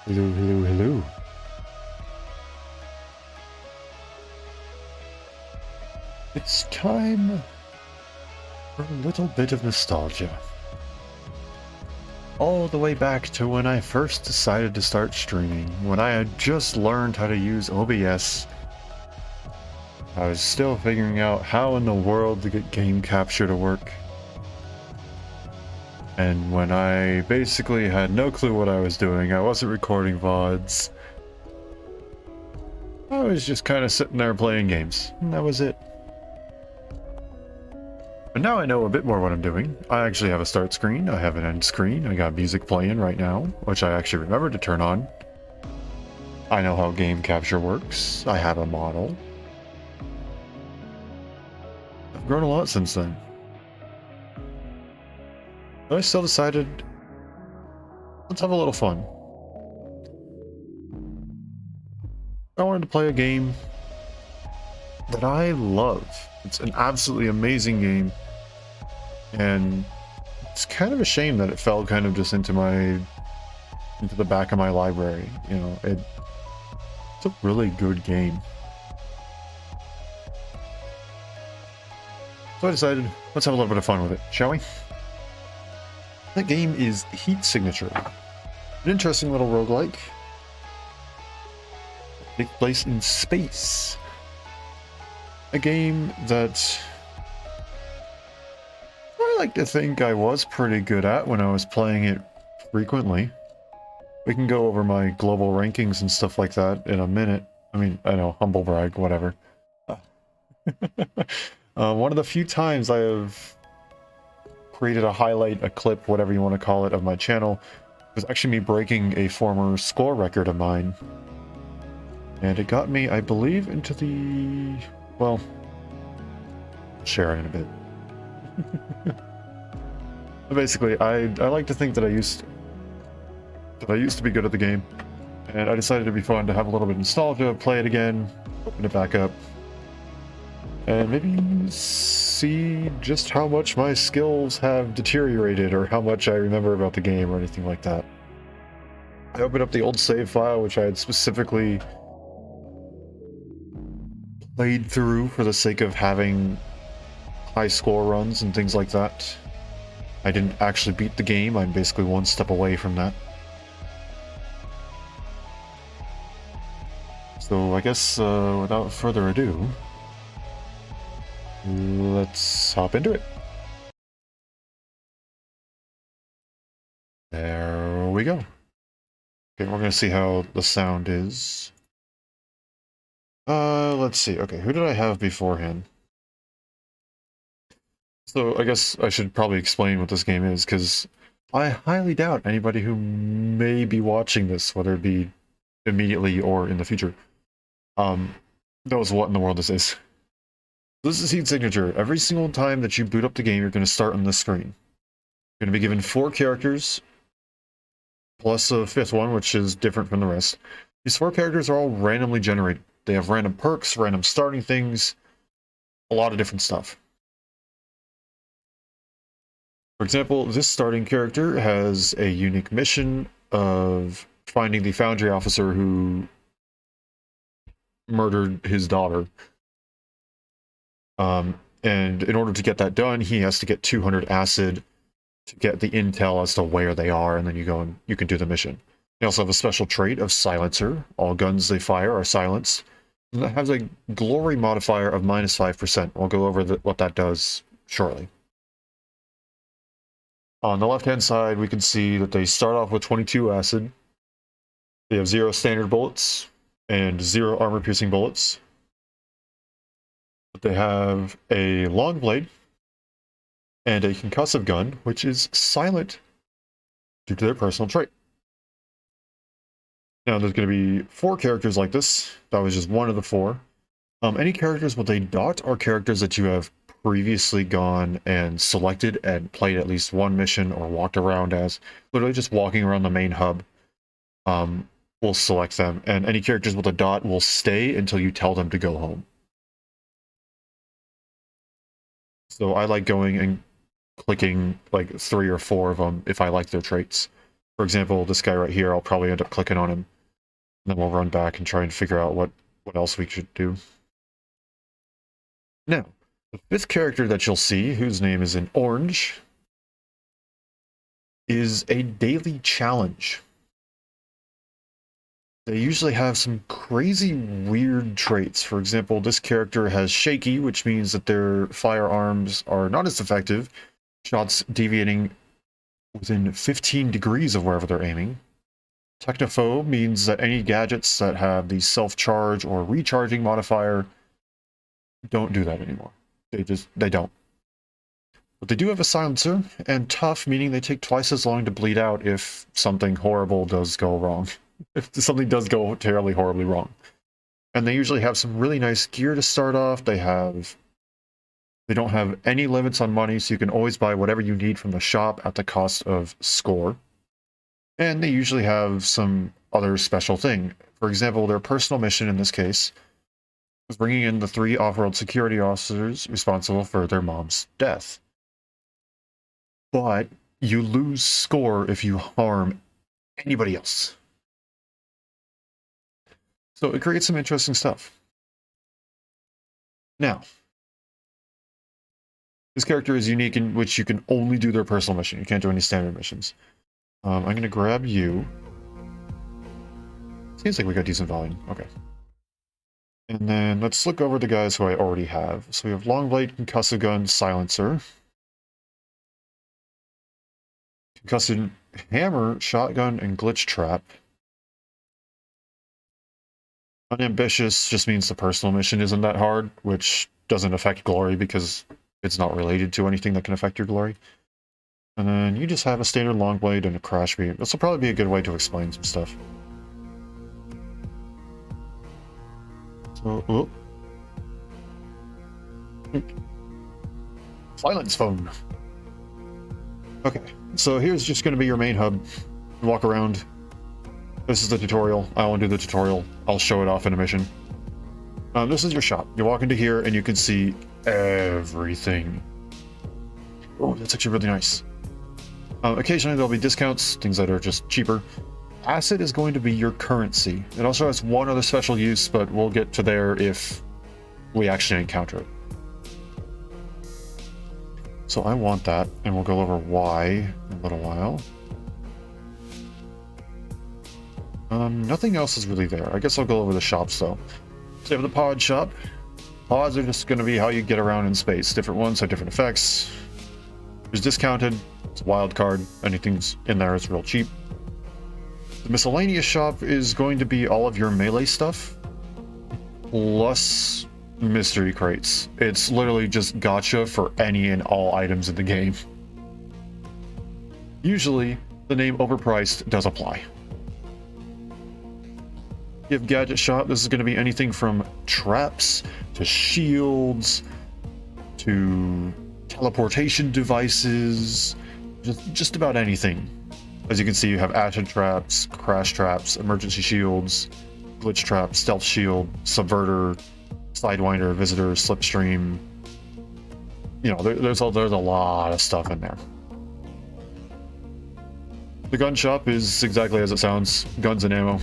Hello, hello, hello. It's time for a little bit of nostalgia. All the way back to when I first decided to start streaming, when I had just learned how to use OBS. I was still figuring out how in the world to get game capture to work. And when I basically had no clue what I was doing, I wasn't recording VODs. I was just kind of sitting there playing games, and that was it. But now I know a bit more what I'm doing. I actually have a start screen, I have an end screen, I got music playing right now, which I actually remembered to turn on. I know how game capture works, I have a model. I've grown a lot since then. But I still decided, let's have a little fun. I wanted to play a game that I love. It's an absolutely amazing game. And it's kind of a shame that it fell kind of just into the back of my library. You know, it's a really good game. So I decided, let's have a little bit of fun with it, shall we? That game is Heat Signature. An interesting little roguelike. Takes place in space. A game that I like to think I was pretty good at when I was playing it frequently. We can go over my global rankings and stuff like that in a minute. I mean, I know, humble brag, whatever. One of the few times I have created a highlight, a clip, whatever you want to call it, of my channel was actually me breaking a former score record of mine. And it got me, I believe, into the... well, I'll share it in a bit. But basically, I like to think that I used to be good at the game, and I decided it'd be fun to have a little bit of nostalgia, play it again, open it back up, and maybe see just how much my skills have deteriorated or how much I remember about the game or anything like that. I opened up the old save file, which I had specifically played through for the sake of having high score runs and things like that. I didn't actually beat the game, I'm basically one step away from that. So I guess without further ado, let's hop into it. There we go. Okay, we're gonna see how the sound is. Let's see. Okay, who did I have beforehand? So I guess I should probably explain what this game is, because I highly doubt anybody who may be watching this, whether it be immediately or in the future, knows what in the world this is. This is Heat Signature. Every single time that you boot up the game, you're going to start on this screen. You're going to be given 4 characters, plus a 5th one, which is different from the rest. These 4 characters are all randomly generated. They have random perks, random starting things, a lot of different stuff. For example, this starting character has a unique mission of finding the Foundry officer who murdered his daughter. And in order to get that done, he has to get 200 acid to get the intel as to where they are, and then you go and you can do the mission. They also have a special trait of Silencer. All guns they fire are silenced. And that has a glory modifier of -5%. I'll go over what that does shortly. On the left-hand side, we can see that they start off with 22 acid. They have 0 standard bullets and 0 armor-piercing bullets. But they have a long blade and a concussive gun, which is silent due to their personal trait. Now, there's going to be 4 characters like this. That was just one of the 4. Any characters with a dot are characters that you have previously gone and selected and played at least one mission or walked around as. Literally just walking around the main hub will select them. And any characters with a dot will stay until you tell them to go home. So I like going and clicking like 3 or 4 of them if I like their traits. For example, this guy right here, I'll probably end up clicking on him. And then we'll run back and try and figure out what else we should do. Now, the fifth character that you'll see, whose name is in orange, is a daily challenge. They usually have some crazy weird traits. For example, this character has shaky, which means that their firearms are not as effective. Shots deviating within 15 degrees of wherever they're aiming. Technophobe means that any gadgets that have the self-charge or recharging modifier don't do that anymore. They don't. But they do have a silencer, and tough, meaning they take twice as long to bleed out if something horrible does go wrong. If something does go terribly, horribly wrong. And they usually have some really nice gear to start off. They don't have any limits on money, so you can always buy whatever you need from the shop at the cost of score. And they usually have some other special thing. For example, their personal mission in this case was bringing in the 3 off-world security officers responsible for their mom's death. But you lose score if you harm anybody else. So it creates some interesting stuff. Now, this character is unique in which you can only do their personal mission. You can't do any standard missions. I'm going to grab you. Seems like we got decent volume. Okay. And then let's look over the guys who I already have. So we have Longblade, Concussive Gun, Silencer. Concussive Hammer, Shotgun, and Glitch Trap. Unambitious just means the personal mission isn't that hard, which doesn't affect glory because it's not related to anything that can affect your glory. And then you just have a standard Longblade and a Crash Beam. This will probably be a good way to explain some stuff. So, silence phone. Okay, so here's just going to be your main hub. Walk around. This is the tutorial. I won't do the tutorial. I'll show it off in a mission. This is your shop. You walk into here and you can see everything. Oh, that's actually really nice. Occasionally there'll be discounts, things that are just cheaper. Acid is going to be your currency. It also has one other special use, but we'll get to there if we actually encounter it. So I want that, and we'll go over why in a little while. Nothing else is really there. I guess I'll go over the shops though. So you have the pod shop. Pods are just going to be how you get around in space. Different ones have different effects. There's discounted. It's a wild card. Anything's in there is real cheap. The miscellaneous shop is going to be all of your melee stuff, plus mystery crates. It's literally just gacha for any and all items in the game. Usually, the name overpriced does apply. You have gadget shop. This is going to be anything from traps to shields to teleportation devices, just about anything. As you can see, you have acid traps, crash traps, emergency shields, glitch trap, stealth shield, subverter, sidewinder, visitor, slipstream. You know, there's a lot of stuff in there. The gun shop is exactly as it sounds, guns and ammo.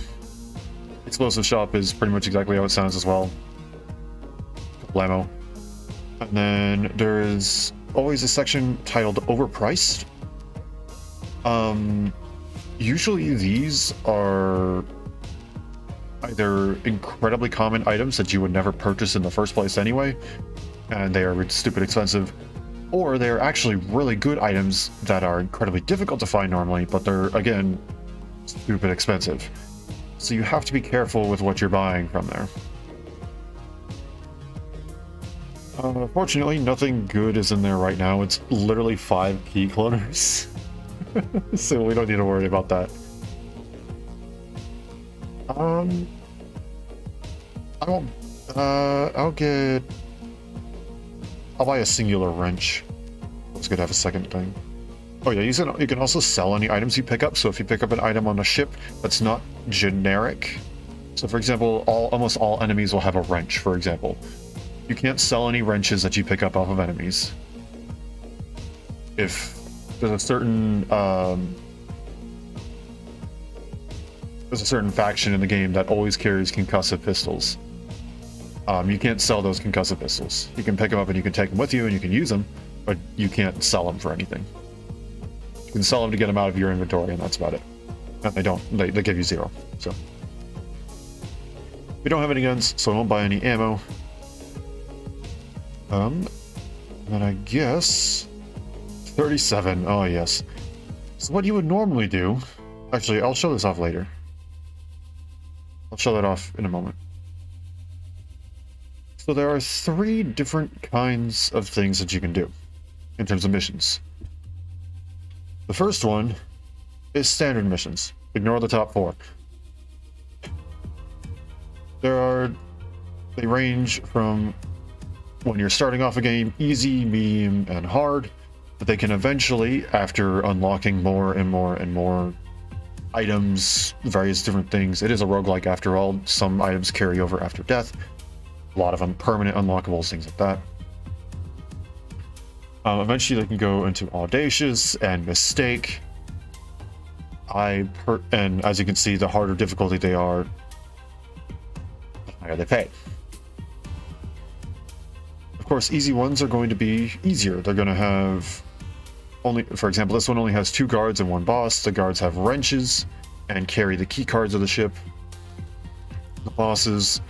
Explosive shop is pretty much exactly how it sounds as well. Couple ammo. And then there's always a section titled Overpriced. Usually these are either incredibly common items that you would never purchase in the first place anyway, and they are stupid expensive, or they're actually really good items that are incredibly difficult to find normally, but they're, again, stupid expensive. So you have to be careful with what you're buying from there. Fortunately, nothing good is in there right now. It's literally 5 key cloners. So we don't need to worry about that. I'll buy a singular wrench. It's good to have a second thing. Oh yeah, you can also sell any items you pick up. So if you pick up an item on a ship that's not generic, so for example, almost all enemies will have a wrench, for example. You can't sell any wrenches that you pick up off of enemies. If there's a certain there's a certain faction in the game that always carries concussive pistols. You can't sell those concussive pistols. You can pick them up and you can take them with you and you can use them, but you can't sell them for anything. You can sell them to get them out of your inventory, and that's about it. And they don't. They give you 0. So we don't have any guns, so I won't buy any ammo. Then I guess 37. Oh yes. So what you would normally do? Actually, I'll show this off later. I'll show that off in a moment. So there are 3 different kinds of things that you can do in terms of missions. The first one is standard missions. Ignore the top 4. They range from when you're starting off a game, easy, medium, and hard, but they can eventually, after unlocking more and more and more items, various different things. It is a roguelike after all. Some items carry over after death. A lot of them permanent unlockables, things like that. Eventually they can go into Audacious and Mistake. And as you can see, the harder difficulty they are, the higher they pay. Of course, easy ones are going to be easier. They're going to have only, for example, this one only has 2 guards and 1 boss. The guards have wrenches and carry the key cards of the ship. The bosses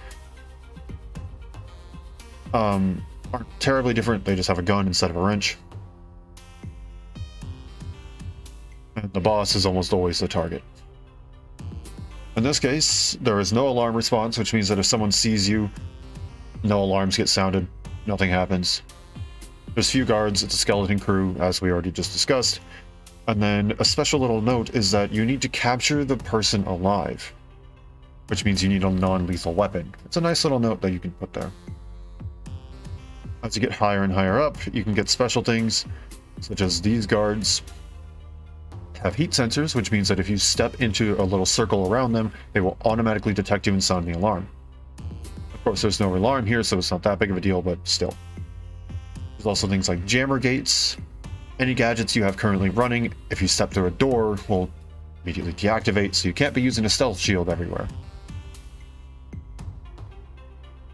aren't terribly different. They just have a gun instead of a wrench. And the boss is almost always the target. In this case, there is no alarm response, which means that if someone sees you, no alarms get sounded, nothing happens. There's few guards, it's a skeleton crew, as we already just discussed. And then a special little note is that you need to capture the person alive, which means you need a non-lethal weapon. It's a nice little note that you can put there. As you get higher and higher up, you can get special things, such as these guards have heat sensors, which means that if you step into a little circle around them, they will automatically detect you and sound the alarm. Of course, there's no alarm here, so it's not that big of a deal, but still. There's also things like jammer gates. Any gadgets you have currently running, if you step through a door, will immediately deactivate, so you can't be using a stealth shield everywhere.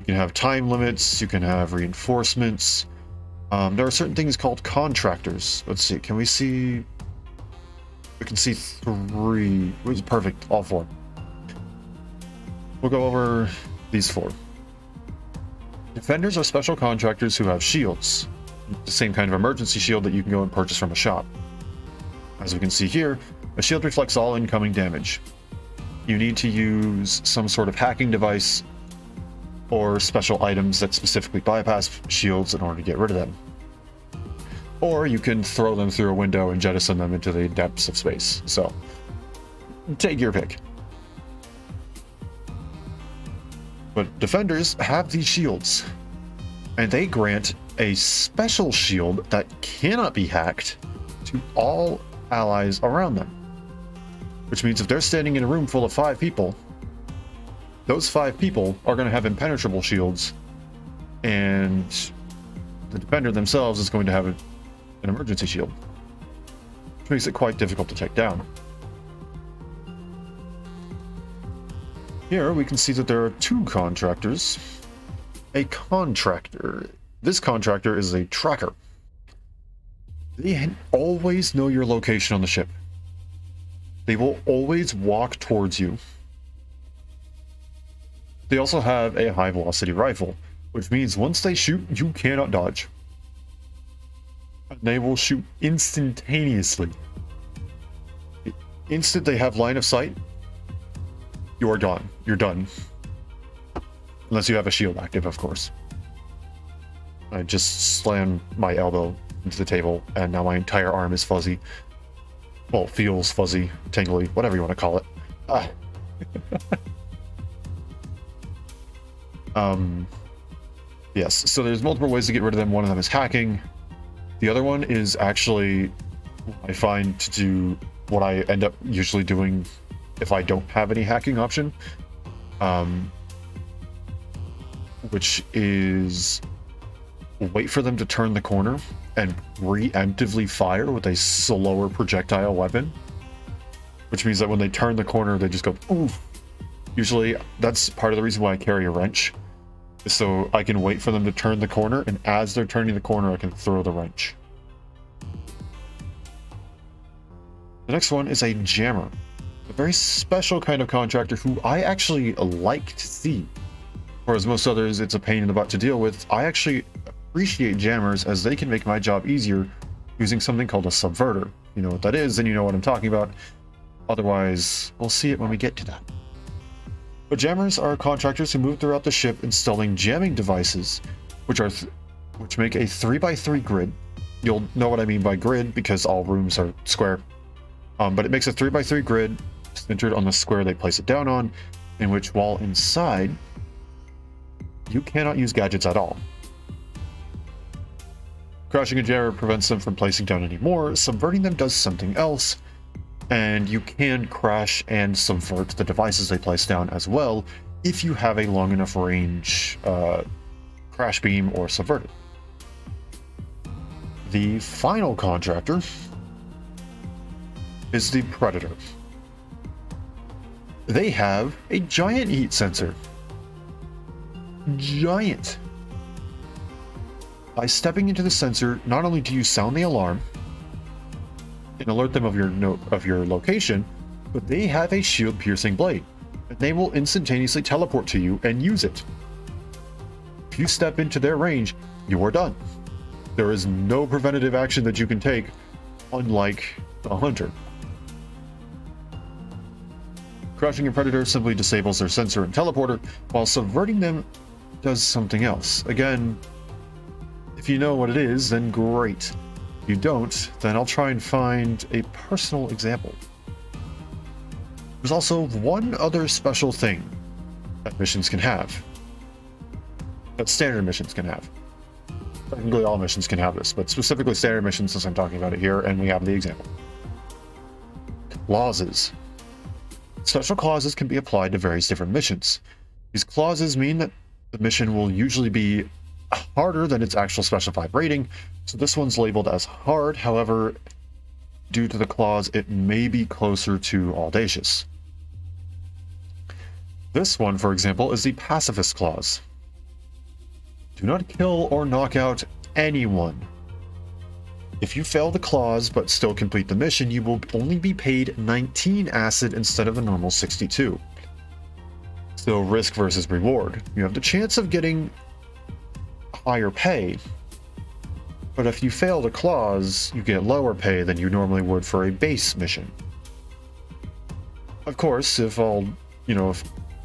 You can have time limits, you can have reinforcements. There are certain things called contractors. Let's see, can we see... We can see 3. Perfect, all 4. We'll go over these 4. Defenders are special contractors who have shields. The same kind of emergency shield that you can go and purchase from a shop. As we can see here, a shield reflects all incoming damage. You need to use some sort of hacking device or special items that specifically bypass shields in order to get rid of them. Or you can throw them through a window and jettison them into the depths of space. So, take your pick. But defenders have these shields, and they grant a special shield that cannot be hacked to all allies around them. Which means if they're standing in a room full of 5 people, those 5 people are going to have impenetrable shields, and the defender themselves is going to have an emergency shield, which makes it quite difficult to take down. Here we can see that there are 2 contractors. A contractor. This contractor is a tracker. They always know your location on the ship. They will always walk towards you. They also have a high velocity rifle, which means once they shoot, you cannot dodge. They will shoot instantaneously. The instant they have line of sight, you are done. You're done. Unless you have a shield active, of course. I just slammed my elbow into the table, and now my entire arm is fuzzy. Well, feels fuzzy, tingly, whatever you want to call it. Yes, so there's multiple ways to get rid of them. One of them is hacking. The other one is actually, I find, to do what I end up usually doing if I don't have any hacking option, which is wait for them to turn the corner and preemptively fire with a slower projectile weapon. which means that when they turn the corner, they just go, oof. Usually, that's part of the reason why I carry a wrench, so I can wait for them to turn the corner, and as they're turning the corner, I can throw the wrench. The next one is a jammer, a very special kind of contractor who I actually like to see. Whereas most others, it's a pain in the butt to deal with. I actually appreciate jammers as they can make my job easier using something called a subverter. You know what that is, and you know what I'm talking about. Otherwise, we'll see it when we get to that. But jammers are contractors who move throughout the ship installing jamming devices, which make a 3x3 grid. You'll know what I mean by grid because all rooms are square. But it makes a 3x3 grid centered on the square they place it down on, in which while inside, you cannot use gadgets at all. Crashing a jammer prevents them from placing down any more. Subverting them does something else, and you can crash and subvert the devices they place down as well if you have a long enough range crash beam or subverter. The final contractor is the Predator. They have a giant heat sensor. Giant. By stepping into the sensor, not only do you sound the alarm and alert them of your location, but they have a shield-piercing blade, and they will instantaneously teleport to you and use it. If you step into their range, you are done. There is no preventative action that you can take, unlike the Hunter. Crushing a Predator simply disables their sensor and teleporter, while subverting them does something else. Again, if you know what it is, then great. If you don't, then I'll try and find a personal example. There's also one other special thing that missions can have. That standard missions can have. Technically all missions can have this, but specifically standard missions since I'm talking about it here, and we have the example. Clauses. Special clauses can be applied to various different missions. These clauses mean that the mission will usually be harder than its actual specified rating, so this one's labeled as hard. However, due to the clause, it may be closer to audacious. This one, for example, is the pacifist clause. Do not kill or knock out anyone. If you fail the clause but still complete the mission, you will only be paid 19 acid instead of the normal 62. So risk versus reward. You have the chance of getting higher pay, but if you fail the clause, you get lower pay than you normally would for a base mission. Of course, if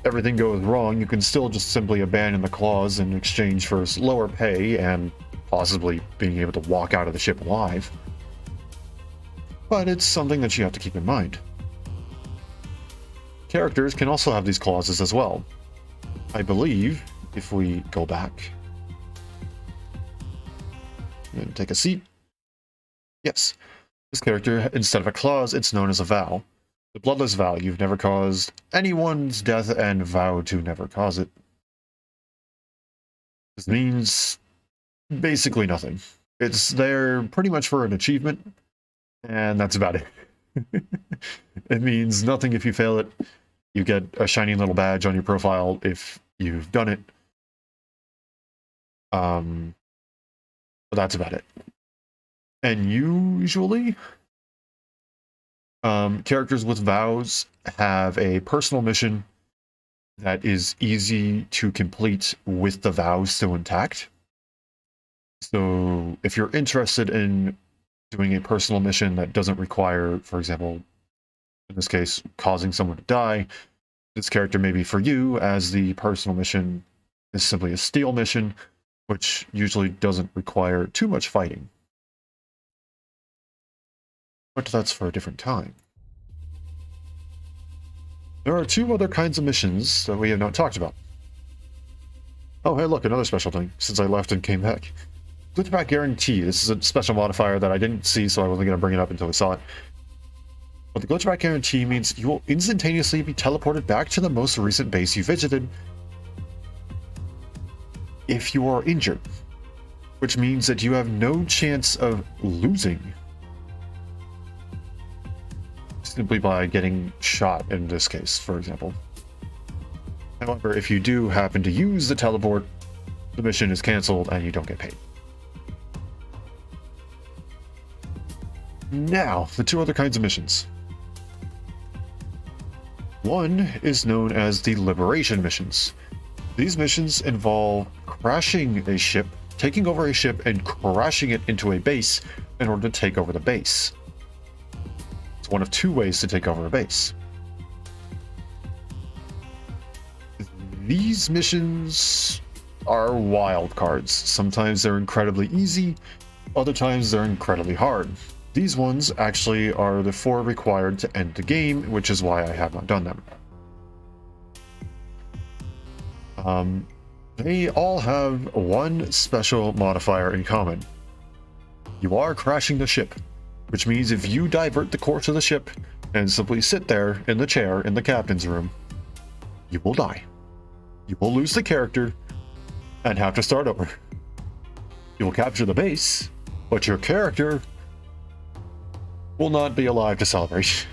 everything goes wrong, you can still just simply abandon the clause in exchange for lower pay and possibly being able to walk out of the ship alive. But it's something that you have to keep in mind. Characters can also have these clauses as well. I believe, if we go back and take a seat. Yes, this character, instead of a clause, it's known as a vow. The bloodless vow. You've never caused anyone's death and vow to never cause it. This means basically nothing. It's there pretty much for an achievement, and that's about it. It means nothing if you fail it. You get a shiny little badge on your profile if you've done it. But that's about it. And usually, characters with vows have a personal mission that is easy to complete with the vows still intact. So if you're interested in doing a personal mission that doesn't require, for example, in this case, causing someone to die, this character may be for you, as the personal mission is simply a steal mission, which usually doesn't require too much fighting. But that's for a different time. There are two other kinds of missions that we have not talked about. Oh, hey, look, another special thing, since I left and came back. Glitchback guarantee. This is a special modifier that I didn't see, so I wasn't going to bring it up until we saw it. But the glitchback guarantee means you will instantaneously be teleported back to the most recent base you visited if you are injured, which means that you have no chance of losing. simply by getting shot in this case, for example. However, if you do happen to use the teleport, the mission is canceled and you don't get paid. Now, the two other kinds of missions. One is known as the liberation missions. These missions involve crashing a ship, taking over a ship, and crashing it into a base in order to take over the base. It's one of two ways to take over a base. These missions are wild cards. Sometimes they're incredibly easy, other times they're incredibly hard. These ones actually are the 4 required to end the game, which is why I have not done them. They all have one special modifier in common. You are crashing the ship, which means if you divert the course of the ship and simply sit there in the chair in the captain's room, you will die. You will lose the character and have to start over. You will capture the base, but your character will not be alive to celebrate.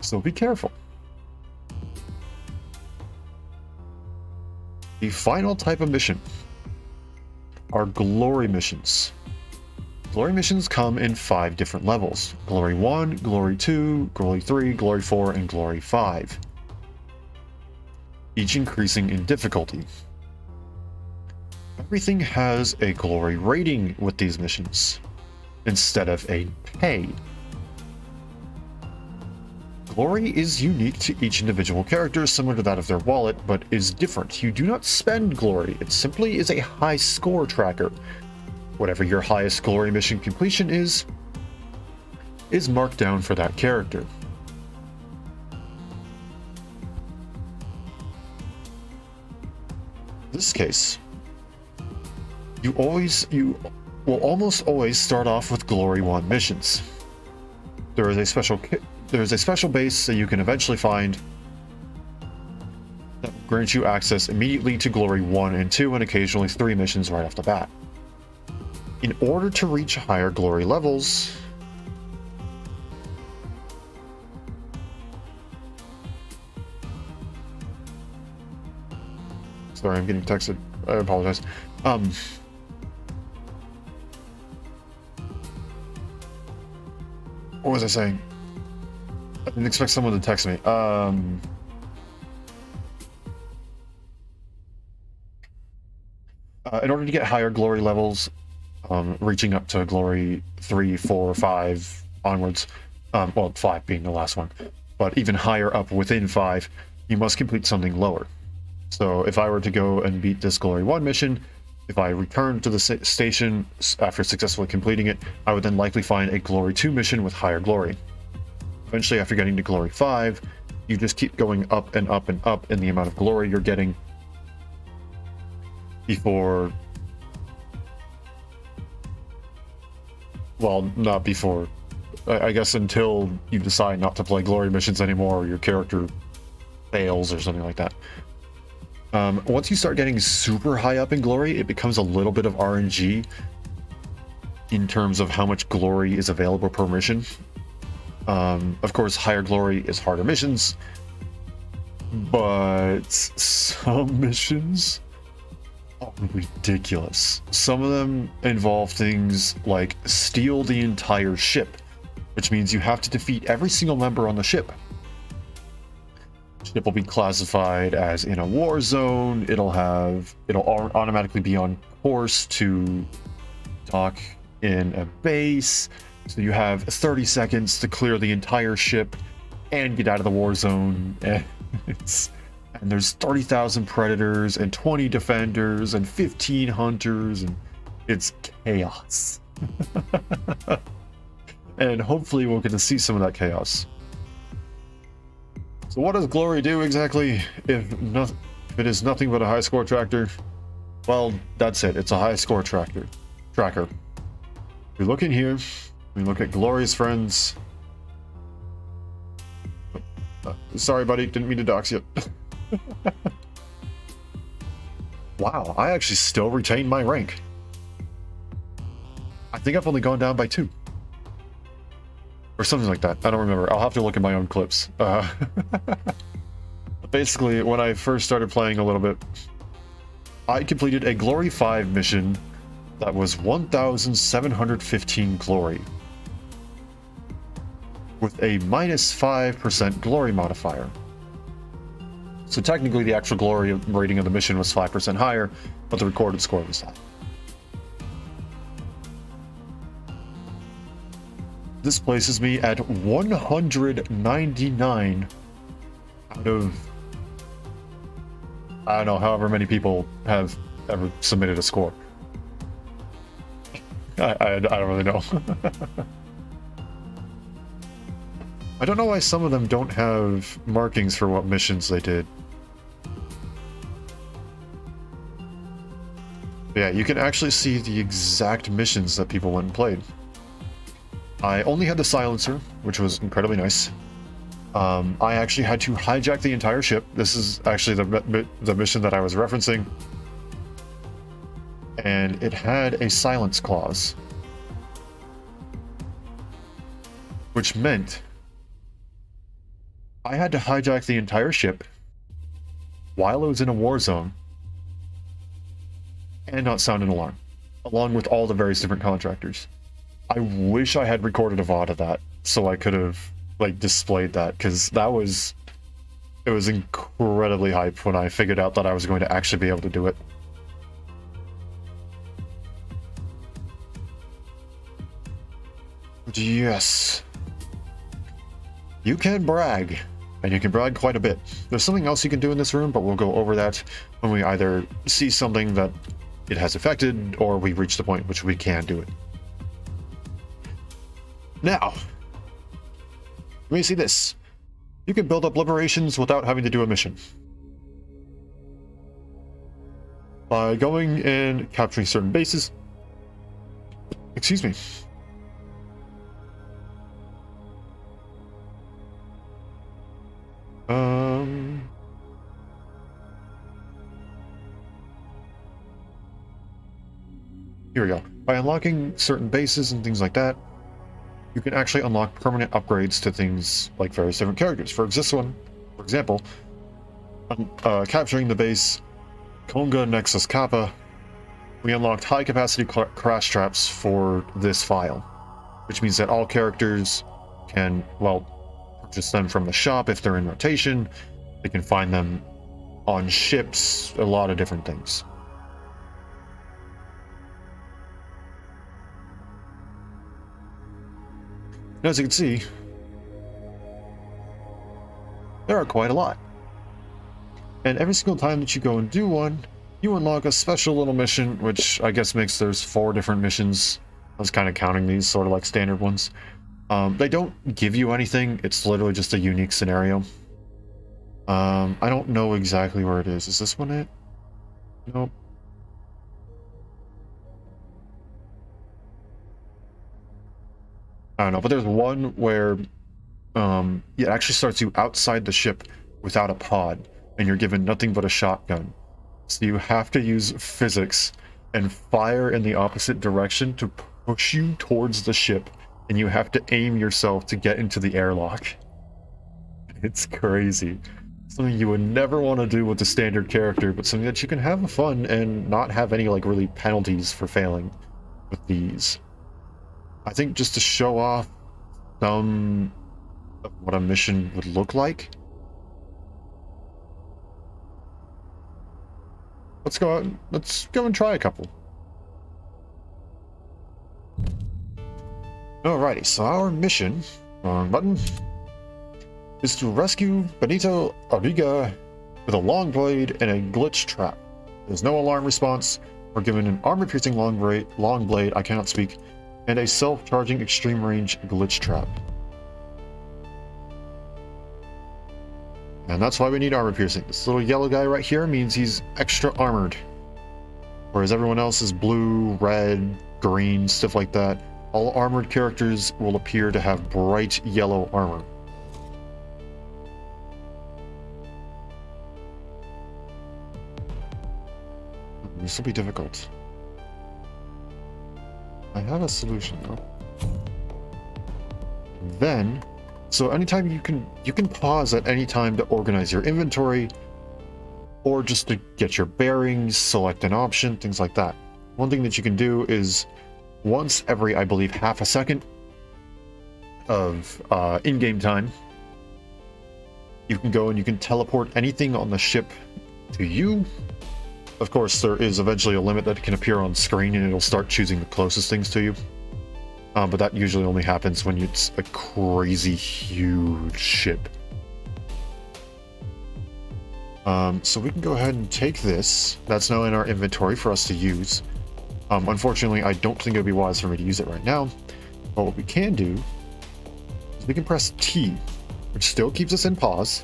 So be careful. The final type of mission are glory missions. Glory missions come in 5 different levels: Glory 1, Glory 2, Glory 3, Glory 4, and Glory 5. Each increasing in difficulty. Everything has a glory rating with these missions, instead of a pay. Glory is unique to each individual character, similar to that of their wallet, but is different. You do not spend glory, it simply is a high score tracker. Whatever your highest glory mission completion is marked down for that character. In this case, you will almost always start off with Glory 1 missions. There is a special base that you can eventually find that grants you access immediately to Glory 1 and 2 and occasionally 3 missions right off the bat. In order to reach higher glory levels, sorry, I'm getting texted. I apologize. What was I saying? I didn't expect someone to text me. In order to get higher glory levels, reaching up to glory 3, 4, 5 onwards, well, 5 being the last one, but even higher up within 5, you must complete something lower. So if I were to go and beat this Glory 1 mission, if I return to the station after successfully completing it, I would then likely find a Glory 2 mission with higher glory. Eventually, after getting to Glory 5, you just keep going up and up and up in the amount of glory you're getting before... Well, not before. I guess until you decide not to play glory missions anymore, or your character fails or something like that. Once you start getting super high up in glory, it becomes a little bit of RNG in terms of how much glory is available per mission. Of course, higher glory is harder missions, but some missions are ridiculous. Some of them involve things like steal the entire ship, which means you have to defeat every single member on the ship. Ship will be classified as in a war zone. It'll automatically be on course to dock in a base. So you have 30 seconds to clear the entire ship and get out of the war zone. And there's 30,000 predators and 20 defenders and 15 hunters, and it's chaos. And hopefully we'll get to see some of that chaos. So what does glory do exactly if it is nothing but a high score tracker? Well, that's it. It's a high score tracker. We look in here. We look at Glory's friends. Sorry, buddy. Didn't mean to dox you. Wow, I actually still retain my rank. I think I've only gone down by 2. or something like that. I don't remember. I'll have to look at my own clips. Basically, when I first started playing a little bit, I completed a Glory 5 mission that was 1,715 glory, with a minus 5% glory modifier. So technically the actual glory rating of the mission was 5% higher, but the recorded score was high. This places me at 199 out of, I don't know, however many people have ever submitted a score. I don't really know. I don't know why some of them don't have markings for what missions they did. But yeah, you can actually see the exact missions that people went and played. I only had the silencer, which was incredibly nice. I actually had to hijack the entire ship. This is actually the mission that I was referencing. And it had a silence clause, which meant I had to hijack the entire ship while it was in a war zone and not sound an alarm, along with all the various different contractors. I wish I had recorded a VOD of that so I could have like displayed that, because it was incredibly hype when I figured out that I was going to actually be able to do it. Yes. You can brag, and you can brag quite a bit. There's something else you can do in this room, but we'll go over that when we either see something that it has affected, or we reach the point which we can do it. Now, let me see this. You can build up liberations without having to do a mission. By going and capturing certain bases. Excuse me. Here we go. By unlocking certain bases and things like that, you can actually unlock permanent upgrades to things like various different characters. For example, capturing the base Konga Nexus Kappa, we unlocked high capacity crash traps for this file, which means that all characters can, well, purchase them from the shop if they're in rotation. They can find them on ships, a lot of different things. And as you can see, there are quite a lot. And every single time that you go and do one, you unlock a special little mission, which I guess makes there's 4 different missions. I was kind of counting these sort of like standard ones. They don't give you anything. It's literally just a unique scenario. I don't know exactly where it is. Is this one it? Nope. I don't know, but there's one where it actually starts you outside the ship without a pod, and you're given nothing but a shotgun. So you have to use physics and fire in the opposite direction to push you towards the ship, and you have to aim yourself to get into the airlock. It's crazy. Something you would never want to do with the standard character, but something that you can have fun and not have any like really penalties for failing with these. I think just to show off some of what a mission would look like. Let's go and try a couple. Alrighty, so our mission, wrong button, is to rescue Benito Arriga with a long blade and a glitch trap. There's no alarm response. We're given an armor-piercing long blade, I cannot speak, and a self-charging extreme range glitch trap. And that's why we need armor piercing. This little yellow guy right here means he's extra armored, whereas everyone else is blue, red, green, stuff like that. All armored characters will appear to have bright yellow armor. This will be difficult. I have a solution though. Then, so anytime you can pause at any time to organize your inventory, or just to get your bearings, select an option, things like that. One thing that you can do is once every, I believe, half a second of in-game time, you can go and you can teleport anything on the ship to you. Of course, there is eventually a limit that can appear on screen and it'll start choosing the closest things to you. But that usually only happens when it's a crazy huge ship. So we can go ahead and take this. That's now in our inventory for us to use. Unfortunately, I don't think it would be wise for me to use it right now. But what we can do is we can press T, which still keeps us in pause.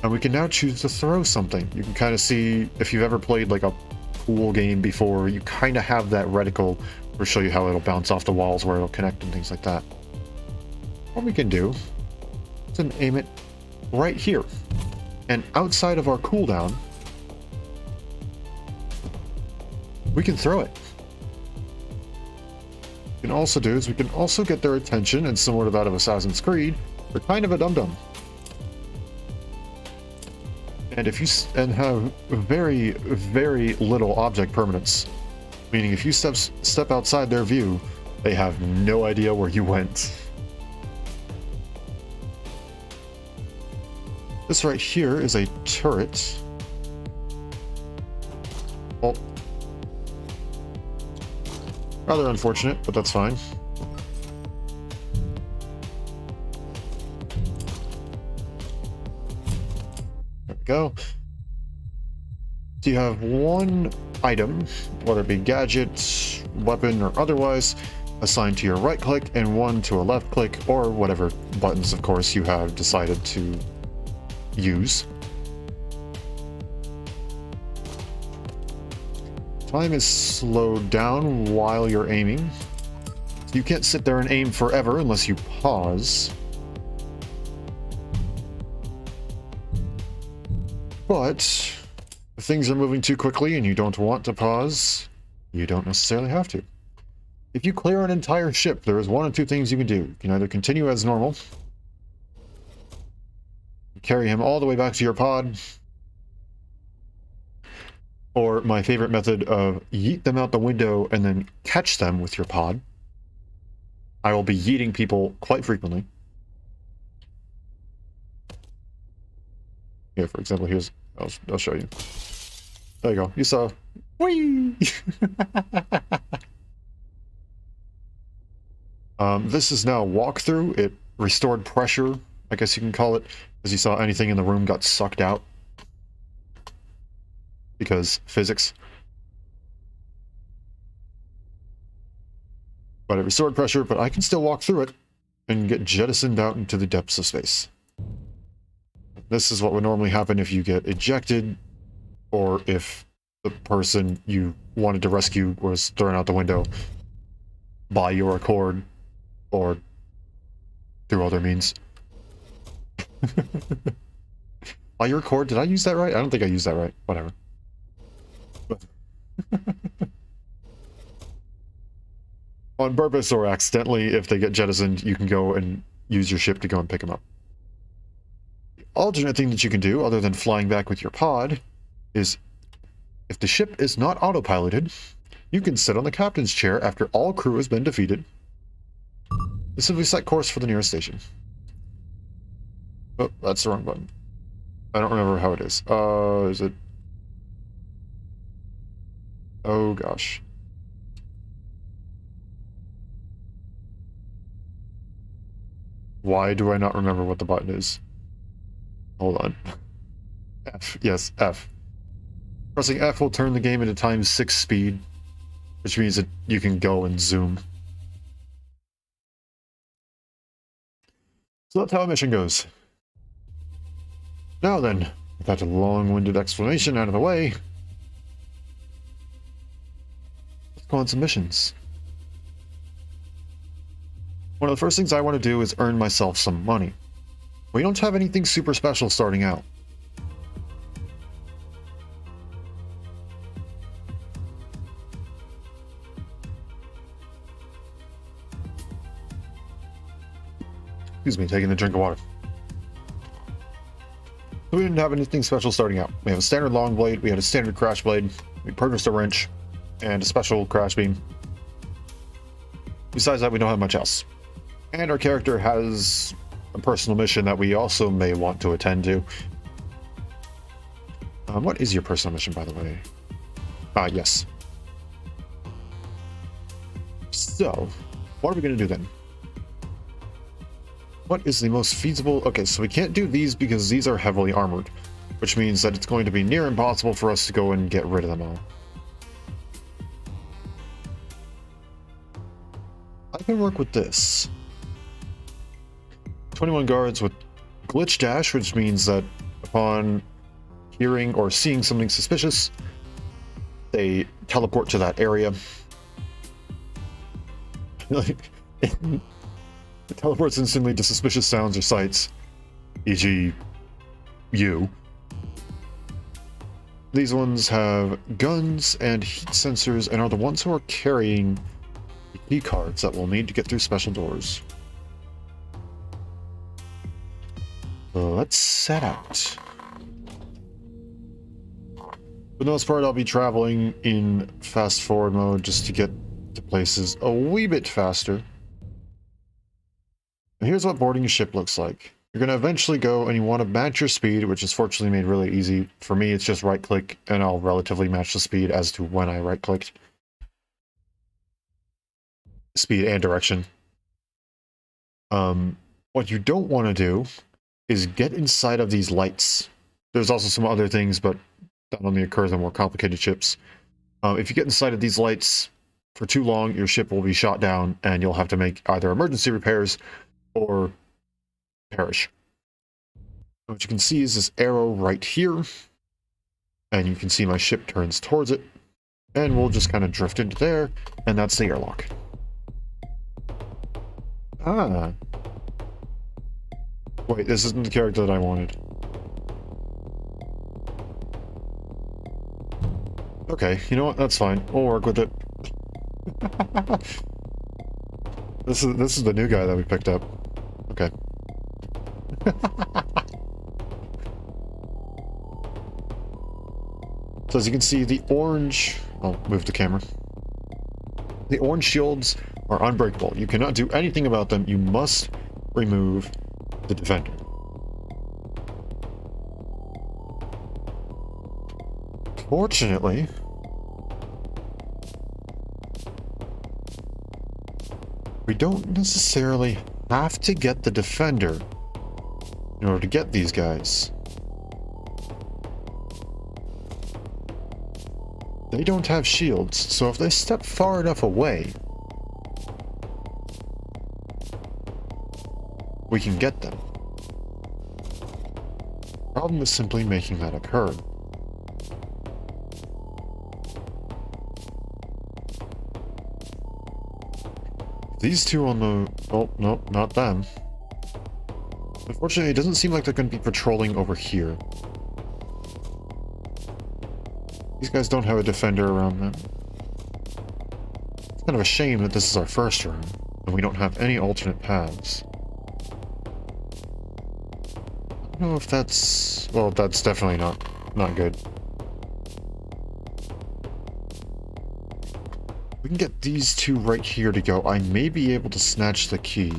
And we can now choose to throw something. You can kind of see, if you've ever played like a pool game before, you kind of have that reticle to show you how it'll bounce off the walls, where it'll connect and things like that. What we can do is aim it right here. And outside of our cooldown, we can throw it. What we can also do is we can also get their attention, and similar to that of Assassin's Creed, they're kind of a dum-dum. And if you have very, very little object permanence, meaning if you step outside their view, they have no idea where you went. This right here is a turret. Well, rather unfortunate, but that's fine. There we go. So you have one item, whether it be gadget, weapon, or otherwise, assigned to your right click, and one to a left click, or whatever buttons, of course, you have decided to use. Time is slowed down while you're aiming. So you can't sit there and aim forever unless you pause. But if things are moving too quickly and you don't want to pause, you don't necessarily have to. If you clear an entire ship, there is one of two things you can do. You can either continue as normal, carry him all the way back to your pod, or my favorite method of yeet them out the window and then catch them with your pod. I will be yeeting people quite frequently. Here, for example, here's, I'll show you. There you go. You saw. Whee! This is now a walkthrough. It restored pressure, I guess you can call it, as you saw anything in the room got sucked out. Because physics. But it restored pressure, but I can still walk through it and get jettisoned out into the depths of space. This is what would normally happen if you get ejected, or if the person you wanted to rescue was thrown out the window by your accord, or through other means. By your accord? Did I use that right? I don't think I used that right. Whatever. On purpose or accidentally, if they get jettisoned, you can go and use your ship to go and pick them up. The alternate thing that you can do, other than flying back with your pod, is if the ship is not autopiloted, you can sit on the captain's chair after all crew has been defeated. You simply set course for the nearest station. Oh, that's the wrong button. I don't remember how it is. Is it? Oh gosh. Why do I not remember what the button is? Hold on. F. Yes, F. Pressing F will turn the game into ×6 speed, which means that you can go and zoom. So that's how a mission goes. Now then, with that long-winded explanation out of the way, let's go on some missions. One of the first things I want to do is earn myself some money. We don't have anything super special starting out. Excuse me, taking a drink of water. We didn't have anything special starting out. We have a standard long blade, we had a standard crash blade, we purchased a wrench, and a special crash beam. Besides that, we don't have much else. And our character has a personal mission that we also may want to attend to. What is your personal mission, by the way? Yes. So, what are we going to do then? What is the most feasible? Okay, so we can't do these because these are heavily armored, which means that it's going to be near impossible for us to go and get rid of them all. I can work with this. 21 guards with glitch dash, which means that upon hearing or seeing something suspicious, they teleport to that area. It teleports instantly to suspicious sounds or sights, e.g. you. These ones have guns and heat sensors and are the ones who are carrying the key cards that we'll need to get through special doors. So let's set out. For the most part, I'll be traveling in fast forward mode just to get to places a wee bit faster. And here's what boarding a ship looks like. You're going to eventually go and you want to match your speed, which is fortunately made really easy. For me, it's just right click and I'll relatively match the speed as to when I right clicked. Speed and direction. What you don't want to do is get inside of these lights. There's also some other things, but that only occurs on more complicated ships. If you get inside of these lights for too long, your ship will be shot down and you'll have to make either emergency repairs or perish. What you can see is this arrow right here, and you can see my ship turns towards it, and we'll just kind of drift into there, and that's the airlock. Wait, this isn't the character that I wanted. Okay, you know what? That's fine. We'll work with it. This is the new guy that we picked up. Okay. So as you can see, the orange... I'll move the camera. The orange shields are unbreakable. You cannot do anything about them. You must remove the defender. Fortunately, we don't necessarily have to get the defender in order to get these guys. They don't have shields, so if they step far enough away, we can get them. Problem is simply making that occur. These two on the... Oh, no, not them. Unfortunately, it doesn't seem like they're going to be patrolling over here. These guys don't have a defender around them. It's kind of a shame that this is our first round, and we don't have any alternate paths. I don't know if that's... Well, that's definitely not good. We can get these two right here to go. I may be able to snatch the key.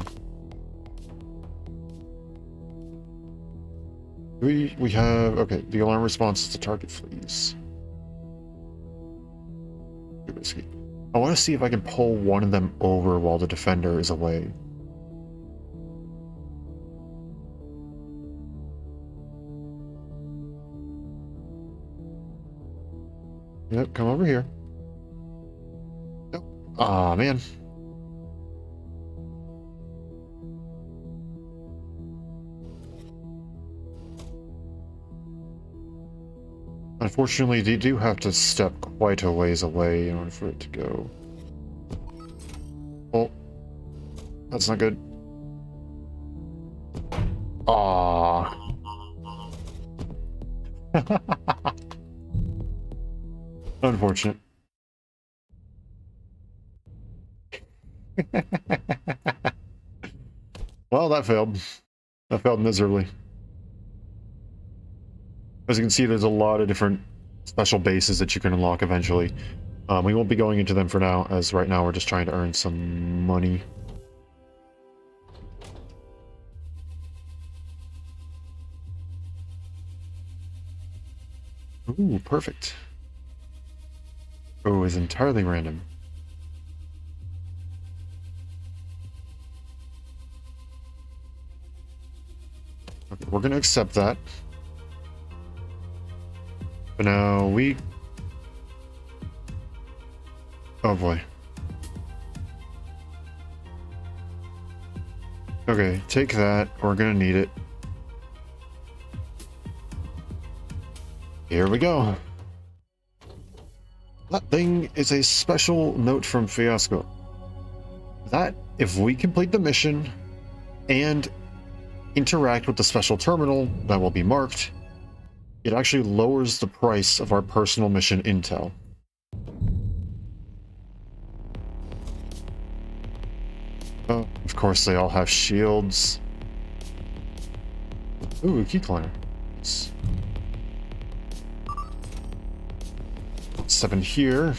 We have... Okay, the alarm response to target fleas. I want to see if I can pull one of them over while the defender is away. Yep, come over here. Nope. Aw, man. Unfortunately, they do have to step quite a ways away in order for it to go. Oh, that's not good. Aww. Unfortunate. Well, that failed. That failed miserably. As you can see, there's a lot of different special bases that you can unlock eventually. We won't be going into them for now, as right now we're just trying to earn some money. Ooh, perfect. Oh, it's entirely random. Okay, we're going to accept that. But now we... Oh boy. Okay, take that. We're going to need it. Here we go. That thing is a special note from Fiasco. That, if we complete the mission and interact with the special terminal that will be marked, it actually lowers the price of our personal mission intel. Oh, of course they all have shields. Ooh, key climber. 7 here.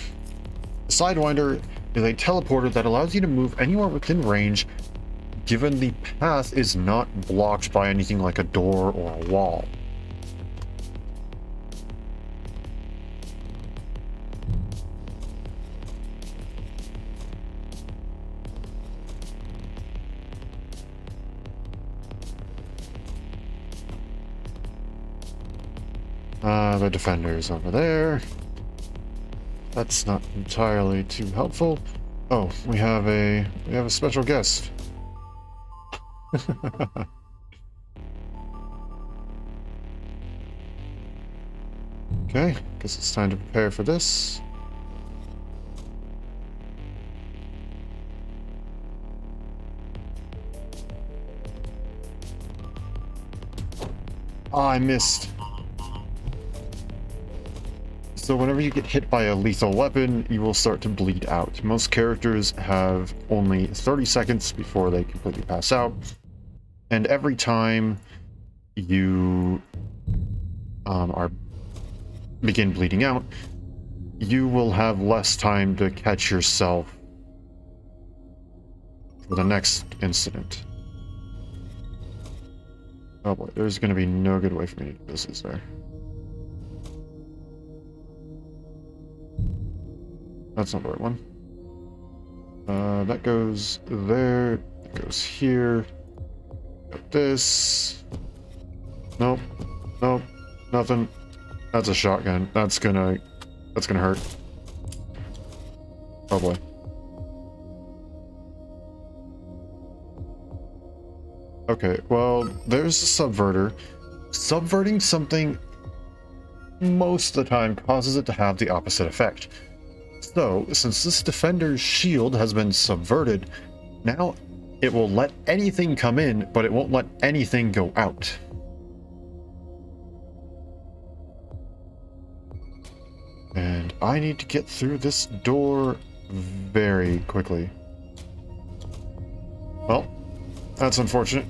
The Sidewinder is a teleporter that allows you to move anywhere within range, given the path is not blocked by anything like a door or a wall. The defender's over there. That's not entirely too helpful. Oh, we have a special guest. Okay, guess it's time to prepare for this. Oh, I missed. So whenever you get hit by a lethal weapon, you will start to bleed out. Most characters have only 30 seconds before they completely pass out. And every time you begin bleeding out, you will have less time to catch yourself for the next incident. Oh boy, there's going to be no good way for me to do this, is there? That's not the right one. That goes there. That goes here. Got this. Nope. Nope. Nothing. That's a shotgun. That's gonna hurt. Oh boy. Okay, well, there's a subverter. Subverting something most of the time causes it to have the opposite effect. So, since this defender's shield has been subverted, now it will let anything come in, but it won't let anything go out. And I need to get through this door very quickly. Well, that's unfortunate.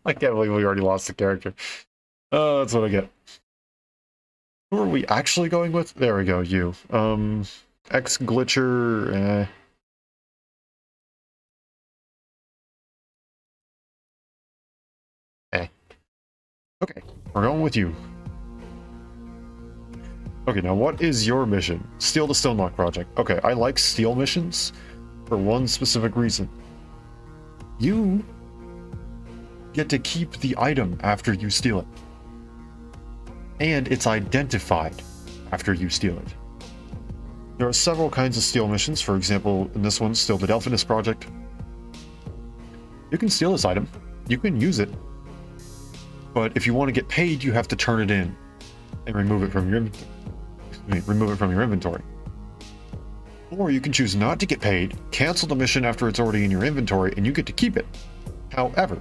I can't believe we already lost the character. Oh, that's what I get. Who are we actually going with? There we go, you. X-Glitcher, Okay, we're going with you. Okay, now what is your mission? Steal the Stonelock Project. Okay, I like steal missions for one specific reason. You get to keep the item after you steal it. And it's identified after you steal it. There are several kinds of steal missions. For example, in this one, Steal the Delphinus Project. You can steal this item. You can use it. But if you want to get paid, you have to turn it in and remove it from your inventory. Or you can choose not to get paid, cancel the mission after it's already in your inventory, and you get to keep it. However,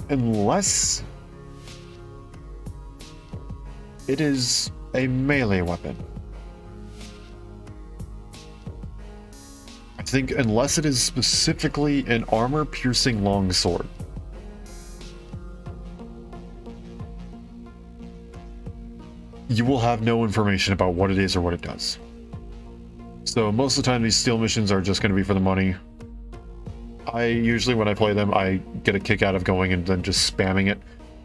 unless it is a melee weapon. I think unless it is specifically an armor-piercing longsword. You will have no information about what it is or what it does. So most of the time these steal missions are just going to be for the money. I usually, when I play them, I get a kick out of going and then just spamming it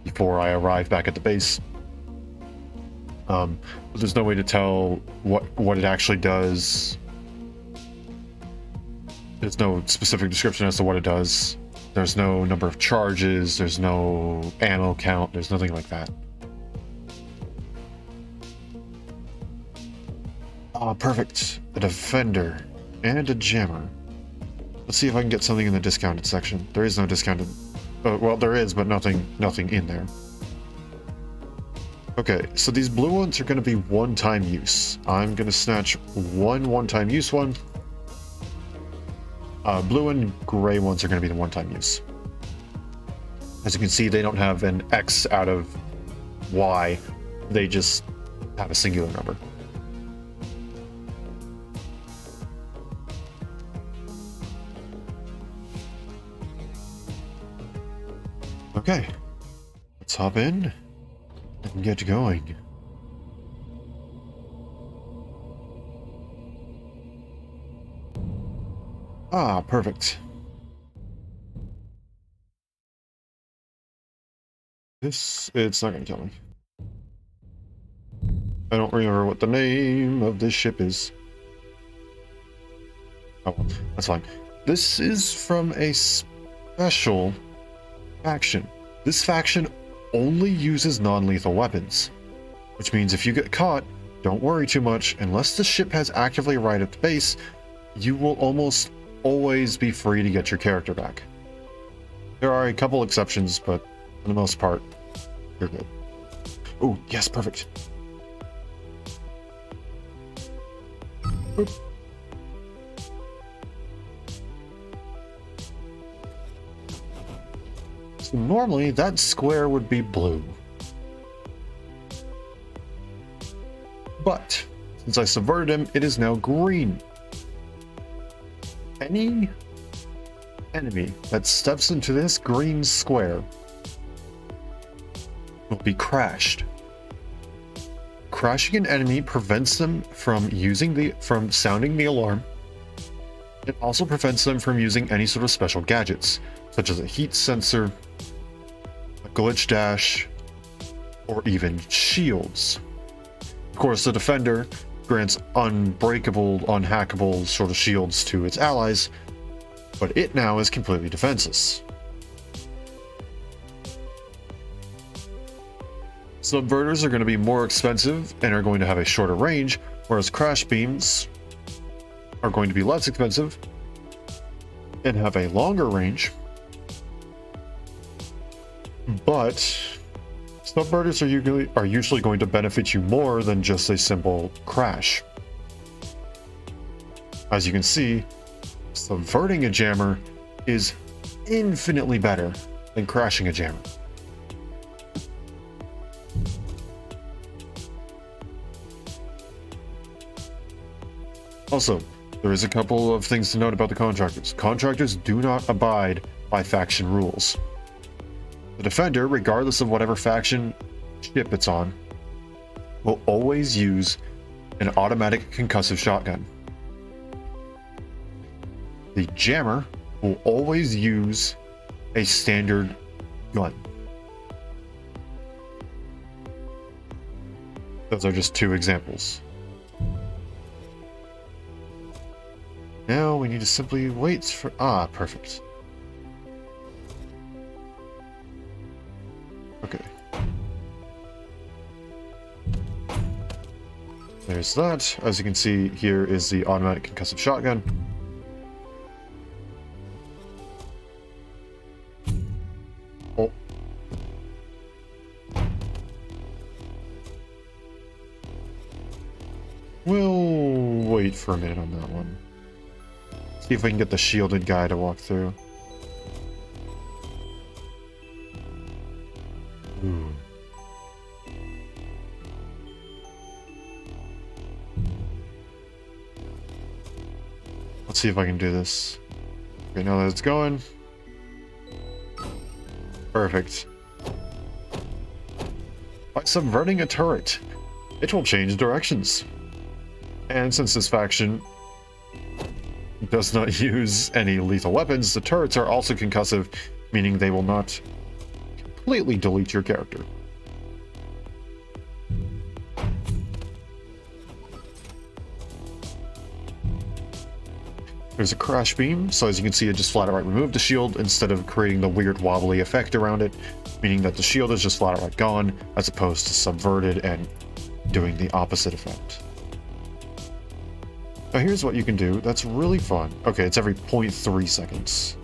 before I arrive back at the base. But there's no way to tell what it actually does. There's no specific description as to what it does. There's no number of charges. There's no ammo count. There's nothing like that. Ah, perfect. A defender and a jammer. Let's see if I can get something in the discounted section. There is no discounted. Well, there is, but nothing in there. Okay, so these blue ones are going to be one-time use. I'm going to snatch one-time use one. Blue and gray ones are going to be the one-time use. As you can see, they don't have an X out of Y. They just have a singular number. Okay, let's hop in and get going. Ah, perfect. It's not gonna kill me. I don't remember what the name of this ship is. Oh, that's fine. This is from a special faction. This faction only uses non-lethal weapons, which means if you get caught, don't worry too much. Unless the ship has actively arrived at the base, you will almost always be free to get your character back. There are a couple exceptions, but for the most part, you're good. Oh, yes, perfect. Boop. So normally that square would be blue. But since I subverted him, it is now green. Any enemy that steps into this green square will be crashed. Crashing an enemy prevents them from sounding the alarm. It also prevents them from using any sort of special gadgets, such as a heat sensor, a glitch dash, or even shields. Of course, the defender grants unbreakable, unhackable sort of shields to its allies, but it now is completely defenseless. Subverters are going to be more expensive and are going to have a shorter range, whereas crash beams are going to be less expensive and have a longer range. But subverters are usually going to benefit you more than just a simple crash. As you can see, subverting a jammer is infinitely better than crashing a jammer. Also, there is a couple of things to note about the contractors. Contractors do not abide by faction rules. The defender, regardless of whatever faction ship it's on, will always use an automatic concussive shotgun. The jammer will always use a standard gun. Those are just two examples. Now we need to simply wait for... Ah, perfect. Okay. There's that. As you can see, here is the automatic concussive shotgun. Oh. We'll wait for a minute on that one. See if we can get the shielded guy to walk through. Ooh. Let's see if I can do this. Okay, now that it's going. Perfect. By subverting a turret, it will change directions. And since this faction does not use any lethal weapons, the turrets are also concussive, meaning they will not completely delete your character. There's a crash beam, so as you can see, it just flat outright removed the shield instead of creating the weird wobbly effect around it, meaning that the shield is just flat outright gone, as opposed to subverted and doing the opposite effect. Now here's what you can do that's really fun. Okay, it's every 0.3 seconds.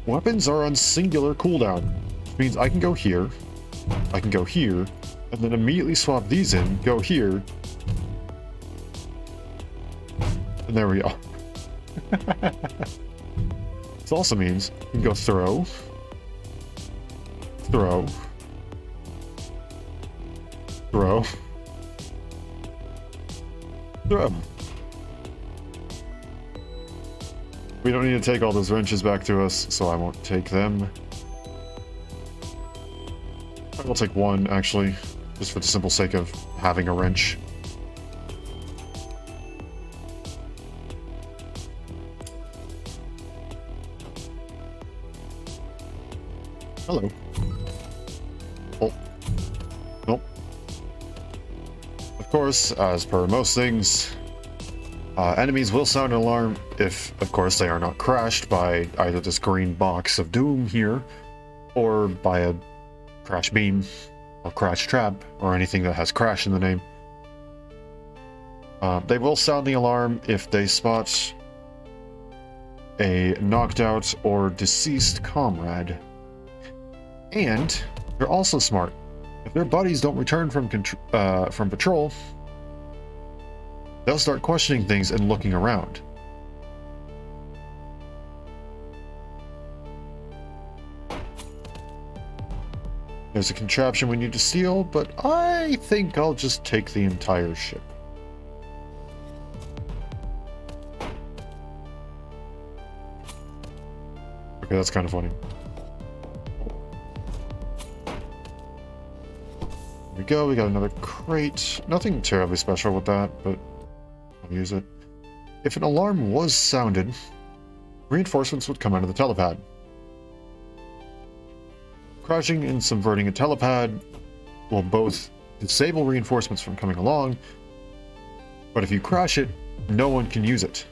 Weapons are on singular cooldown, which means I can go here, I can go here, and then immediately swap these in, go here, and there we go. This also means you can go throw, throw, throw, throw. We don't need to take all those wrenches back to us, so I won't take them. I will take one, actually, just for the simple sake of having a wrench. Hello. Oh. Nope. Of course, as per most things, enemies will sound an alarm if, of course, they are not crashed by either this green box of doom here, or by a crash beam, or crash trap, or anything that has crash in the name. They will sound the alarm if they spot a knocked out or deceased comrade. And they're also smart. If their buddies don't return from patrol, they'll start questioning things and looking around. There's a contraption we need to steal, but I think I'll just take the entire ship. Okay, that's kind of funny. There we go, we got another crate. Nothing terribly special with that, but I'll use it. If an alarm was sounded, reinforcements would come out of the telepad. Crashing and subverting a telepad will both disable reinforcements from coming along, but if you crash it, no one can use it.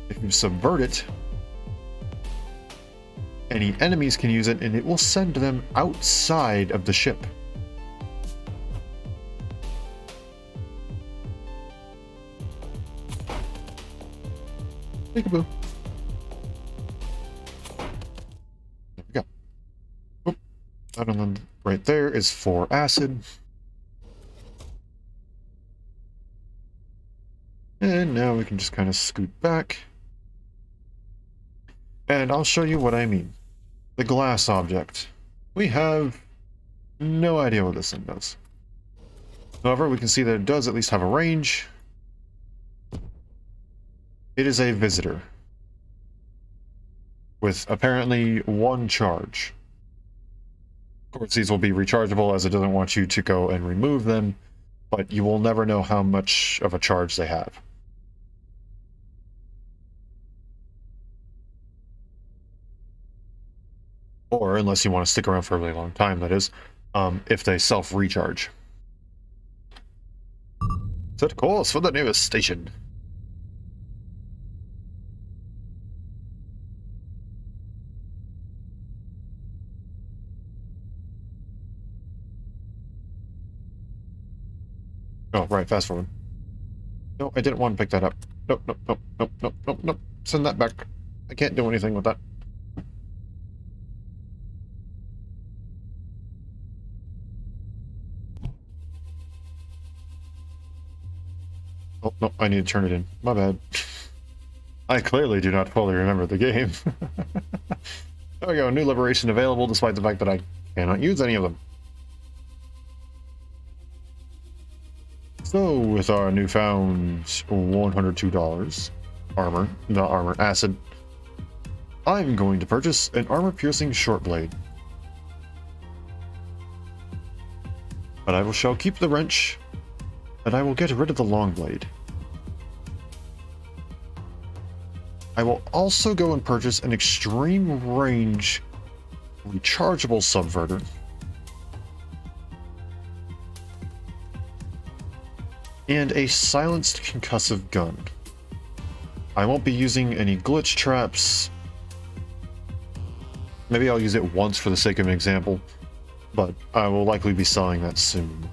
If you subvert it, any enemies can use it, and it will send them outside of the ship. Peekaboo. There we go. Oop. That one right there is for acid. And now we can just kind of scoot back. And I'll show you what I mean. The glass object. We have no idea what this thing does. However, we can see that it does at least have a range. It is a visitor with apparently one charge. Of course, these will be rechargeable as it doesn't want you to go and remove them, but you will never know how much of a charge they have. Or, unless you want to stick around for a really long time, that is, if they self-recharge. Set course for the nearest station. Oh, right, fast forward. No, I didn't want to pick that up. Nope, nope, nope, nope, nope, nope, nope. Send that back. I can't do anything with that. Oh, no, I need to turn it in. My bad. I clearly do not fully remember the game. There we go, new liberation available despite the fact that I cannot use any of them. So with our newfound $102 armor, not armor, acid, I'm going to purchase an armor-piercing short blade. But shall keep the wrench, and I will get rid of the long blade. I will also go and purchase an extreme range rechargeable subverter. And a silenced concussive gun. I won't be using any glitch traps. Maybe I'll use it once for the sake of an example, but I will likely be selling that soon.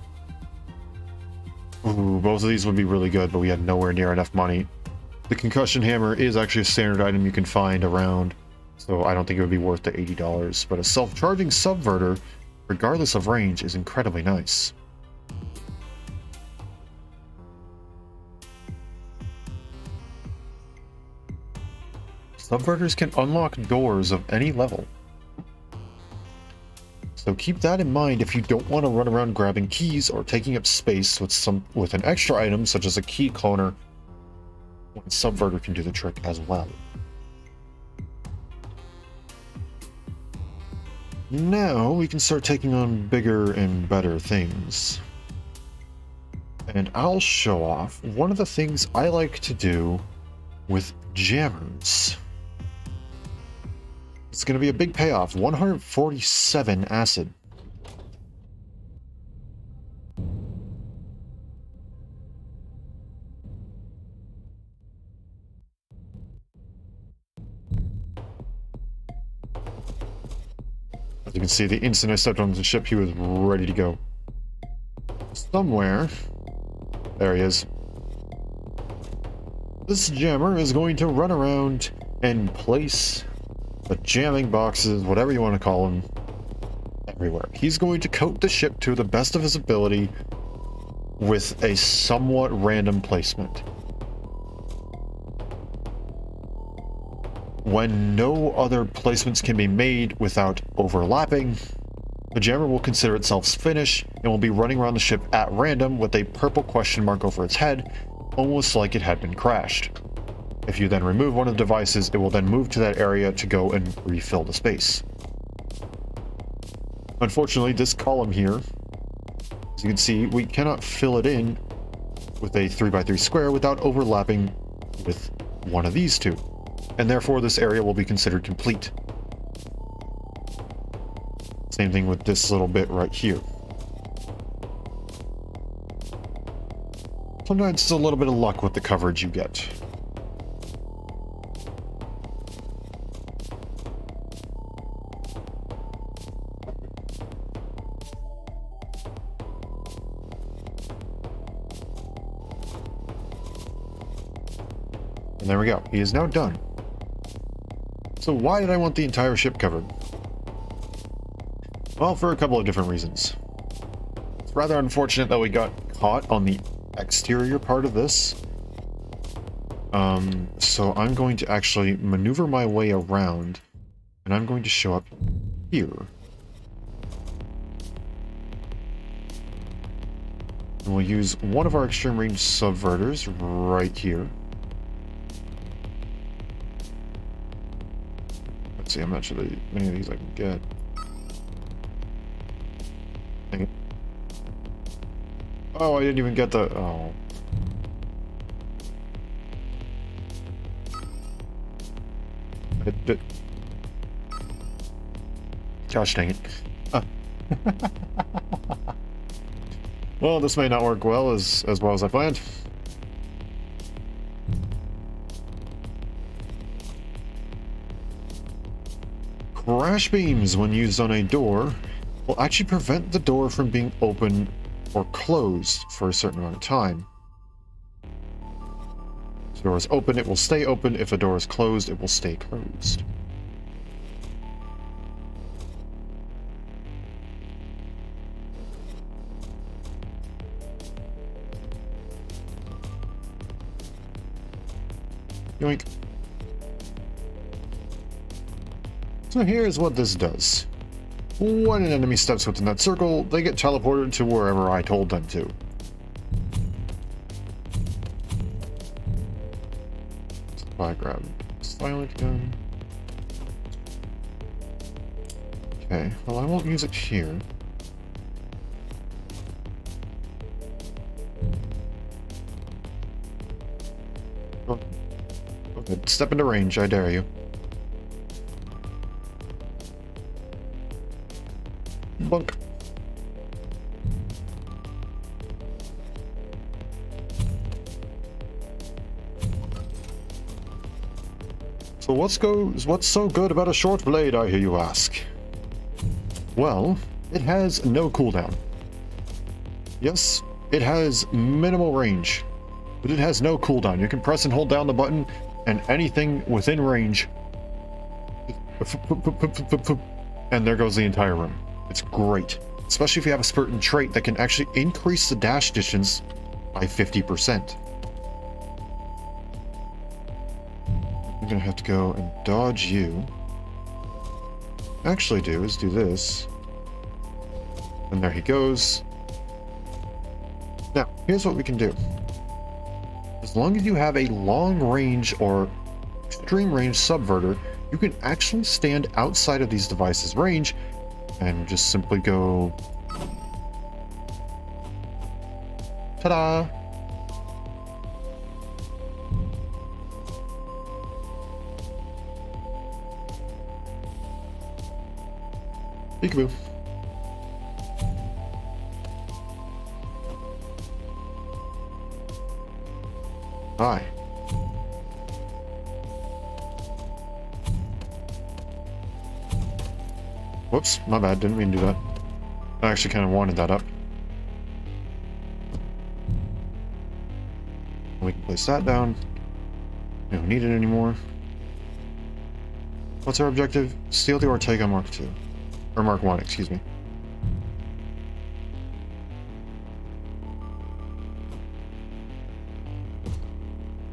Ooh, both of these would be really good, but we had nowhere near enough money. The concussion hammer is actually a standard item you can find around, so I don't think it would be worth the $80, but a self-charging subverter, regardless of range, is incredibly nice. Subverters can unlock doors of any level. So keep that in mind if you don't want to run around grabbing keys or taking up space with an extra item such as a key cloner. A subverter can do the trick as well. Now we can start taking on bigger and better things. And I'll show off one of the things I like to do with jammers. It's going to be a big payoff. 147 acid. As you can see, the instant I stepped on the ship, he was ready to go. Somewhere. There he is. This jammer is going to run around and place the jamming boxes, whatever you want to call them, everywhere. He's going to coat the ship to the best of his ability with a somewhat random placement. When no other placements can be made without overlapping, the jammer will consider itself finished and will be running around the ship at random with a purple question mark over its head, almost like it had been crashed. If you then remove one of the devices, it will then move to that area to go and refill the space. Unfortunately, this column here, as you can see, we cannot fill it in with a 3x3 square without overlapping with one of these two, and therefore this area will be considered complete. Same thing with this little bit right here. Sometimes it's a little bit of luck with the coverage you get. And there we go. He is now done. So why did I want the entire ship covered? Well, for a couple of different reasons. It's rather unfortunate that we got caught on the exterior part of this. So I'm going to actually maneuver my way around, and I'm going to show up here. And we'll use one of our extreme range subverters right here. Let's see how much of many of these I can get. Dang it. Oh, I didn't even get the... Oh. Gosh dang it. Well, this may not work well as well as I planned. Crash beams, when used on a door, will actually prevent the door from being open or closed for a certain amount of time. If the door is open, it will stay open. If the door is closed, it will stay closed. Yoink. So here's what this does. When an enemy steps within that circle, they get teleported to wherever I told them to. if I grab silent gun? Okay, well I won't use it here. Go ahead, step into range, I dare you. Bunk. So what's so good about a short blade, I hear you ask? Well, it has no cooldown. Yes, it has minimal range, but it has no cooldown. You can press and hold down the button, and anything within range, and there goes the entire room. It's great, especially if you have a certain trait that can actually increase the dash distance by 50%. I'm gonna have to go and dodge you. Actually do is do this. And there he goes. Now, here's what we can do. As long as you have a long range or extreme range subverter, you can actually stand outside of these devices' range and just simply go... Ta-da! Peekaboo. Hi. Whoops, my bad, didn't mean to do that. I actually kind of wanted that up. We can place that down. We don't need it anymore. What's our objective? Steal the Ortega Mark II. Or Mark 1, excuse me.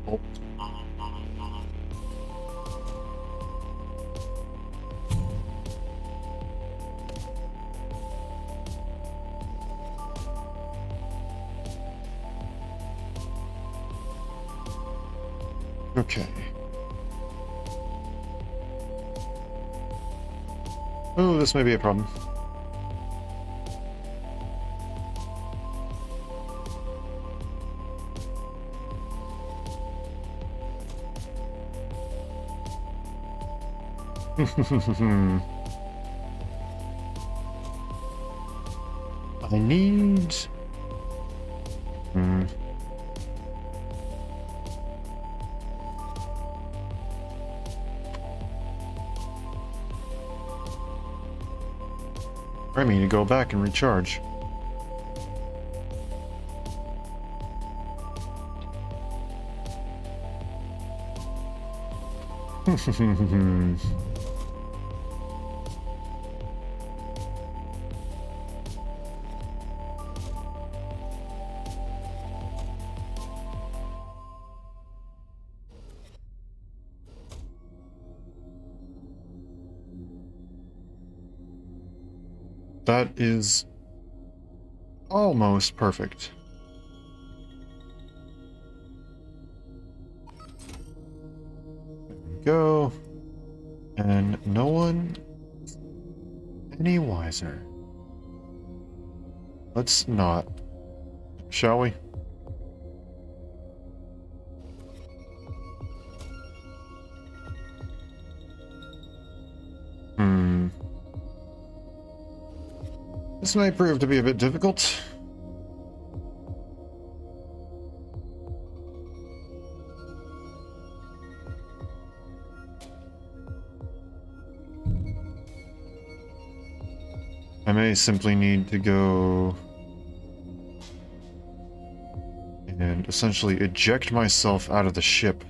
Oh. Okay. Oh, this may be a problem. I need... I mean to go back and recharge. That is almost perfect. There we go. And no one any wiser. Let's not, shall we? This may prove to be a bit difficult. I may simply need to go and essentially eject myself out of the ship.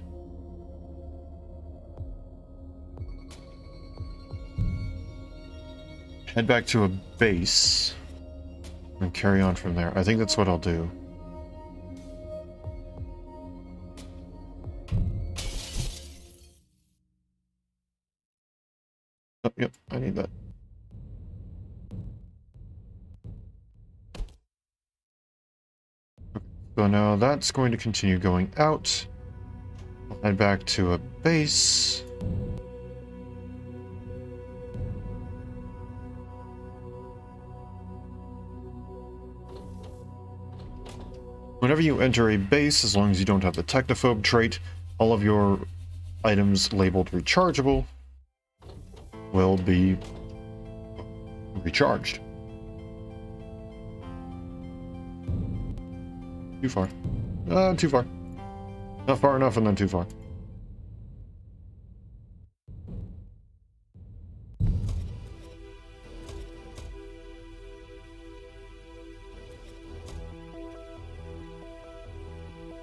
Head back to a base and carry on from there. I think that's what I'll do. Oh, yep, I need that. Okay, so now that's going to continue going out. I'll Head back to a base. Whenever you enter a base, as long as you don't have the technophobe trait, all of your items labeled rechargeable will be recharged. Too far. Too far. Not far enough and then too far.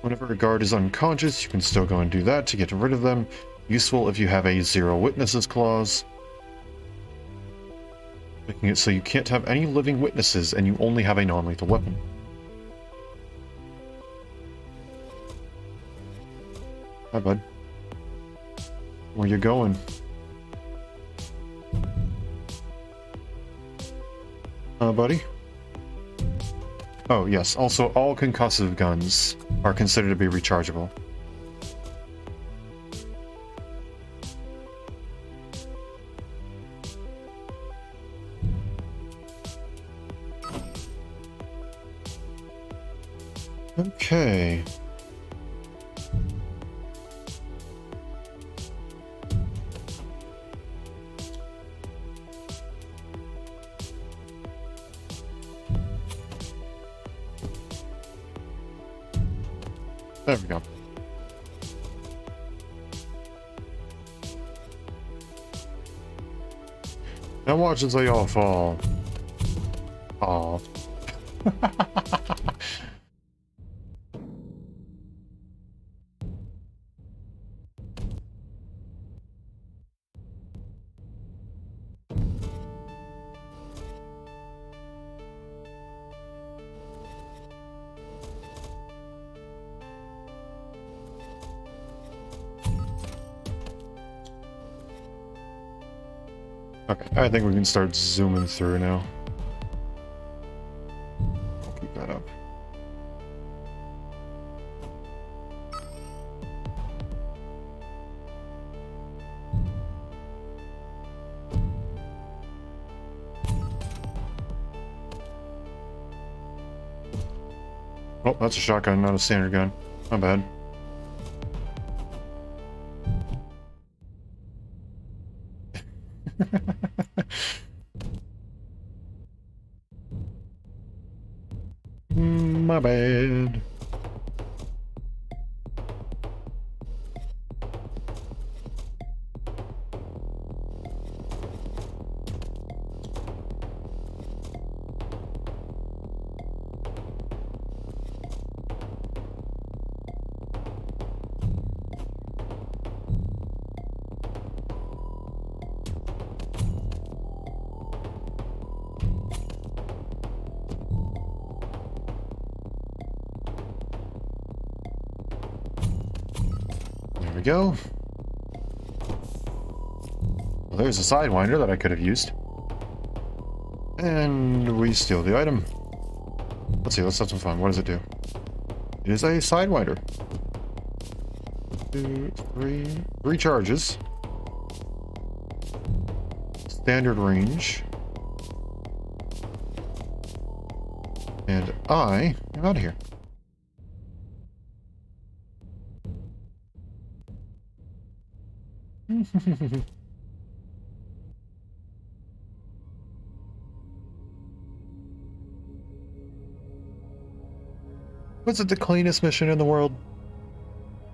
Whenever a guard is unconscious, you can still go and do that to get rid of them. Useful if you have a zero witnesses clause. Making it so you can't have any living witnesses and you only have a non-lethal weapon. Hi, bud. Where you going? Buddy? Oh, yes. Also, all concussive guns are considered to be rechargeable. Okay. There we go. Now watch as they all fall. Aw. Okay, I think we can start zooming through now. I'll keep that up. Oh, that's a shotgun, not a standard gun. Not bad. My bad. There we go. Well, there's a Sidewinder that I could have used. And we steal the item. Let's see, let's have some fun. What does it do? It is a Sidewinder. 2, 3. 3 charges. Standard range. And I am out of here. Was it the cleanest mission in the world?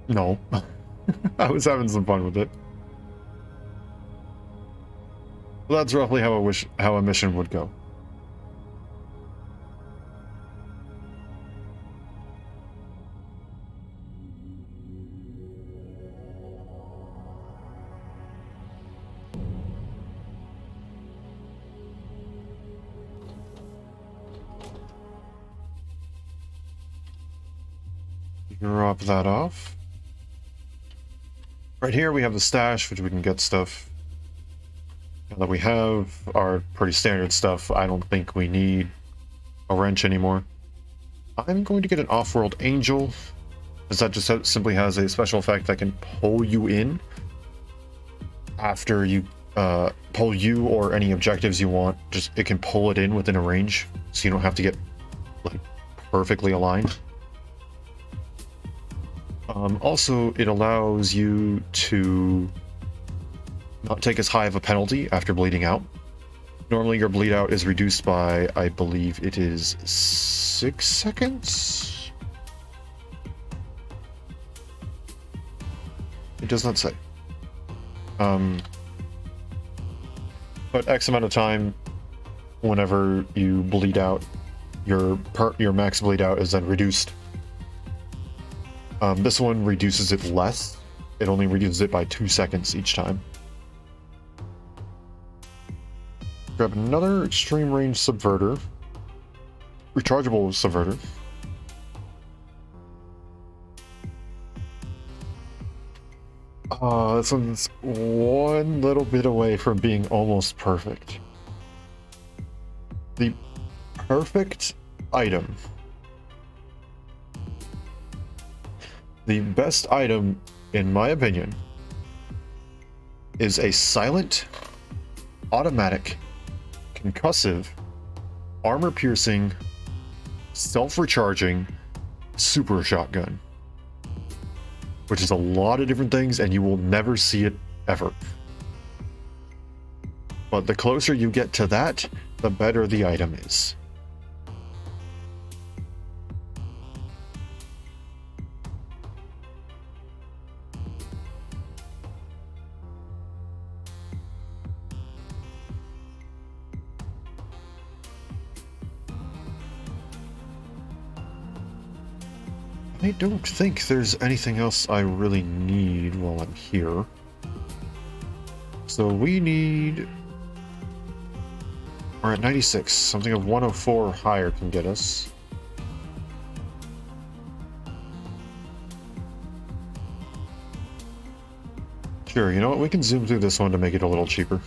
No. I was having some fun with it. Well, that's roughly how a mission would go. Drop that off. Right here we have the stash, which we can get stuff that we have are pretty standard stuff. I don't think we need a wrench anymore. I'm going to get an off-world angel is that just simply has a special effect that can pull you in after you pull you or any objectives you want. Just it can pull it in within a range, so you don't have to get like perfectly aligned. Also, it allows you to not take as high of a penalty after bleeding out. Normally your bleed out is reduced by, I believe it is 6 seconds? It does not say. But X amount of time, whenever you bleed out, your max bleed out is then reduced. This one reduces it less. It only reduces it by 2 seconds each time. Grab another extreme range subverter. Rechargeable subverter. This one's one little bit away from being almost perfect. The perfect item. The best item, in my opinion, is a silent, automatic, concussive, armor-piercing, self-recharging super shotgun. Which is a lot of different things, and you will never see it ever. But the closer you get to that, the better the item is. I don't think there's anything else I really need while I'm here. So we need... We're at 96. Something of 104 or higher can get us. Sure, you know what? We can zoom through this one to make it a little cheaper.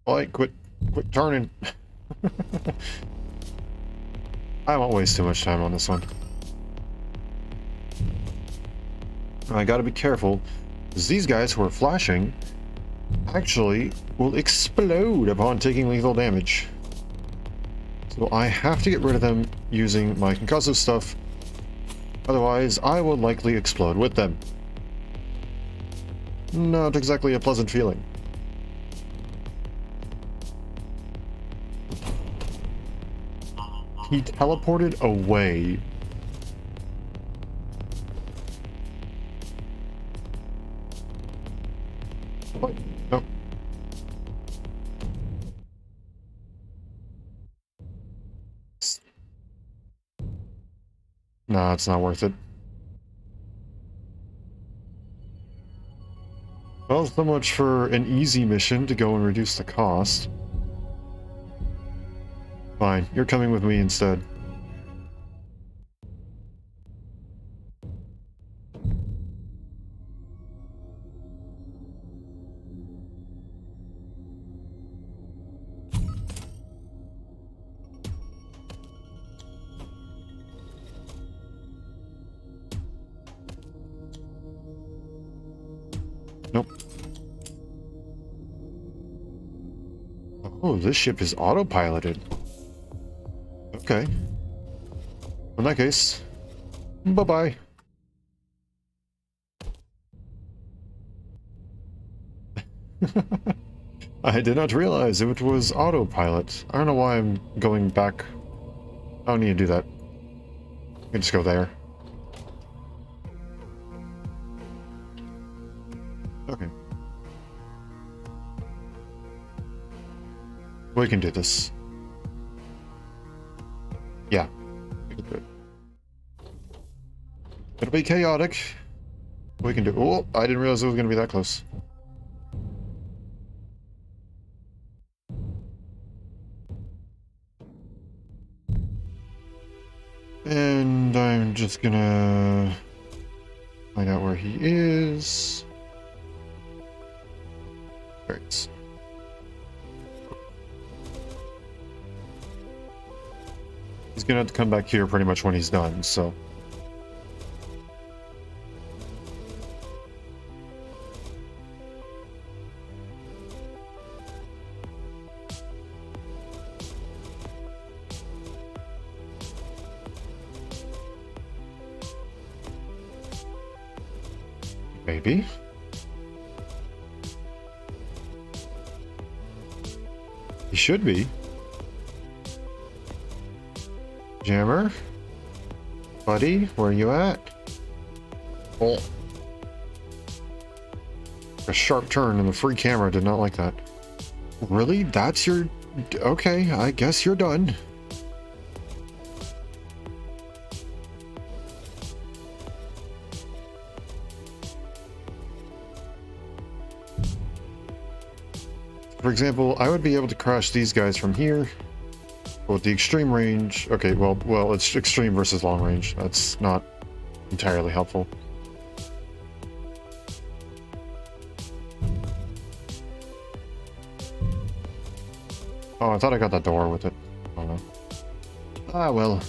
Like, quit turning. I won't waste too much time on this one. I gotta be careful, because these guys who are flashing actually will explode upon taking lethal damage. So I have to get rid of them using my concussive stuff, otherwise I will likely explode with them. Not exactly a pleasant feeling. He teleported away. What? No. Nah, it's not worth it. Well, so much for an easy mission to go and reduce the cost. Fine, you're coming with me instead. Nope. Oh, this ship is autopiloted. Okay. In that case, bye-bye. I did not realize it was autopilot. I don't know why I'm going back. I don't need to do that. I can just go there. Okay. We can do this. Yeah. It'll be chaotic. We can do... Oh, I didn't realize it was going to be that close. And I'm just gonna find out where he is. There he is. He's gonna have to come back here pretty much when he's done, so... Maybe. He should be. Jammer? Buddy, where you at? Oh. A sharp turn and the free camera did not like that. Really? That's your... Okay, I guess you're done. For example, I would be able to crush these guys from here. With the extreme range... Okay, well, it's extreme versus long range. That's not entirely helpful. Oh, I thought I got that door with it. Oh no. Ah, well.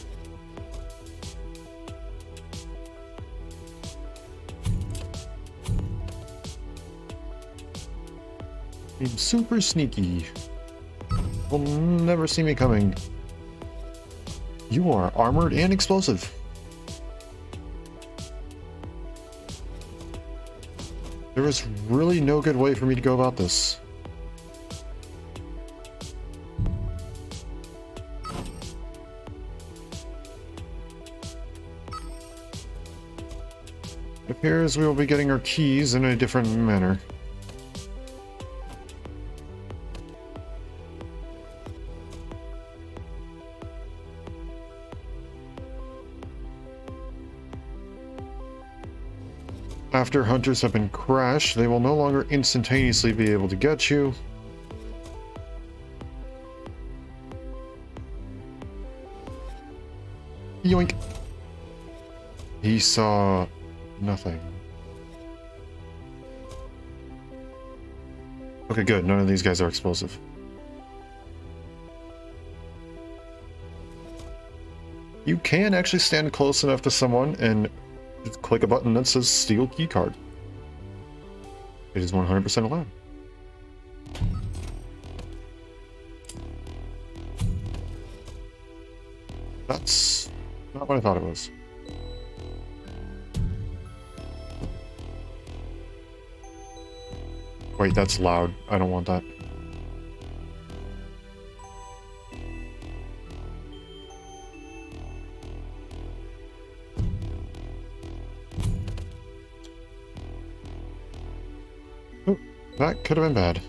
I'm super sneaky. Will never see me coming. You are armored and explosive. There is really no good way for me to go about this. It appears we will be getting our keys in a different manner. After hunters have been crashed, they will no longer instantaneously be able to get you. Yoink. He saw nothing. Okay, good. None of these guys are explosive. You can actually stand close enough to someone and just click a button that says steal keycard. It is 100% allowed. That's not what I thought it was. Wait, that's loud. I don't want that. Oh, that could have been bad.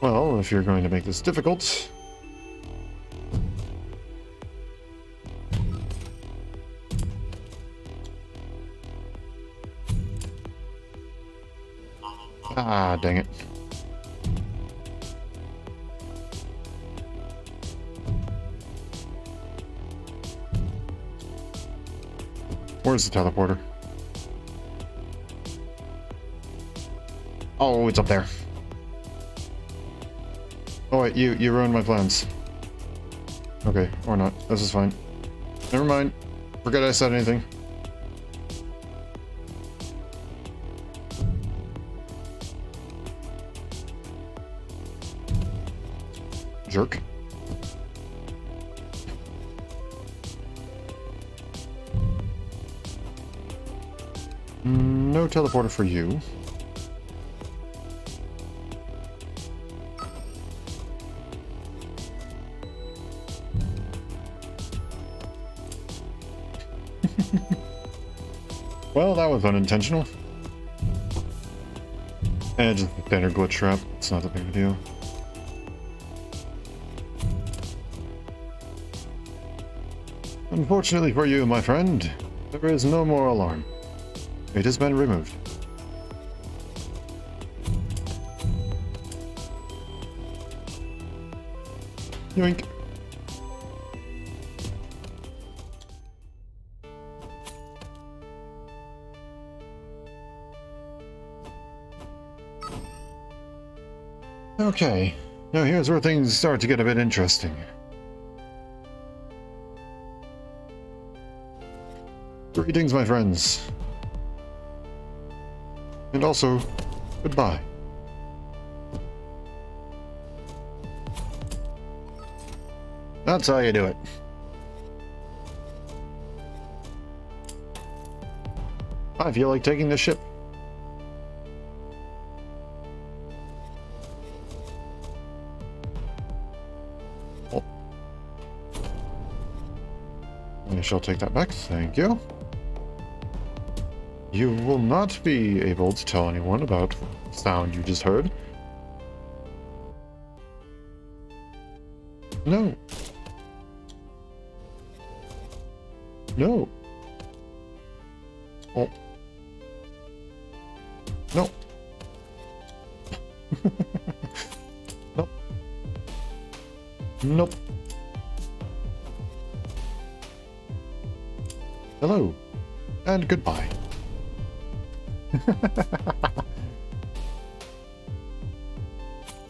Well, if you're going to make this difficult... Ah, dang it. Where's the teleporter? Oh, it's up there. Oh wait, you ruined my plans. Okay, or not. This is fine. Never mind. Forget I said anything. Jerk. No teleporter for you. Well, that was unintentional. And just a standard glitch trap. It's not that big of a deal. Unfortunately for you, my friend, there is no more alarm. It has been removed. Yoink. Okay, now here's where things start to get a bit interesting. Greetings, my friends. And also, goodbye. That's how you do it. I feel like taking the ship. Oh. I shall take that back, thank you. You will not be able to tell anyone about the sound you just heard. No. No. Oh. No. Nope. Nope. Hello. And goodbye.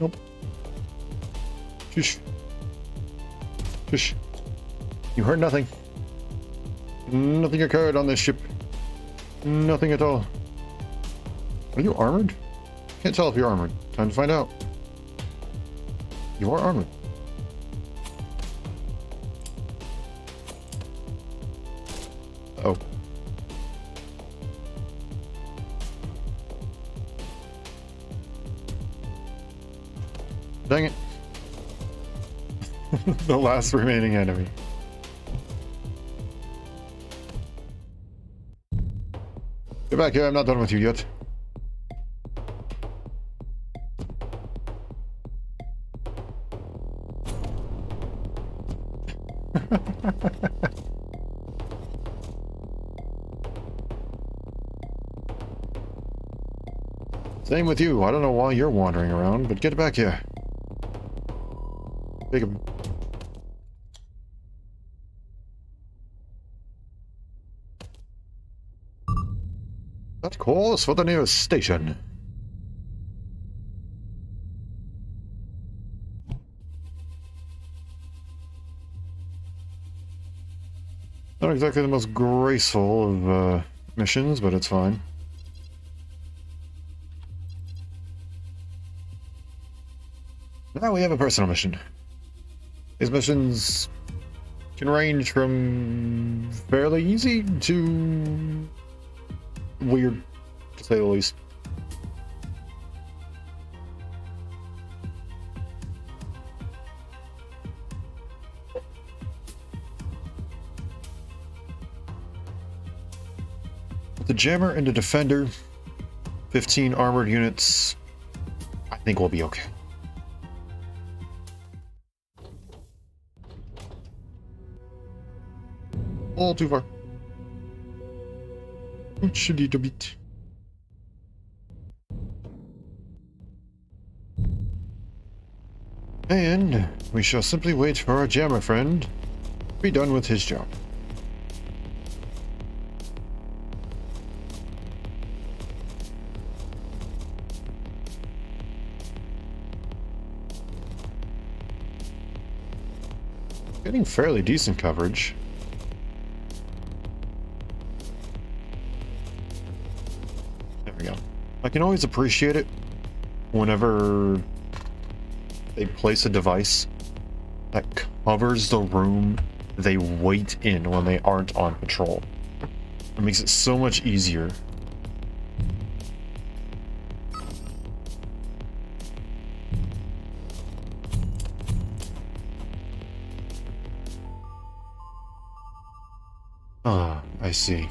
Nope. Shush. Shush. You heard nothing. Nothing occurred on this ship. Nothing at all. Are you armored? Can't tell if you're armored. Time to find out. You are armored. Oh. Dang it. The last remaining enemy. Get back here, I'm not done with you yet. Same with you. I don't know why you're wandering around, but get back here. Take him. That course for the nearest station. Not exactly the most graceful of missions, but it's fine. Now we have a personal mission. These missions can range from fairly easy to weird, to say the least. With the jammer and the defender, 15 armored units, I think we'll be okay. All too far. Just a little bit. And we shall simply wait for our jammer friend to be done with his job. Getting fairly decent coverage. There we go. I can always appreciate it whenever they place a device that covers the room they wait in when they aren't on patrol. It makes it so much easier. Ah, I see.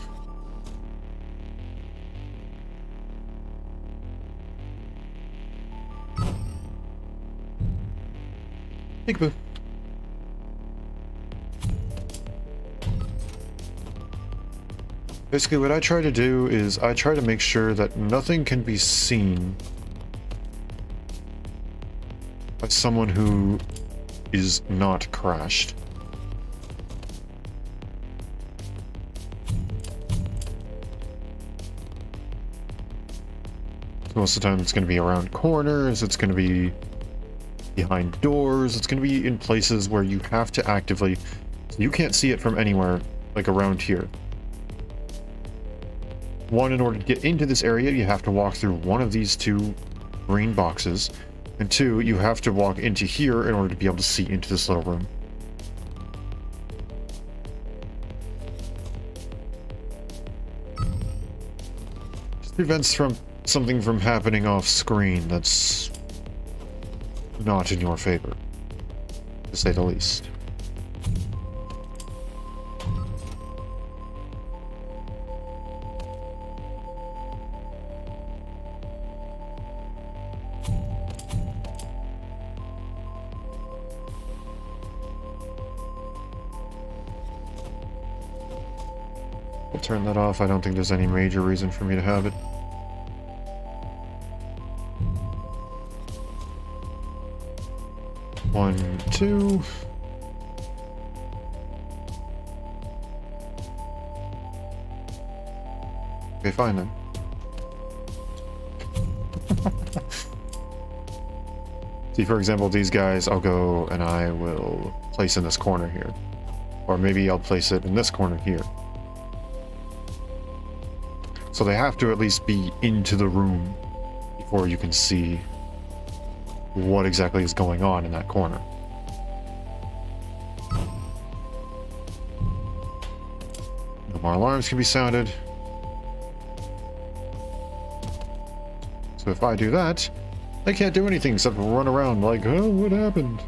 Peekaboo. Basically, what I try to do is I try to make sure that nothing can be seen by someone who is not crashed. Most of the time it's going to be around corners, it's going to be behind doors, it's going to be in places where you have to actively... You can't see it from anywhere, like around here. One, in order to get into this area, you have to walk through one of these two green boxes. And two, you have to walk into here in order to be able to see into this little room. Just prevents something from happening off screen that's not in your favor, to say the least. I'll turn that off. I don't think there's any major reason for me to have it. One, two. Okay, fine then. See, for example, these guys, I'll go and I will place in this corner here. Or maybe I'll place it in this corner here. So they have to at least be into the room before you can see what exactly is going on in that corner. No more alarms can be sounded. So if I do that, they can't do anything except run around like, oh, what happened?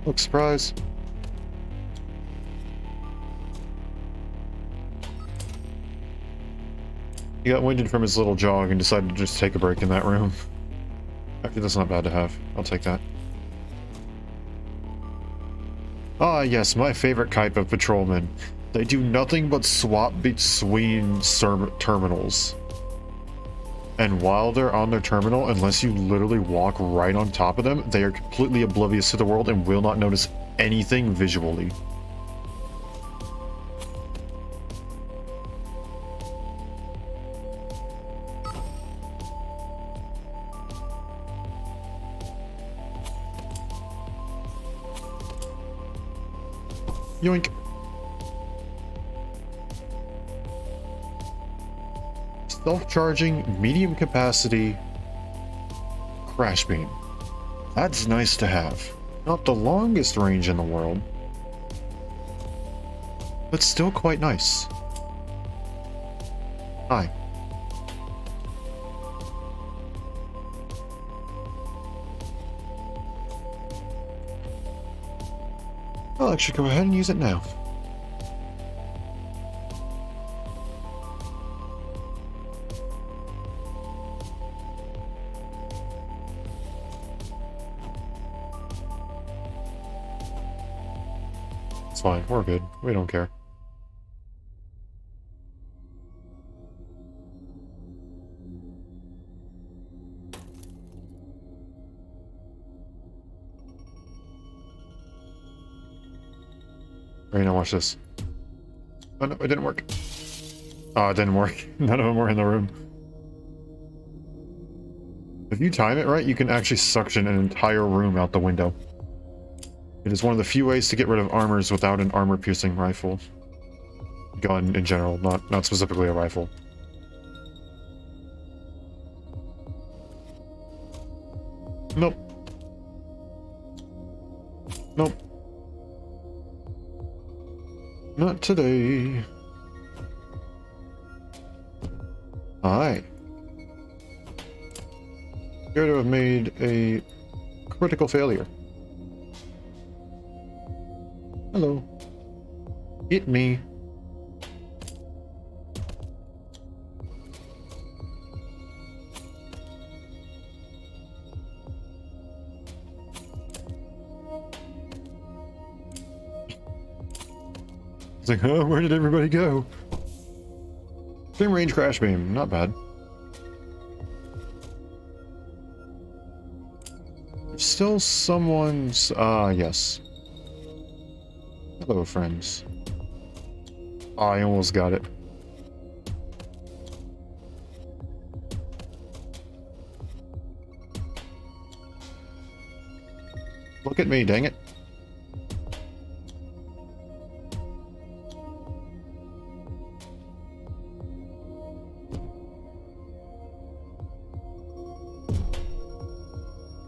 Look, surprise. He got winded from his little jog and decided to just take a break in that room. Actually, that's not bad to have. I'll take that. Ah, yes, my favorite type of patrolman. They do nothing but swap between terminals. And while they're on their terminal, unless you literally walk right on top of them, they are completely oblivious to the world and will not notice anything visually. Yoink. Self-charging, medium capacity, crash beam. That's nice to have. Not the longest range in the world, but still quite nice. Hi. I'll actually go ahead and use it now. It's fine, we're good. We don't care. Alright, now watch this. Oh no, it didn't work. Oh, it didn't work. None of them were in the room. If you time it right, you can actually suction an entire room out the window. It is one of the few ways to get rid of armors without an armor-piercing rifle. Gun in general, not specifically a rifle. Nope. Nope. Not today. Hi. Appear to have made a critical failure. Hello. Hit me. It's like, oh, where did everybody go? Same range crash beam, not bad. Still someone's, yes. Hello, friends. Oh, I almost got it. Look at me, dang it.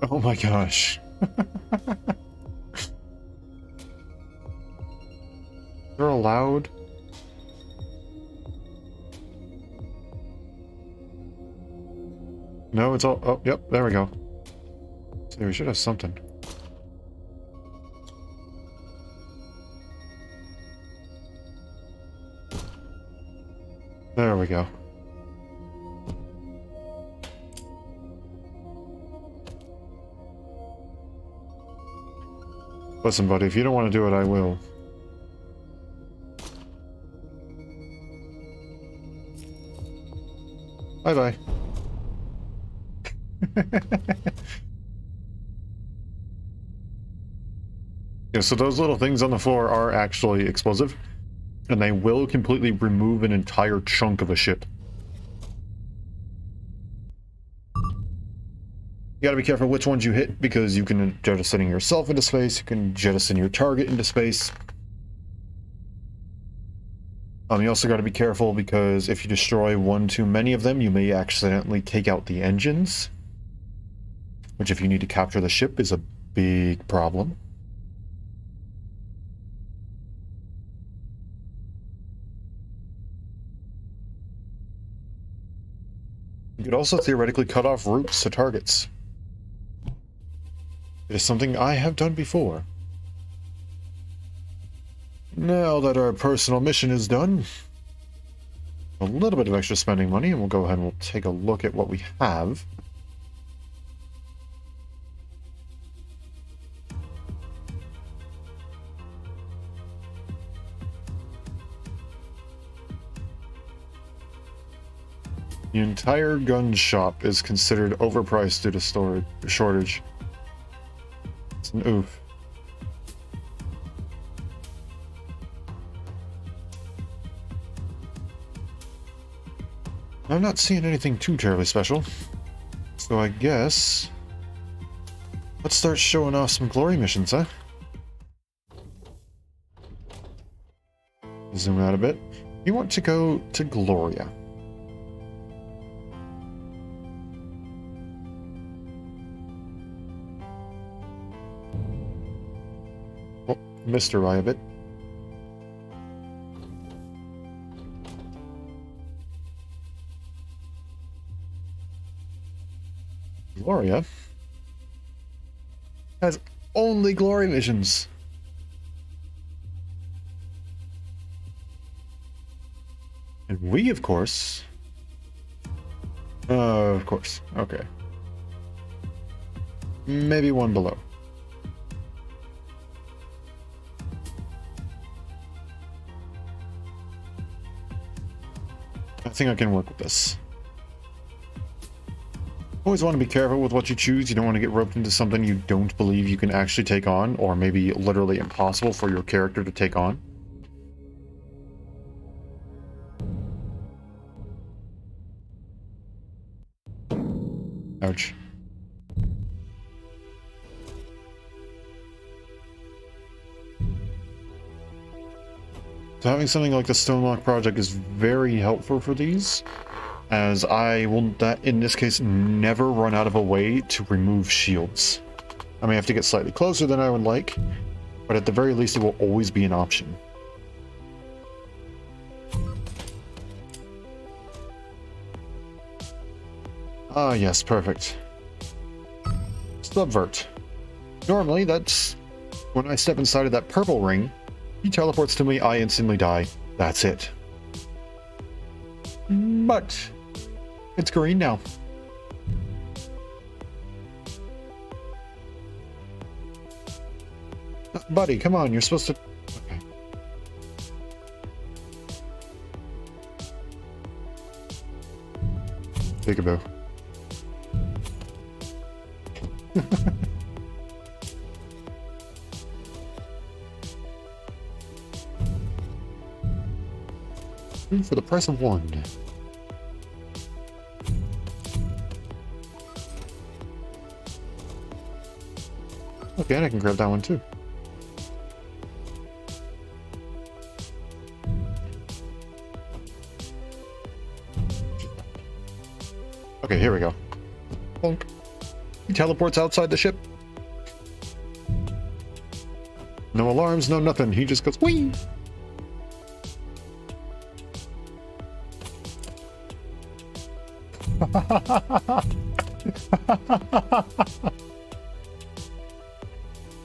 Oh my gosh. They're allowed. No, it's all. Oh, yep, there we go. So we should have something. There we go. Listen, buddy, if you don't want to do it, I will. Bye-bye. Yeah, so those little things on the floor are actually explosive, and they will completely remove an entire chunk of a ship. You gotta be careful which ones you hit, because you can jettison yourself into space, you can jettison your target into space. You also gotta be careful, because if you destroy one too many of them, you may accidentally take out the engines. Which, if you need to capture the ship, is a big problem. You could also theoretically cut off routes to targets. It is something I have done before. Now that our personal mission is done, a little bit of extra spending money, and we'll go ahead and we'll take a look at what we have. The entire gun shop is considered overpriced due to storage shortage. It's an oof. I'm not seeing anything too terribly special, so I guess let's start showing off some glory missions, huh? Zoom out a bit. You want to go to Gloria. Oh, missed her by a bit. Gloria has only glory missions. And we, of course. Okay. Maybe one below. I think I can work with this. Always want to be careful with what you choose. You don't want to get roped into something you don't believe you can actually take on, or maybe literally impossible for your character to take on. Ouch. So having something like the Stonelock Project is very helpful for these, as I will, in this case, never run out of a way to remove shields. I may have to get slightly closer than I would like, but at the very least it will always be an option. Ah, yes, perfect. Subvert. Normally, that's when I step inside of that purple ring, he teleports to me, I instantly die. That's it. But it's green now. Buddy, come on, you're supposed to... Okay. Peekaboo. For the price of one. Okay, and I can grab that one too. Okay, here we go. Bonk. He teleports outside the ship. No alarms, no nothing. He just goes, whee!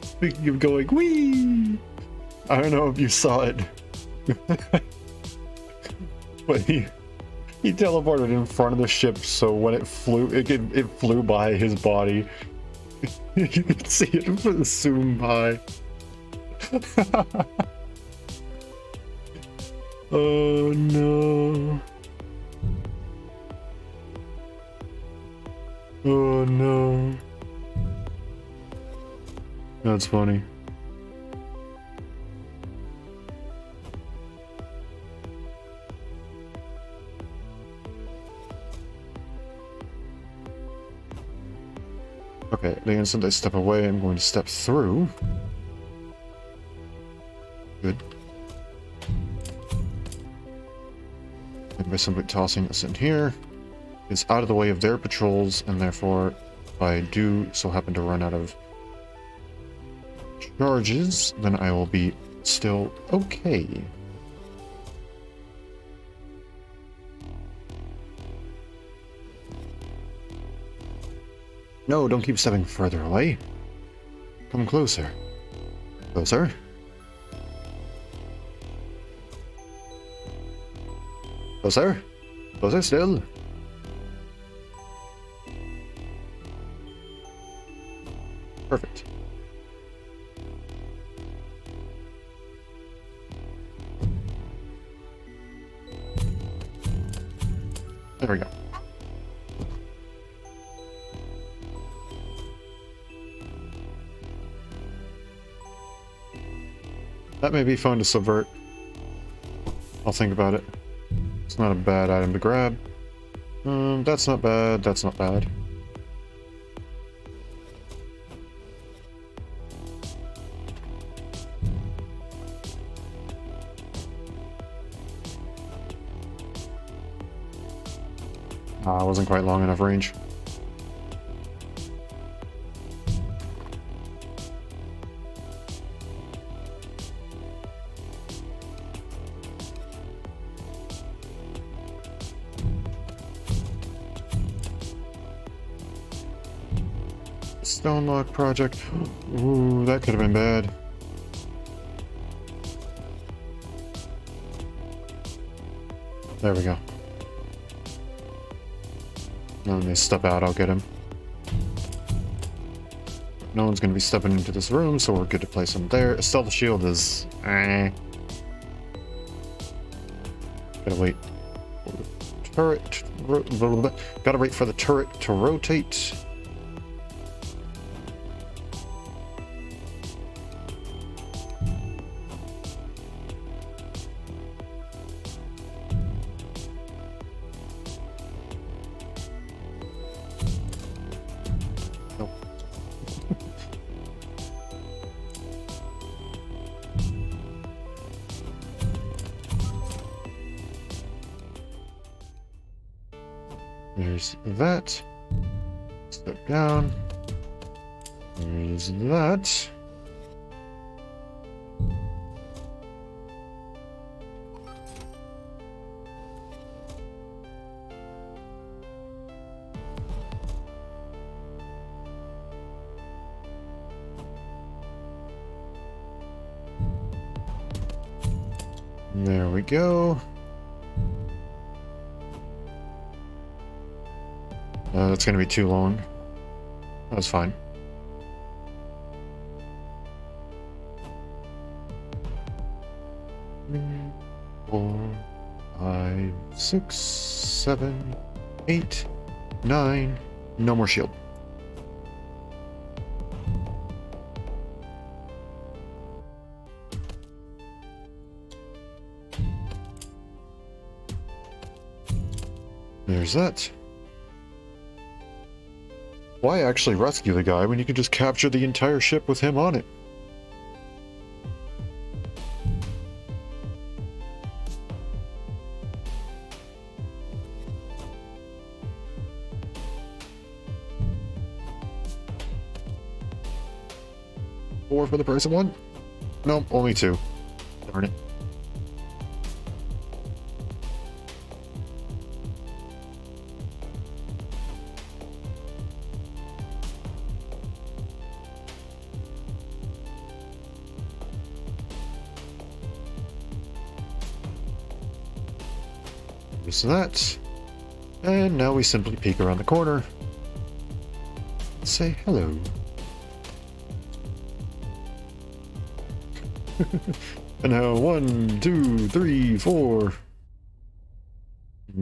Speaking of going, whee! I don't know if you saw it. But he teleported in front of the ship, so when it flew, it flew by his body. You could see it zoom by. Oh no. Oh no. That's funny. Okay, the instant I step away, I'm going to step through. Good. And by simply tossing this in here, it's out of the way of their patrols, and therefore, if I do so happen to run out of charges, then I will be still okay. No, don't keep stepping further away. Come closer. Closer. Closer. Closer still. Perfect. There we go. That may be fun to subvert. I'll think about it. It's not a bad item to grab. That's not bad. That's not bad. I wasn't quite long enough range. Stonelock project. Ooh, that could have been bad. There we go. Now let me step out, I'll get him. No one's going to be stepping into this room, so we're good to place him there. A stealth shield is... Gotta wait. Turret... Gotta wait for the turret to rotate. There's that. Step down. There's that. There we go. That's going to be too long. That's fine. Three, 4, 5, 6, 7, 8, 9. No more shield. There's that. Why actually rescue the guy when you can just capture the entire ship with him on it? Four for the price of one? Nope, only 2. Darn it. Use that. And now we simply peek around the corner. Say hello. And now 1, 2, 3, 4.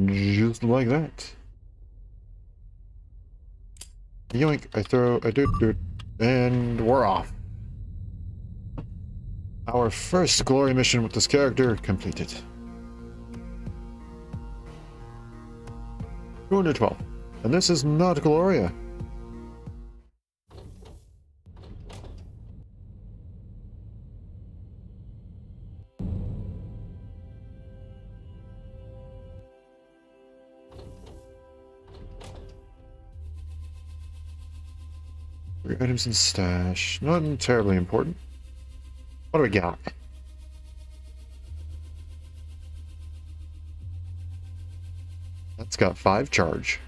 Just like that. Yoink, I do, and we're off. Our first glory mission with this character completed. 212. And this is not Gloria. Items in stash. Not terribly important. What do we got? That's got 5 charge.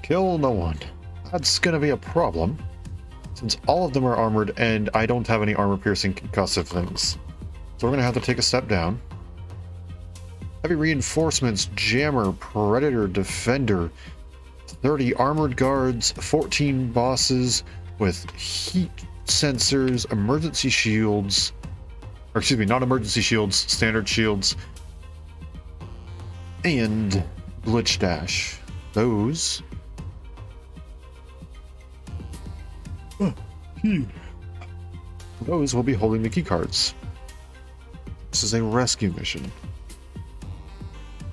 Kill no one. That's gonna be a problem, since all of them are armored and I don't have any armor-piercing concussive things. So we're gonna have to take a step down. Heavy reinforcements, jammer, predator, defender, 30 armored guards, 14 bosses with heat sensors, emergency shields, or excuse me, not emergency shields, standard shields, and glitch dash. Those will be holding the key cards. This is a rescue mission.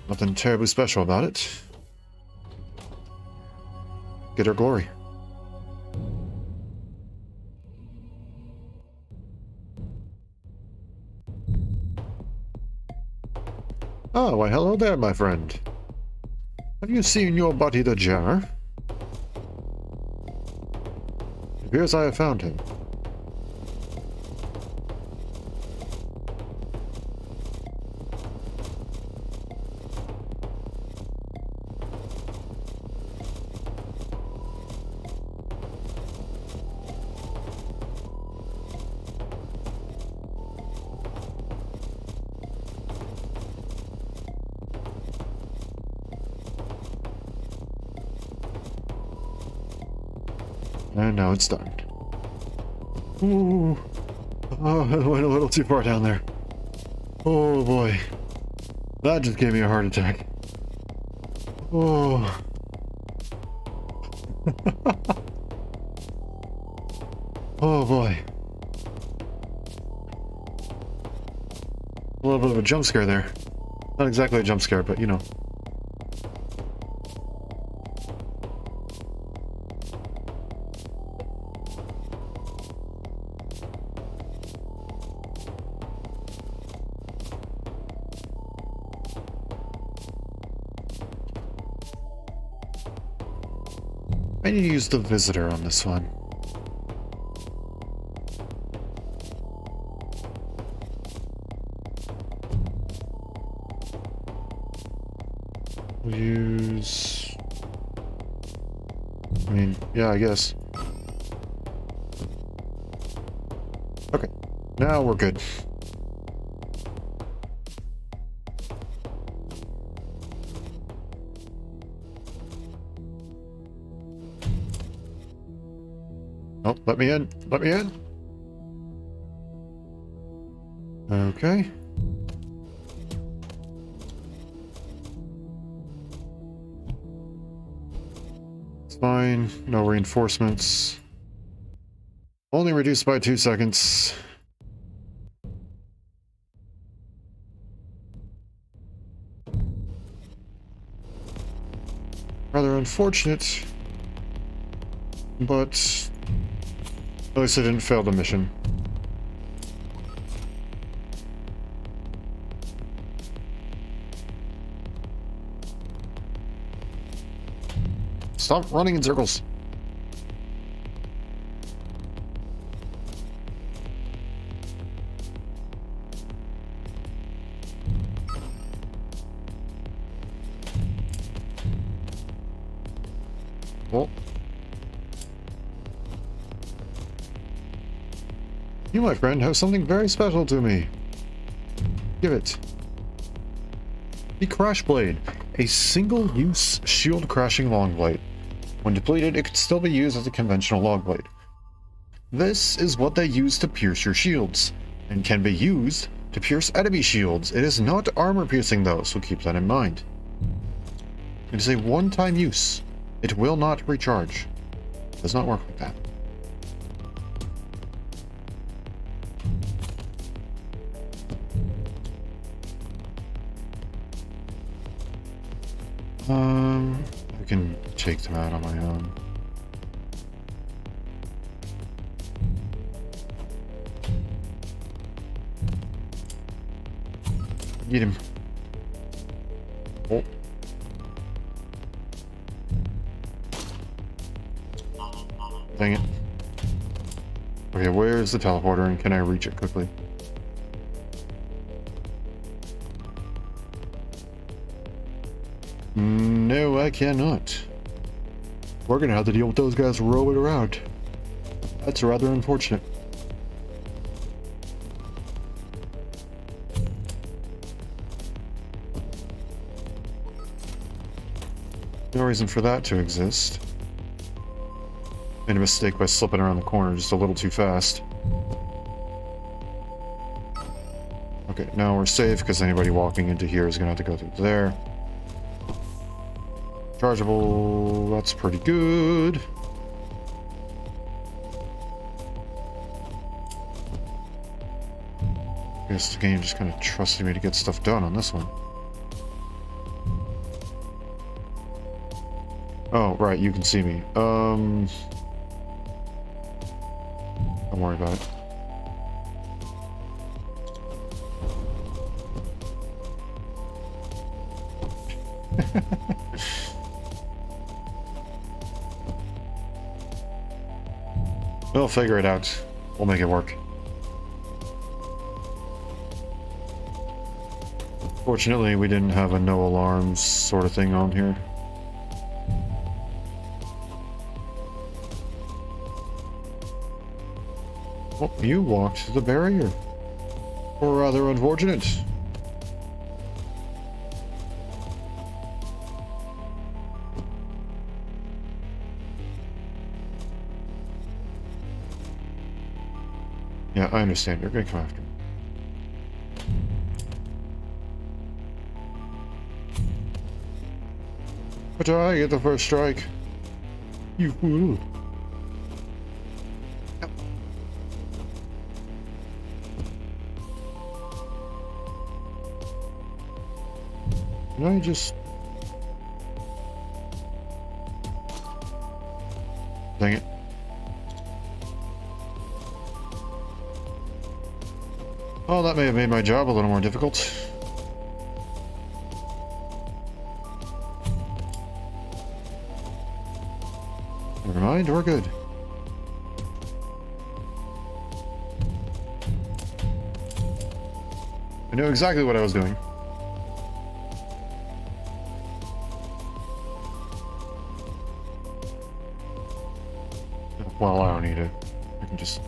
Nothing terribly special about it. Get our glory. Oh, why hello there, my friend. Have you seen your buddy the jammer? It appears I have found him. And now it's done. Ooh. Oh, I went a little too far down there. Oh boy. That just gave me a heart attack. Oh. Oh boy. A little bit of a jump scare there. Not exactly a jump scare, but you know. I need to use the visitor on this one. We'll use... I mean, yeah, I guess. Okay, now we're good. Oh, let me in. Let me in. Okay. It's fine. No reinforcements. Only reduced by 2 seconds. Rather unfortunate. But at least I didn't fail the mission. Stop running in circles. Well, you, my friend, have something very special to me. Give it. The Crash Blade, a single-use shield-crashing long blade. When depleted, it could still be used as a conventional long blade. This is what they use to pierce your shields, and can be used to pierce enemy shields. It is not armor-piercing though, so keep that in mind. It is a one-time use. It will not recharge. It does not work like that. I can take them out on my own. Get him. Oh. Dang it. Okay, where's the teleporter and can I reach it quickly? No, I cannot. We're gonna have to deal with those guys roaming around. That's rather unfortunate. No reason for that to exist. Made a mistake by slipping around the corner just a little too fast. Okay, now we're safe because anybody walking into here is gonna have to go through there. Chargeable, that's pretty good. I guess the game just kind of trusted me to get stuff done on this one. Oh, right, you can see me. Don't worry about it. We'll figure it out. We'll make it work. Fortunately, we didn't have a no alarms sort of thing on here. Oh, you walked the barrier. Or rather unfortunate. Yeah, I understand. You're gonna come after me. But I get the first strike. You fool. Yep. Can I just... Dang it. Oh, that may have made my job a little more difficult. Never mind, we're good. I knew exactly what I was doing. Well, I don't need it. I can just...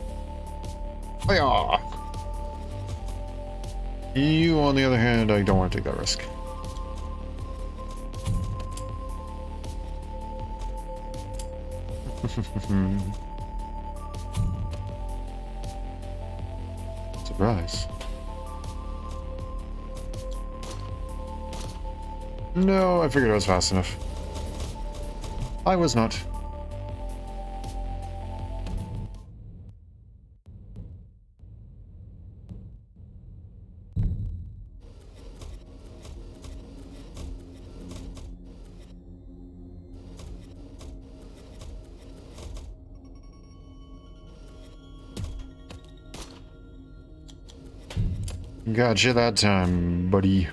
Hi-yah! You, on the other hand, I don't want to take that risk. Surprise. No, I figured I was fast enough. I was not. Gotcha that time, buddy.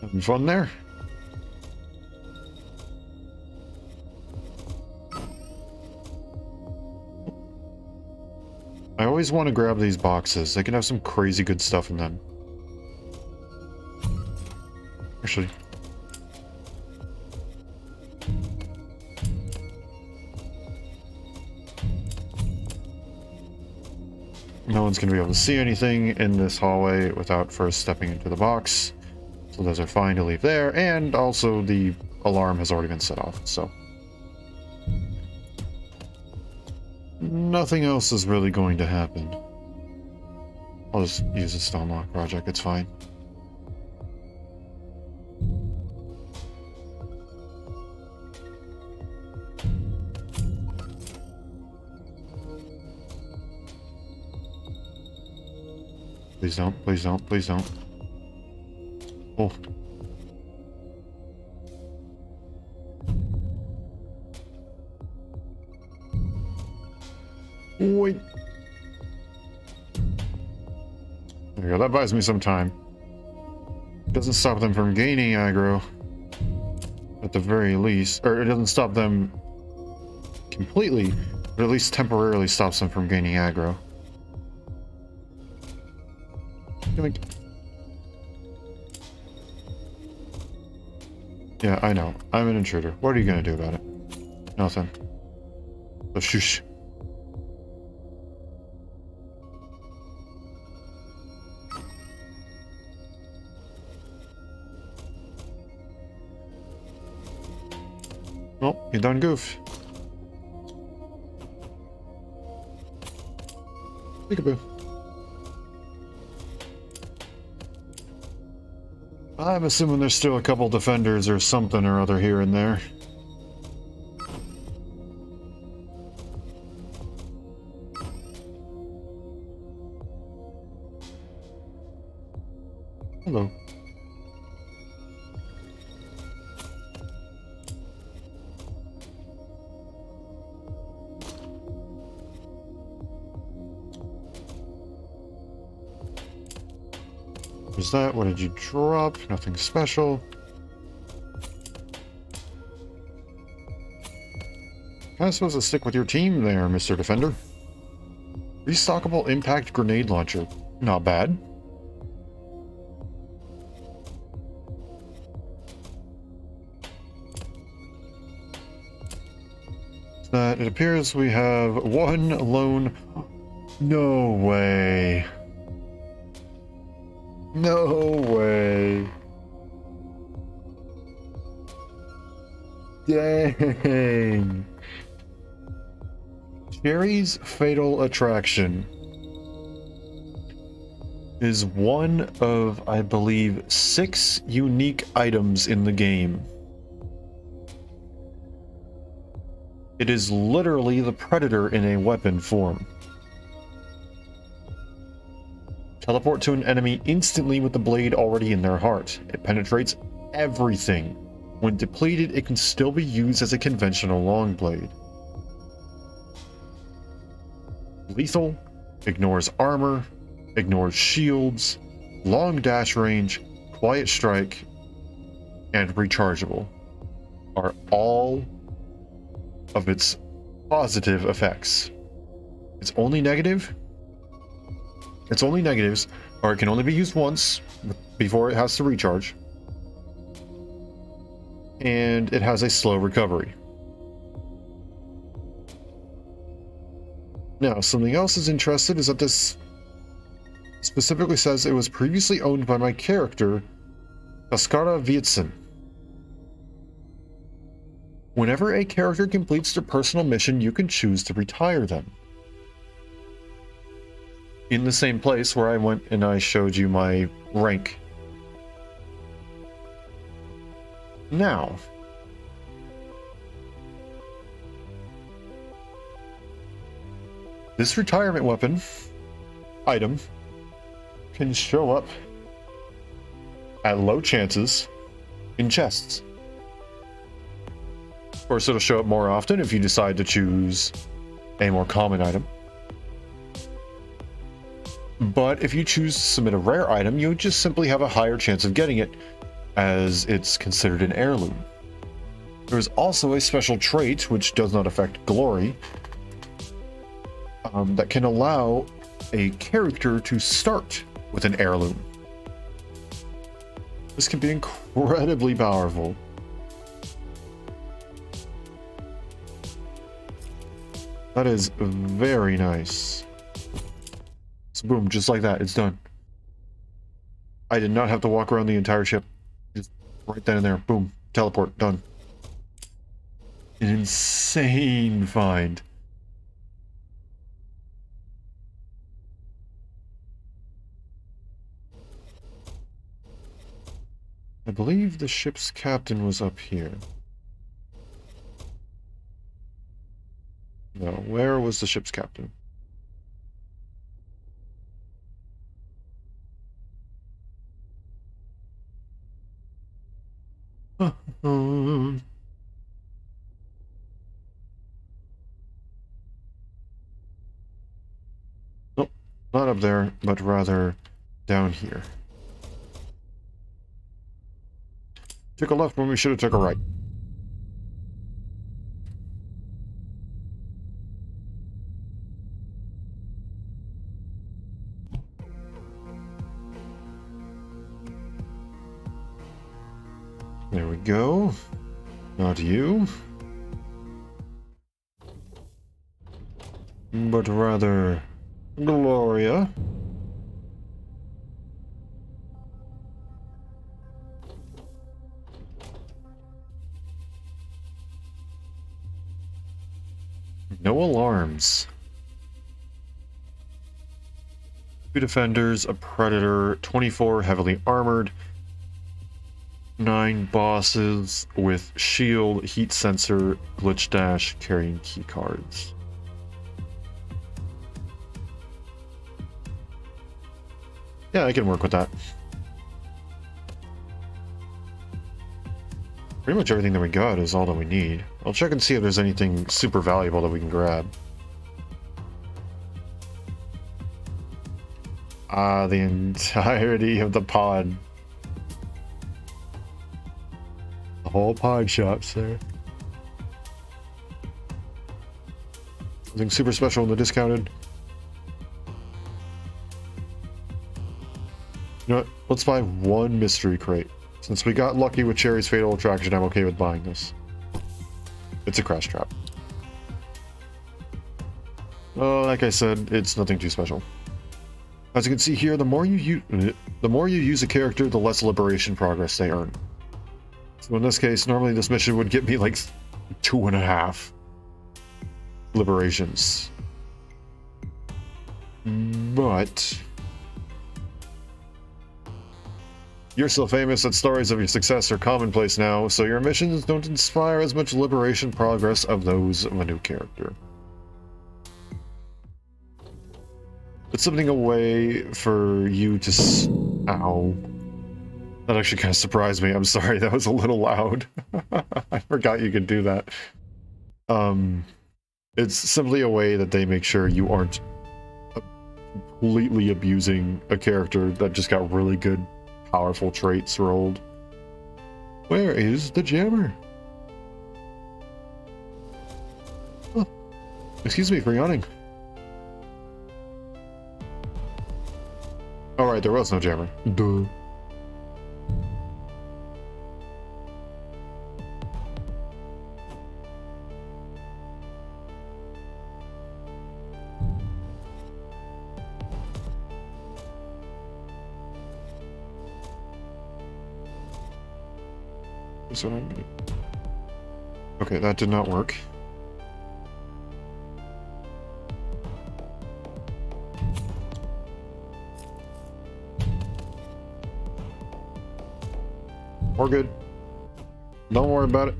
Having fun there? I always want to grab these boxes. They can have some crazy good stuff in them. Actually, no one's going to be able to see anything in this hallway without first stepping into the box. So those are fine to leave there. And also the alarm has already been set off, so nothing else is really going to happen. I'll just use a stone lock project, it's fine. Please don't, please don't, please don't. Oh. Wait. There you go, that buys me some time. Doesn't stop them from gaining aggro. At the very least. Or it doesn't stop them completely, but at least temporarily stops them from gaining aggro. Like, yeah, I know. I'm an intruder. What are you gonna do about it? Nothing. So shush. Well, you done goof. Peekaboo. I'm assuming there's still a couple defenders or something or other here and there. Hello. Was that? What did you drop? Nothing special. Kinda supposed to stick with your team there, Mr. Defender. Restockable impact grenade launcher. Not bad. That it appears we have one lone... No way. No way. Dang. Sherry's Fatal Attraction is one of, I believe, 6 unique items in the game. It is literally the Predator in a weapon form. Teleport to an enemy instantly with the blade already in their heart. It penetrates everything. When depleted, it can still be used as a conventional long blade. Lethal, ignores armor, ignores shields, long dash range, quiet strike, and rechargeable are all of its positive effects. Its only negatives, or it can only be used once before it has to recharge, and it has a slow recovery. Now, something else is interesting is that this specifically says it was previously owned by my character, Kaskara Vietson. Whenever a character completes their personal mission, you can choose to retire them. In the same place where I went and I showed you my rank. Now, this retirement weapon item can show up at low chances in chests. Of course, it'll show up more often if you decide to choose a more common item. But if you choose to submit a rare item, you just simply have a higher chance of getting it, as it's considered an heirloom. There's also a special trait, which does not affect glory, that can allow a character to start with an heirloom. This can be incredibly powerful. That is very nice. So boom, just like that, it's done. I did not have to walk around the entire ship. Just right then and there, boom, teleport, done. An insane find. I believe the ship's captain was up here. No, where was the ship's captain? Nope, not up there, but rather down here. Took a left when we should have took a right. There we go. Not you. But rather Gloria. No alarms. 2 defenders, a predator, 24 heavily armored, 9 bosses with shield, heat sensor, glitch dash, carrying key cards. Yeah, I can work with that. Pretty much everything that we got is all that we need. I'll check and see if there's anything super valuable that we can grab. Ah, the entirety of the pod. The whole pod shop's there. Something super special in the discounted. You know what? Let's buy 1 mystery crate. Since we got lucky with Cherry's Fatal Attraction, I'm okay with buying this. It's a crash trap. Oh, like I said, it's nothing too special. As you can see here, the more you use a character, the less liberation progress they earn. So in this case, normally this mission would get me like 2.5 liberations. But you're so famous that stories of your success are commonplace now, so your missions don't inspire as much liberation progress of those of a new character. It's something a way for you to ow. That actually kind of surprised me. I'm sorry, that was a little loud. I forgot you could do that. It's simply a way that they make sure you aren't completely abusing a character that just got really good powerful traits rolled. Where is the jammer? Oh, excuse me for yawning. Alright, there was no jammer. Duh. That's what I'm gonna... Okay, that did not work. We're good. Don't worry about it.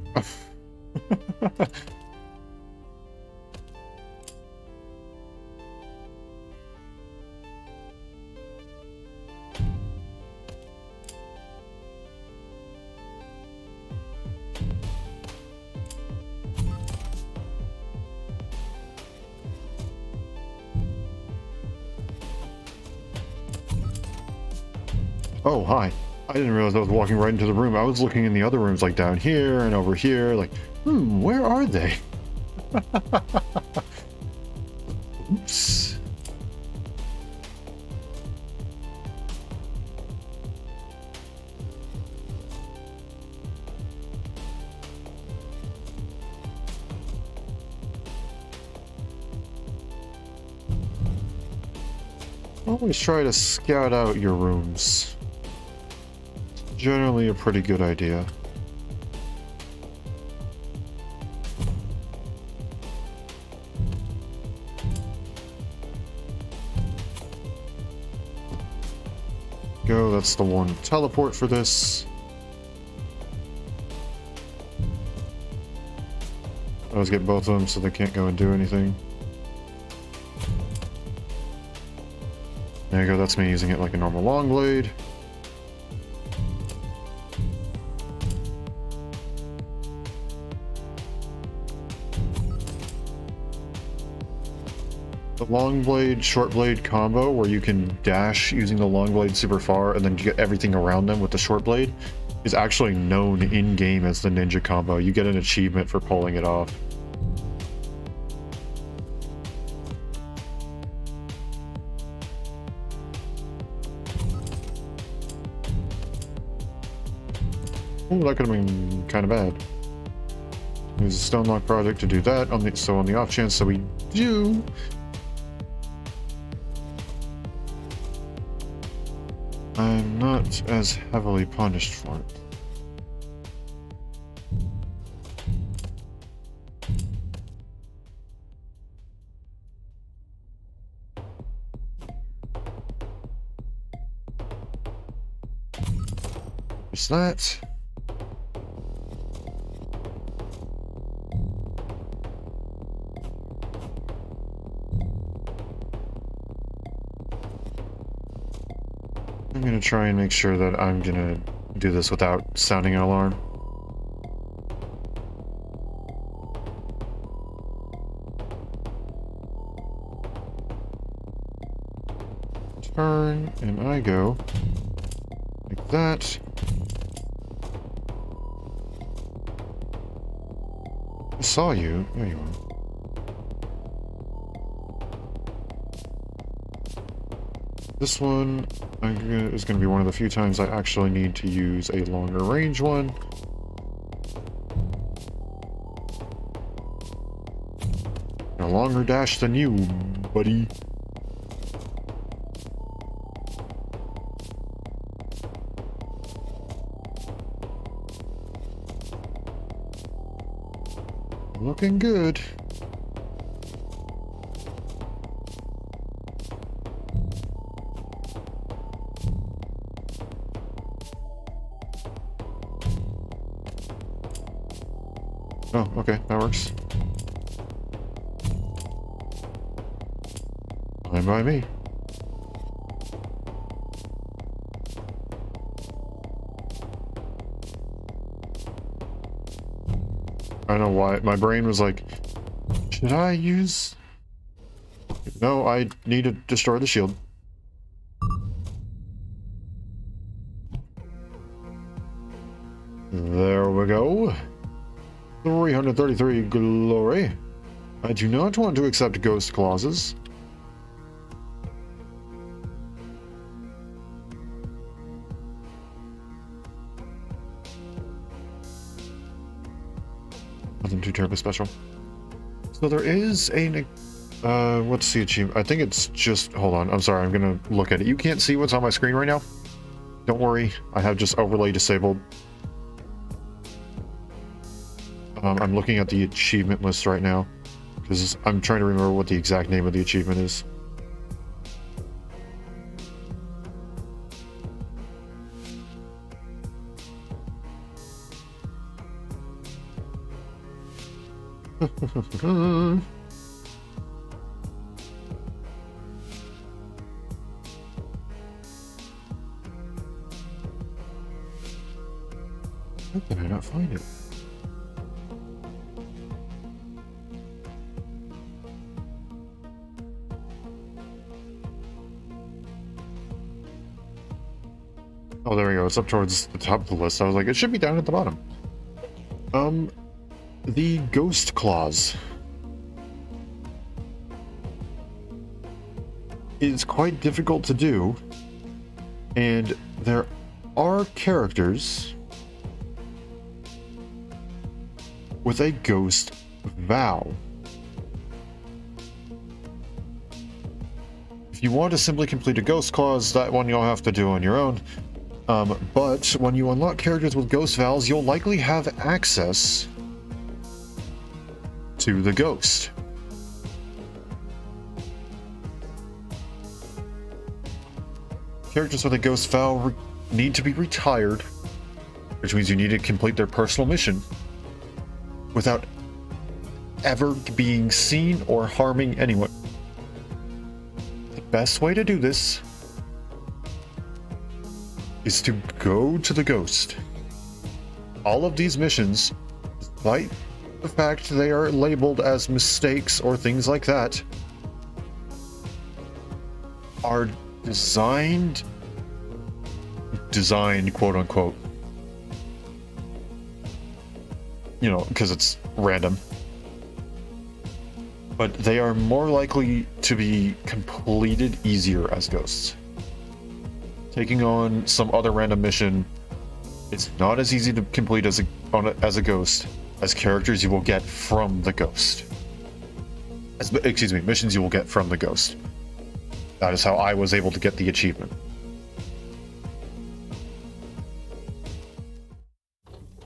Oh, hi. I didn't realize I was walking right into the room. I was looking in the other rooms, like down here and over here, like, where are they? Oops. Always try to scout out your rooms. Generally a pretty good idea. Go, that's the one teleport for this. I always get both of them so they can't go and do anything. There you go, that's me using it like a normal long blade. The long blade, short blade combo where you can dash using the long blade super far and then get everything around them with the short blade is actually known in-game as the ninja combo. You get an achievement for pulling it off. Ooh, that could have been kind of bad. Use a Stonelock project to do that. On the off chance that we do, I'm not as heavily punished for it. There's that. I'm gonna try and make sure that I'm gonna do this without sounding an alarm. Turn, and I go like that. I saw you. There you are. This one is going to be one of the few times I actually need to use a longer range one. A longer dash than you, buddy. Looking good. Oh, okay, that works. Fine by me. I don't know why. My brain was like, should I use... No, I need to destroy the shield. There we go. 333 glory. I do not want to accept ghost clauses. Nothing too terribly special. So there is a... what's the achievement? I think it's just... Hold on, I'm sorry, I'm gonna look at it. You can't see what's on my screen right now? Don't worry, I have just overlay disabled. I'm looking at the achievement list right now, because I'm trying to remember what the exact name of the achievement is. How can I not find it? Oh, there we go. It's up towards the top of the list. I was like, it should be down at the bottom. The Ghost Clause is quite difficult to do, and there are characters with a ghost vow. If you want to simply complete a Ghost Clause, that one you'll have to do on your own. But when you unlock characters with ghost vows, you'll likely have access to the ghost. Characters with a ghost vow need to be retired, which means you need to complete their personal mission without ever being seen or harming anyone. The best way to do this is to go to the ghost. All of these missions, despite the fact they are labeled as mistakes or things like that, are designed quote unquote, you know, because it's random, but they are more likely to be completed easier as ghosts. Taking on some other random mission, it's not as easy to complete as a ghost as characters you will get from the ghost. Missions you will get from the ghost. That is how I was able to get the achievement.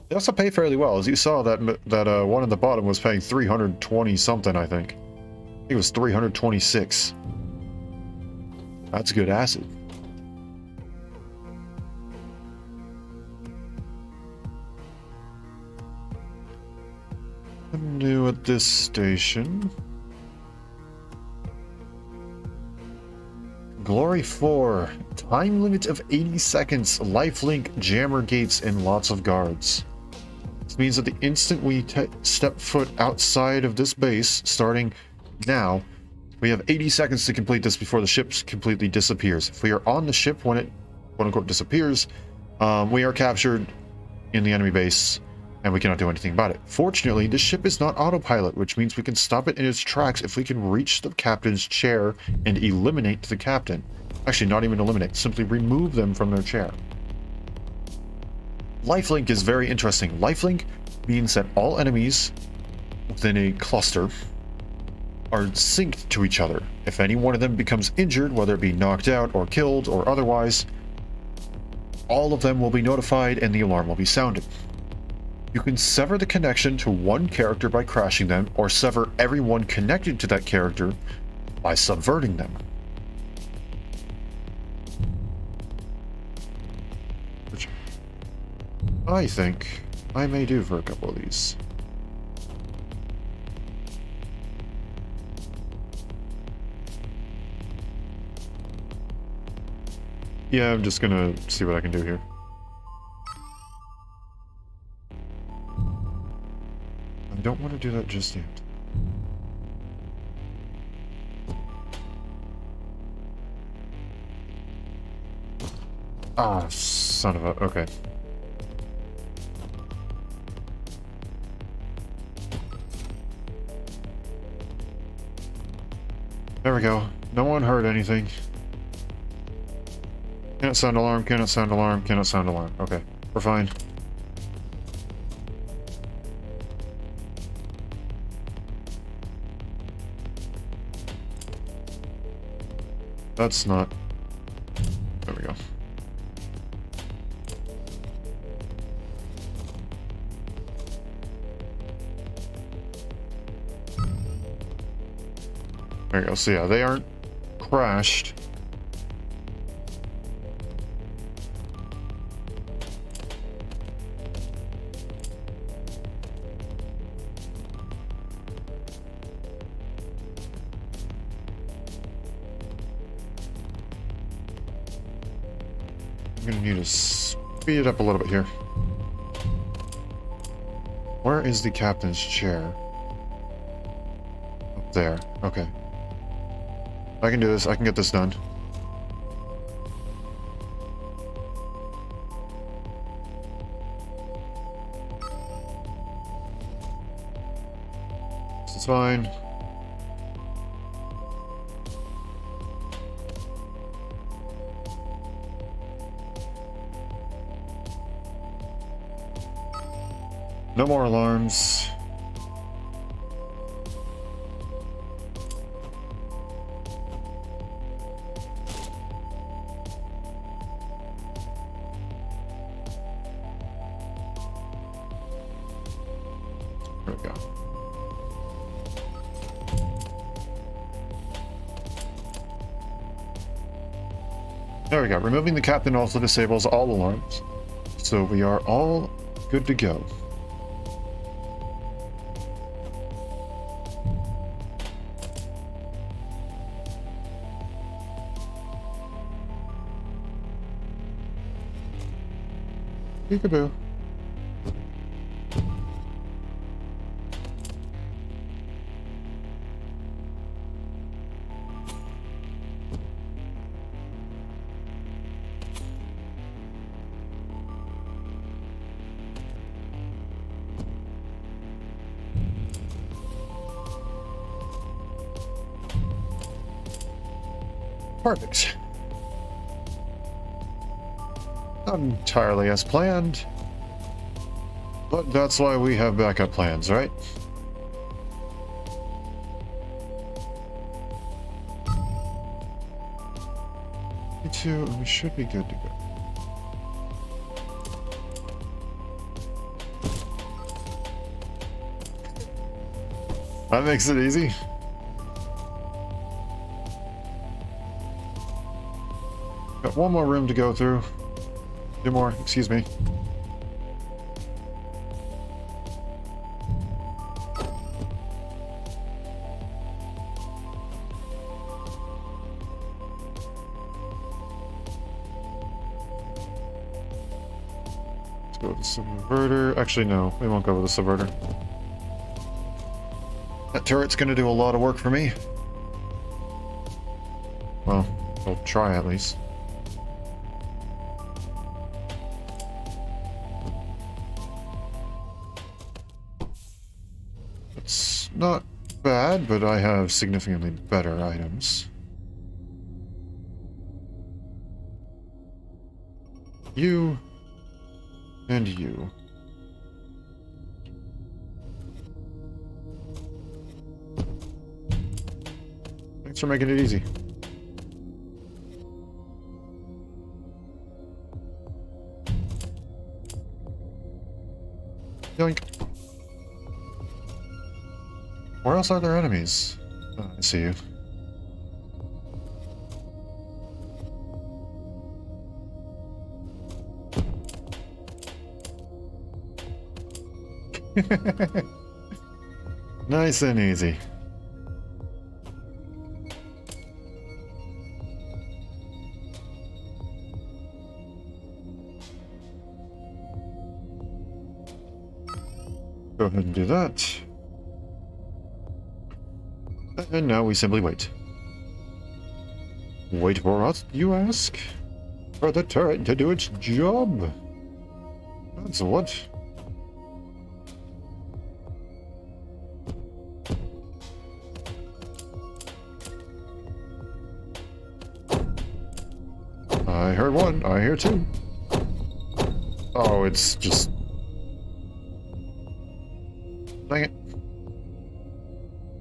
They also pay fairly well. As you saw, that one at the bottom was paying 320 something, I think. I think it was 326. That's good acid. New at this station. Glory 4. Time limit of 80 seconds. Lifelink, jammer gates, and lots of guards. This means that the instant we step foot outside of this base, starting now, we have 80 seconds to complete this before the ship completely disappears. If we are on the ship when it quote-unquote disappears, we are captured in the enemy base, and we cannot do anything about it. Fortunately, this ship is not autopilot, which means we can stop it in its tracks if we can reach the captain's chair and eliminate the captain. Actually, not even eliminate, simply remove them from their chair. Lifelink is very interesting. Lifelink means that all enemies within a cluster are synced to each other. If any one of them becomes injured, whether it be knocked out or killed or otherwise, all of them will be notified and the alarm will be sounded. You can sever the connection to one character by crashing them, or sever everyone connected to that character by subverting them. Which I think I may do for a couple of these. Yeah, I'm just gonna see what I can do here. I don't want to do that just yet. Ah, son of a... Okay. There we go. No one heard anything. Cannot sound alarm, cannot sound alarm, cannot sound alarm. Okay, we're fine. That's not... There we go. There you go. So yeah, they aren't crashed. I'm gonna need to speed it up a little bit here. Where is the captain's chair? Up there. Okay. I can do this. I can get this done. This is fine. No more alarms. There we go. There we go. Removing the captain also disables all alarms. So we are all good to go. Peekaboo. Perfect. Not entirely as planned, but that's why we have backup plans, right? Me too, and we should be good to go. That makes it easy. Got one more room to go through. Two more, excuse me. Let's go with the subverter. Actually, no, we won't go with the subverter. That turret's gonna do a lot of work for me. Well, I'll try at least. It's not bad, but I have significantly better items. You and you. Thanks for making it easy. Yoink. Where else are there enemies? Oh, I see you. Nice and easy. Go ahead and do that. And now we simply wait. Wait for us, you ask? For the turret to do its job? That's what? I heard one, I hear two. Oh, it's just... Dang it.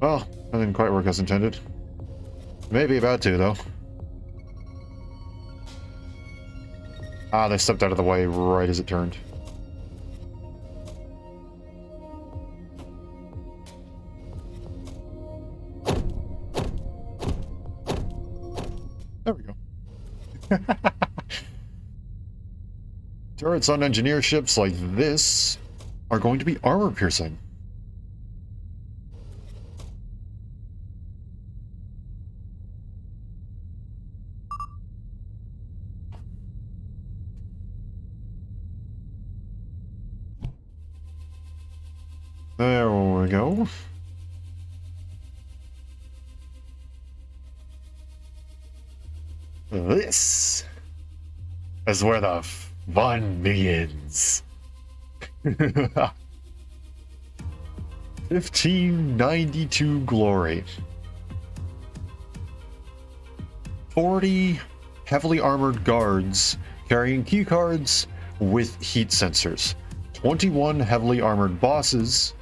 Well, that didn't quite work as intended. Maybe about to, though. Ah, they stepped out of the way right as it turned. There we go. Turrets on engineer ships like this are going to be armor piercing. There we go. This is where the fun begins. 1592 glory. 40 heavily armored guards carrying keycards with heat sensors. 21 heavily armored bosses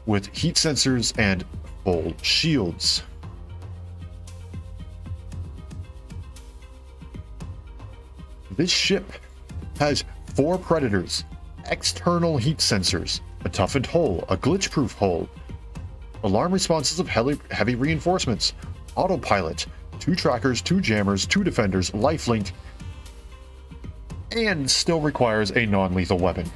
with heat sensors and full shields. This ship has 4 predators, external heat sensors, a toughened hull, a glitch-proof hull, alarm responses of heavy reinforcements, autopilot, 2 trackers, 2 jammers, 2 defenders, lifelink, and still requires a non-lethal weapon.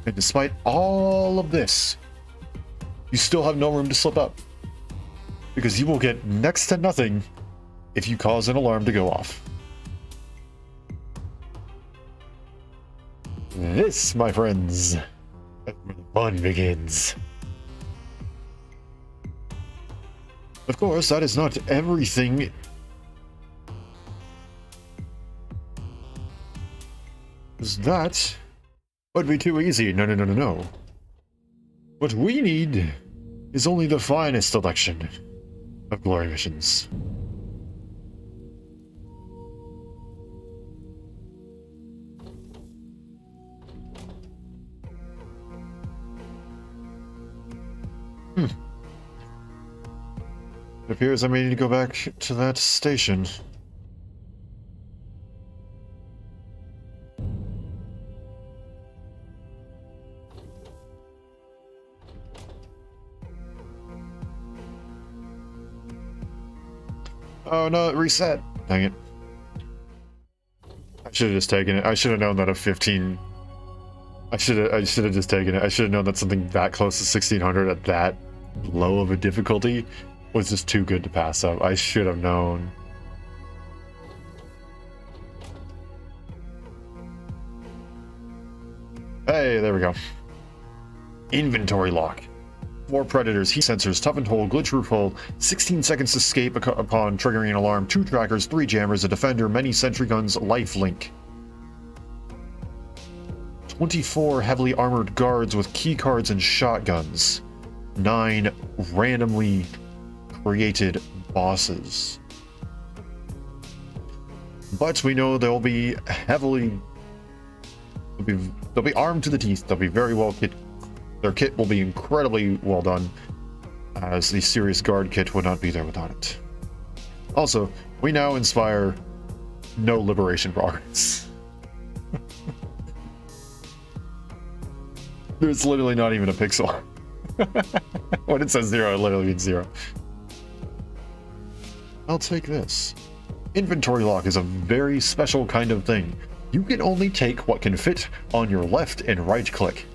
And despite all of this, you still have no room to slip up, because you will get next to nothing if you cause an alarm to go off. This, my friends, is where the fun begins. Of course, that is not everything. That would be too easy. No. What we need is only the finest selection of glory missions. It appears I may need to go back to that station. Oh no, it reset. Dang it. I should have just taken it. I should have known that a 15... I should have just taken it. I should have known that something that close to 1600 at that low of a difficulty was just too good to pass up. I should have known. Hey, there we go. Inventory lock. 4 predators, heat sensors, toughened hull, glitch-proof hull, 16 seconds to escape upon triggering an alarm, 2 trackers, 3 jammers, a defender, many sentry guns, lifelink. 24 heavily armored guards with keycards and shotguns. 9 randomly created bosses. But we know they'll be heavily... They'll be armed to the teeth. They'll be very well kit. Their kit will be incredibly well done, as the serious guard kit would not be there without it. Also, we now inspire no liberation progress. There's literally not even a pixel. When it says 0, it literally means 0. I'll take this. Inventory lock is a very special kind of thing. You can only take what can fit on your left and right click.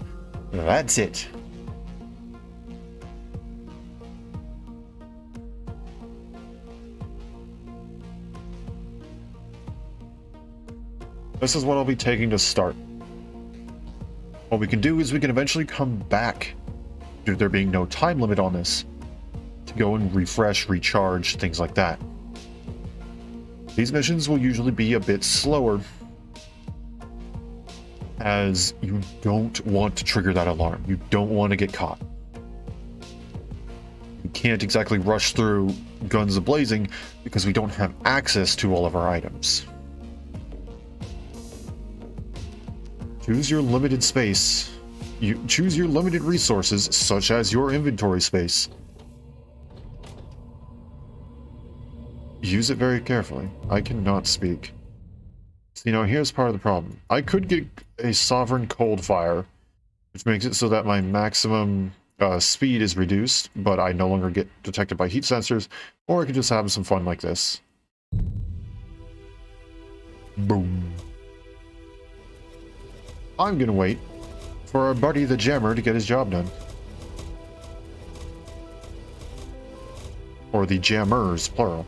That's it. This is what I'll be taking to start. What we can do is we can eventually come back, due to there being no time limit on this, to go and refresh, recharge, things like that. These missions will usually be a bit slower, as you don't want to trigger that alarm. You don't want to get caught. You can't exactly rush through guns a-blazing because we don't have access to all of our items. Choose your limited space. You choose your limited resources, such as your inventory space. Use it very carefully. I cannot speak. So, here's part of the problem. I could get a sovereign cold fire, which makes it so that my maximum speed is reduced, but I no longer get detected by heat sensors, or I can just have some fun like this. Boom. I'm gonna wait for our buddy the jammer to get his job done. Or the jammers, plural.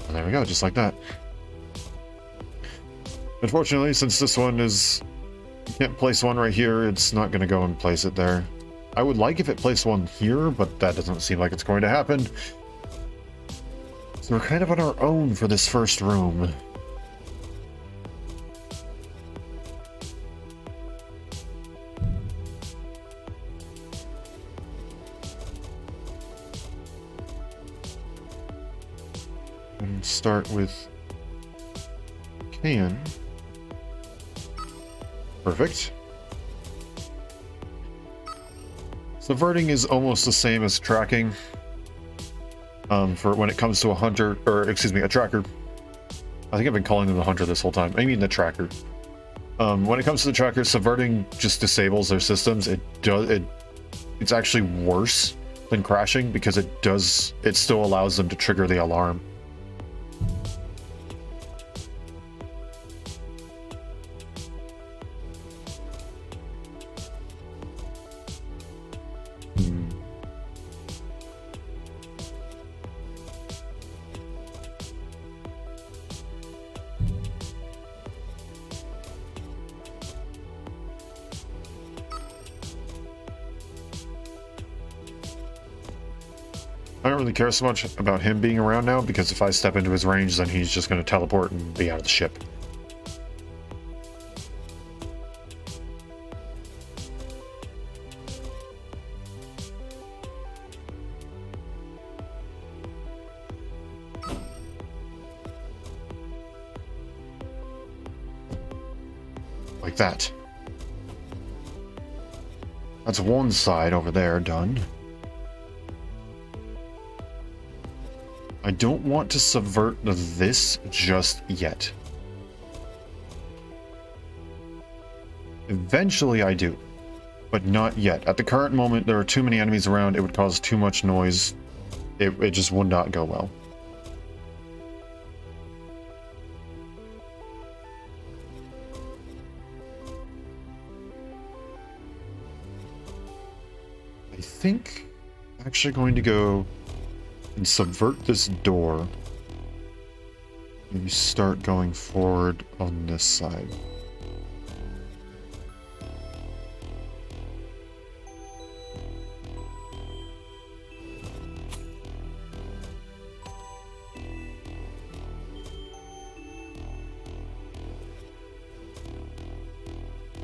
And there we go, just like that. Unfortunately, since this one is... You can't place one right here, it's not going to go and place it there. I would like if it placed one here, but that doesn't seem like it's going to happen. So we're kind of on our own for this first room. And start with can. Perfect. Subverting is almost the same as tracking. For when it comes to a hunter, or excuse me, a tracker. I think I've been calling them the hunter this whole time. I mean the tracker. When it comes to the tracker, subverting just disables their systems. It's actually worse than crashing because it still allows them to trigger the alarm. I don't really care so much about him being around now, because if I step into his range, then he's just going to teleport and be out of the ship. Like that. That's one side over there done. I don't want to subvert this just yet. Eventually I do, but not yet. At the current moment, there are too many enemies around. It would cause too much noise. It just would not go well. I think I'm actually going to go and subvert this door. Maybe start going forward on this side.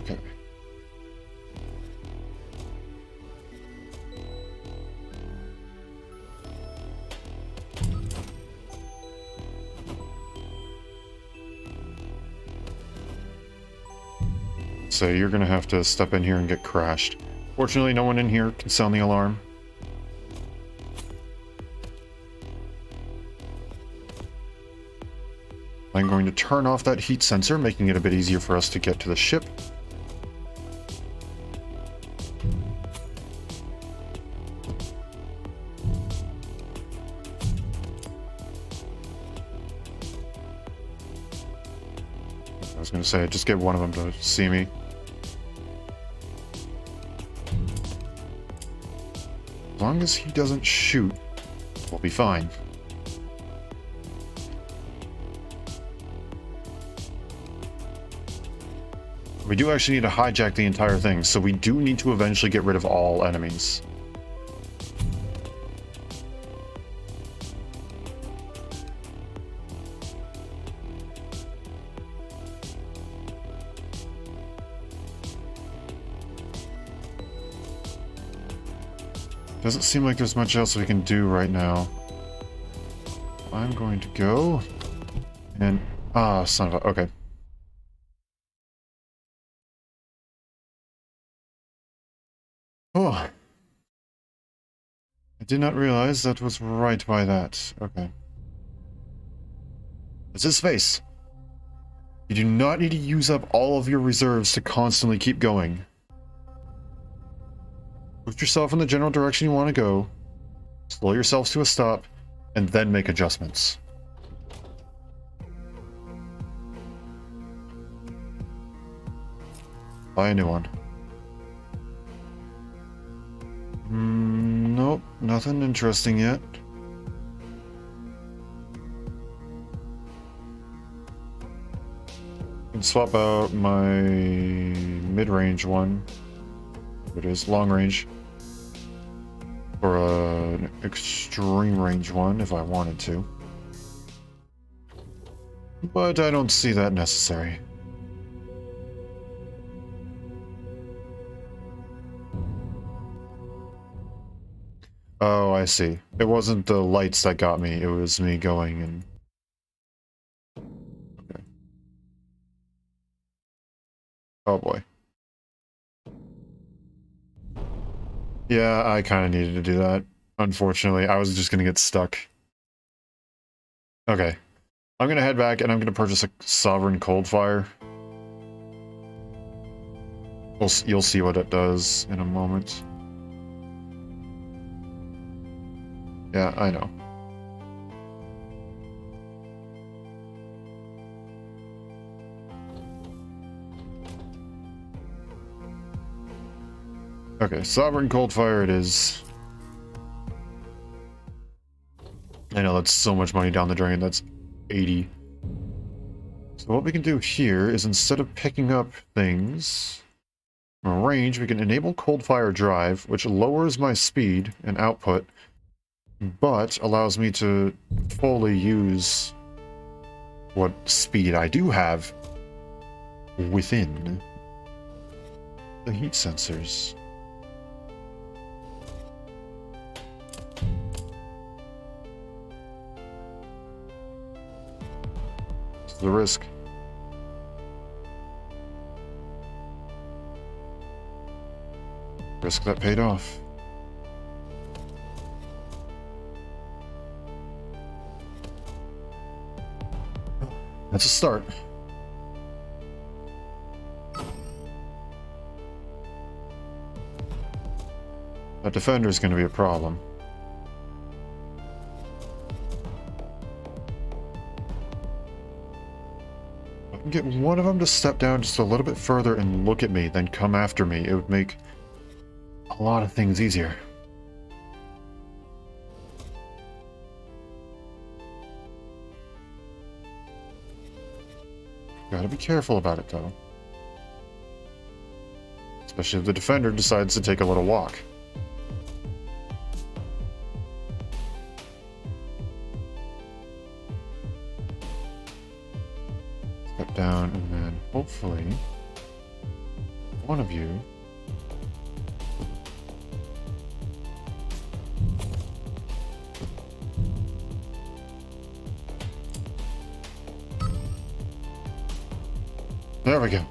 Okay. So you're gonna have to step in here and get crashed. Fortunately, no one in here can sound the alarm. I'm going to turn off that heat sensor, making it a bit easier for us to get to the ship. I was going to say, just get one of them to see me. As long as he doesn't shoot, we'll be fine. We do actually need to hijack the entire thing, so we do need to eventually get rid of all enemies. Doesn't seem like there's much else we can do right now. I'm going to go and... Ah, son of a... Okay. Oh. did not realize that was right by that. Okay. This is space. You do not need to use up all of your reserves to constantly keep going. Put yourself in the general direction you want to go, slow yourselves to a stop, and then make adjustments. Buy a new one. Nope, nothing interesting yet. I can swap out my mid-range one. It is long range. For an extreme range one if I wanted to. But I don't see that necessary. Oh, I see. It wasn't the lights that got me, it was me going and... Okay. Oh boy. Yeah, I kind of needed to do that. Unfortunately, I was just going to get stuck. Okay. I'm going to head back and I'm going to purchase a Sovereign Coldfire. You'll see what it does in a moment. Yeah, I know. Okay, Sovereign Coldfire it is. I know, that's so much money down the drain. That's 80. So what we can do here is instead of picking up things from a range, we can enable Coldfire Drive, which lowers my speed and output, but allows me to fully use what speed I do have within the heat sensors. It's the risk. Risk that paid off. That's a start. That defender is going to be a problem. If I can get one of them to step down just a little bit further and look at me, then come after me, it would make a lot of things easier. Gotta be careful about it, though. Especially if the defender decides to take a little walk. Step down, and then hopefully one of you there we go.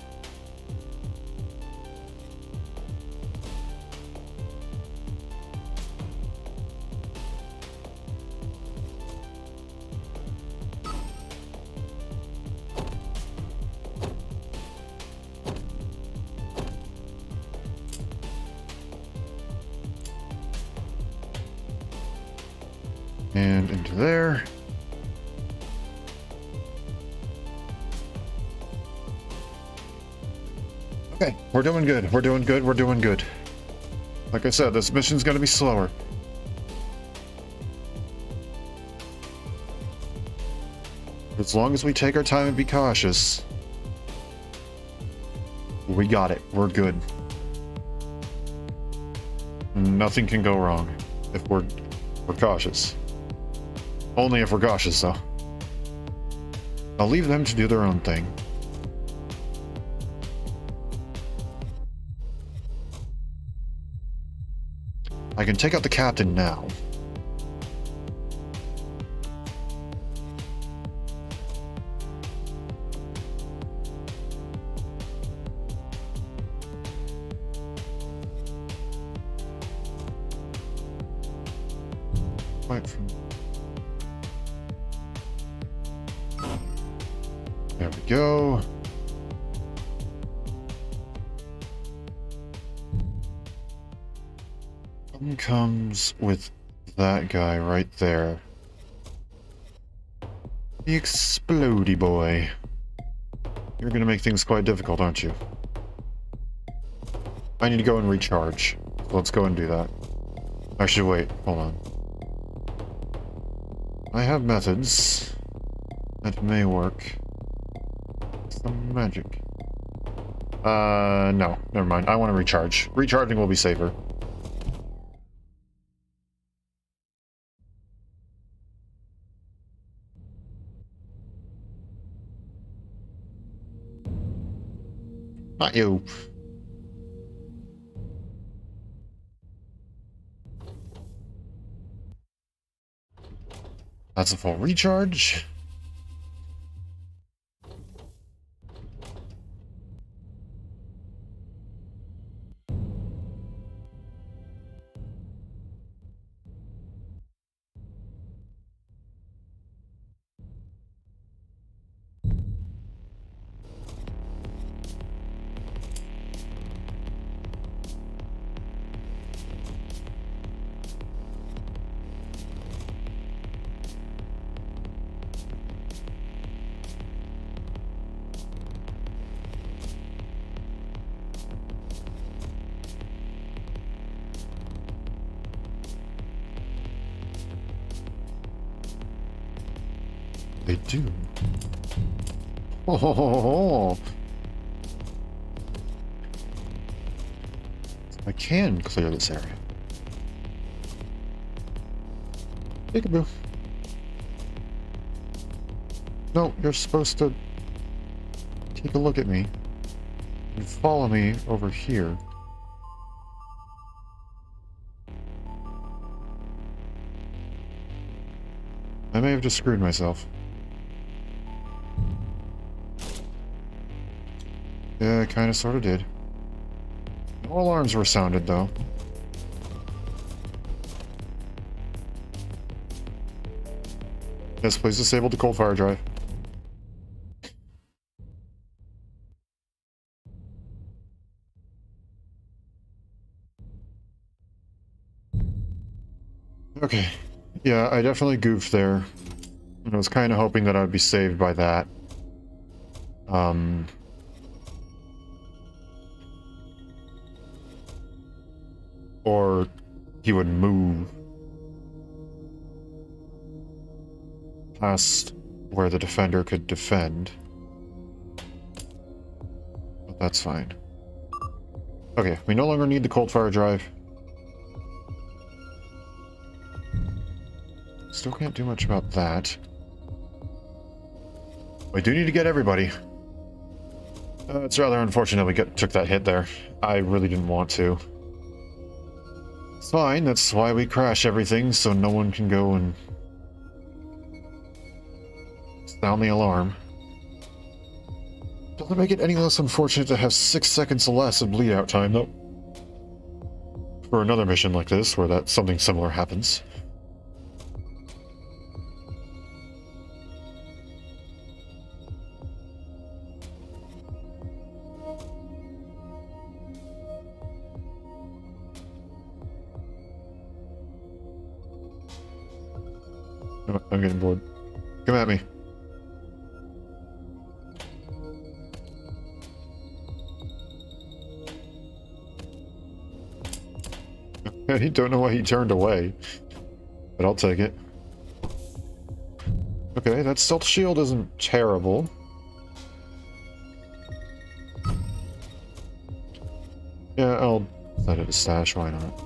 And into there. Okay, we're doing good. We're doing good. We're doing good. Like I said, this mission's gonna be slower. As long as we take our time and be cautious, we got it. We're good. Nothing can go wrong if we're cautious. Only if we're cautious, though. I'll leave them to do their own thing. I can take out the captain now. quite from... There we go. One comes with that guy right there. The explodey boy. You're gonna make things quite difficult, aren't you? I need to go and recharge. So let's go and do that. Actually, wait. Hold on. I have methods that may work. Some magic. No. Never mind. I want to recharge. Recharging will be safer. Not you. That's a full recharge. They do. Oh, I can clear this area. Peekaboo. No, you're supposed to take a look at me and follow me over here. I may have just screwed myself. Yeah, I kind of sort of did. No alarms were sounded, though. Yes, please disable the cold fire drive. Okay. Yeah, I definitely goofed there. And I was kind of hoping that I'd be saved by that. Or he would move past where the defender could defend. But that's fine. Okay, we no longer need the cold fire drive. Still can't do much about that. We do need to get everybody. It's rather unfortunate we took that hit there. I really didn't want to. It's fine, that's why we crash everything, so no one can go and sound the alarm. Doesn't make it any less unfortunate to have 6 seconds less of bleed out time, though. For another mission like this, where something similar happens. Oh, I'm getting bored. Come at me. I don't know why he turned away, but I'll take it. Okay, that stealth shield isn't terrible. Yeah, I'll set it as stash, why not?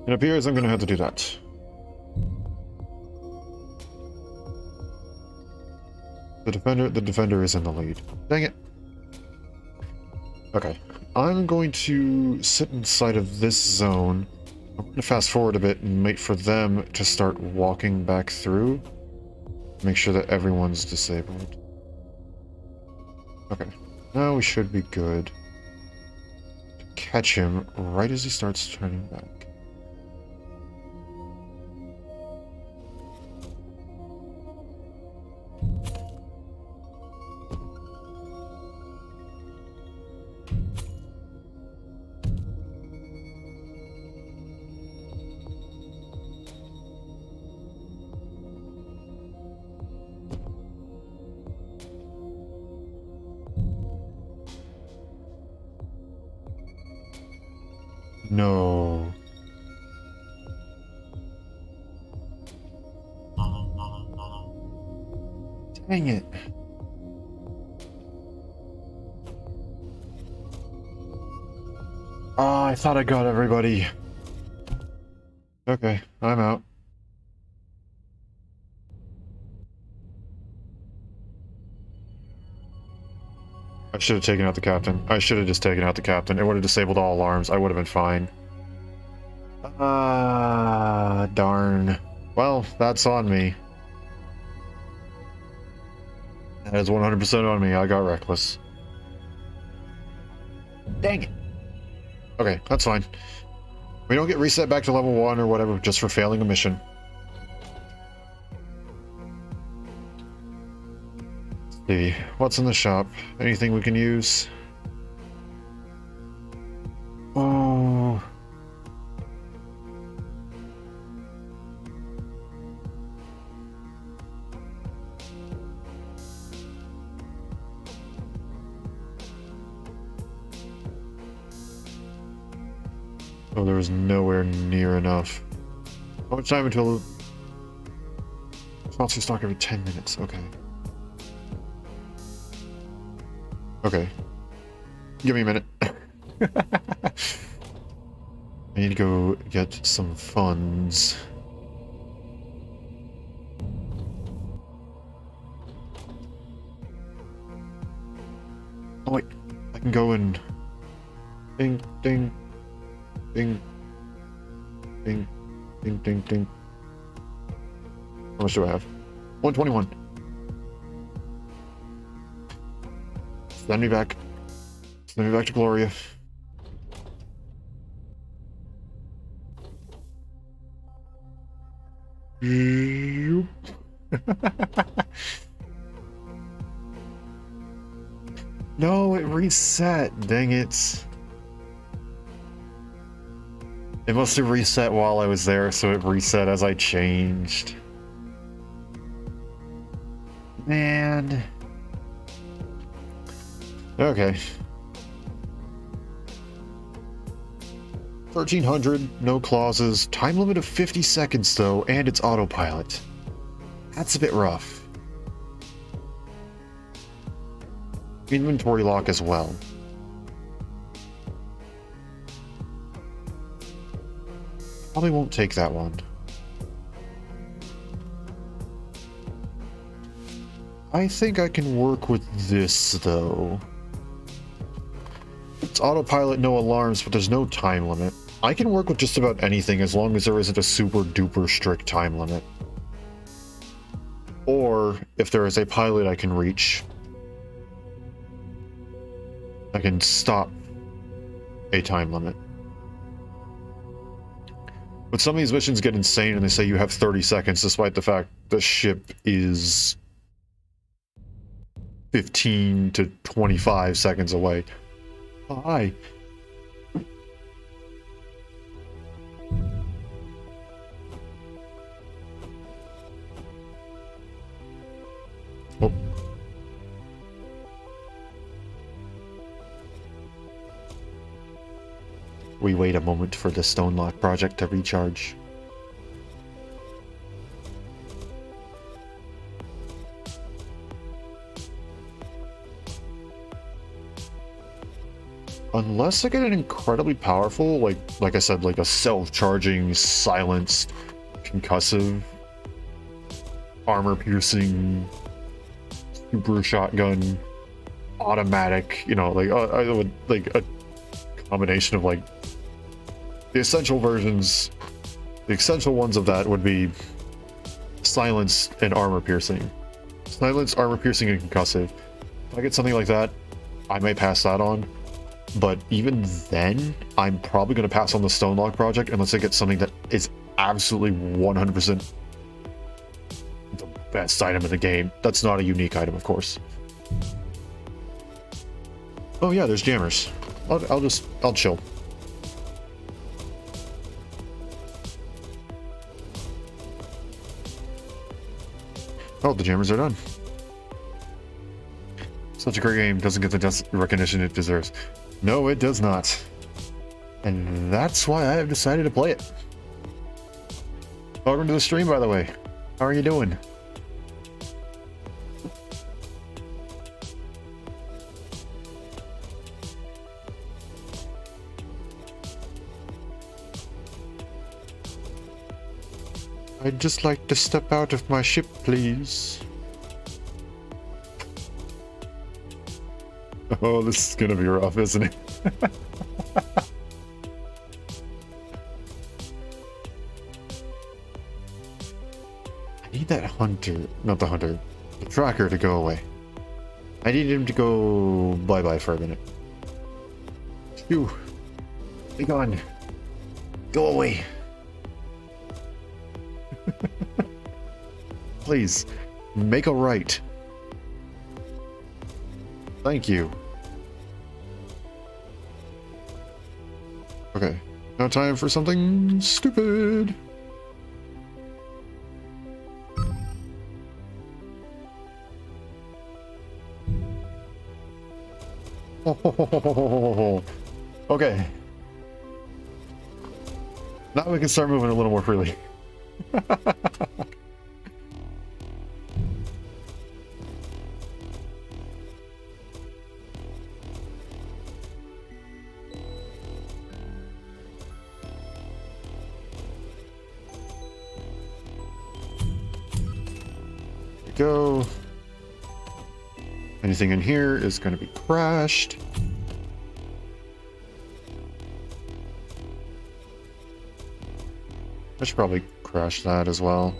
It appears I'm gonna have to do that. The defender is in the lead. Dang it. Okay. I'm going to sit inside of this zone. I'm going to fast forward a bit and wait for them to start walking back through. Make sure that everyone's disabled. Okay. Now we should be good. Catch him right as he starts turning back. No. Dang it. Oh, I thought I got everybody. Okay, I'm out. I should have taken out the captain. I should have just taken out the captain. It would have disabled all alarms. I would have been fine. Ah, darn. Well, that's on me. That is 100% on me. I got reckless. Dang it. Okay, that's fine. We don't get reset back to level 1 or whatever just for failing a mission. Let's see. What's in the shop? Anything we can use? Oh. Oh, there was nowhere near enough. How much time until... Sponsor stock every 10 minutes. Okay. Okay. Give me a minute. I need to go get some funds. Oh wait, I can go and... Ding, ding. Ding. Ding. Ding, ding, ding. How much do I have? 121. Send me back. Send me back to Gloria. No, it reset. Dang it. It must have reset while I was there, so it reset as I changed. Man. Okay. 1300, no clauses, time limit of 50 seconds though, and it's autopilot. That's a bit rough. Inventory lock as well. Probably won't take that one. I think I can work with this though. It's autopilot, no alarms, but there's no time limit. I can work with just about anything as long as there isn't a super duper strict time limit. Or if there is a pilot I can reach, I can stop a time limit. But some of these missions get insane and they say you have 30 seconds despite the fact the ship is 15 to 25 seconds away. Hi. Oh. We wait a moment for the Stonelock project to recharge. Unless I get an incredibly powerful, like I said, like a self-charging, silenced, concussive, armor-piercing, super shotgun, automatic, you know, like I would like a combination of like the essential versions. The essential ones of that would be silenced and armor-piercing. Silenced, armor-piercing, and concussive. If I get something like that, I may pass that on. But even then, I'm probably going to pass on the Stonelock project unless I get something that is absolutely 100% the best item in the game. That's not a unique item, of course. Oh yeah, there's jammers. I'll chill. Oh, the jammers are done. Such a great game doesn't get the recognition it deserves. No, it does not. And that's why I have decided to play it. Welcome to the stream, by the way. How are you doing? I'd just like to step out of my ship, please. Oh, this is gonna be rough, isn't it? I need that hunter, not the hunter, the tracker to go away. I need him to go bye-bye for a minute. Phew. Be gone. Go away. Please, make a right. Thank you. Okay, now time for something stupid. Oh, okay. Now we can start moving a little more freely. Go. Anything in here is going to be crashed. I should probably crash that as well.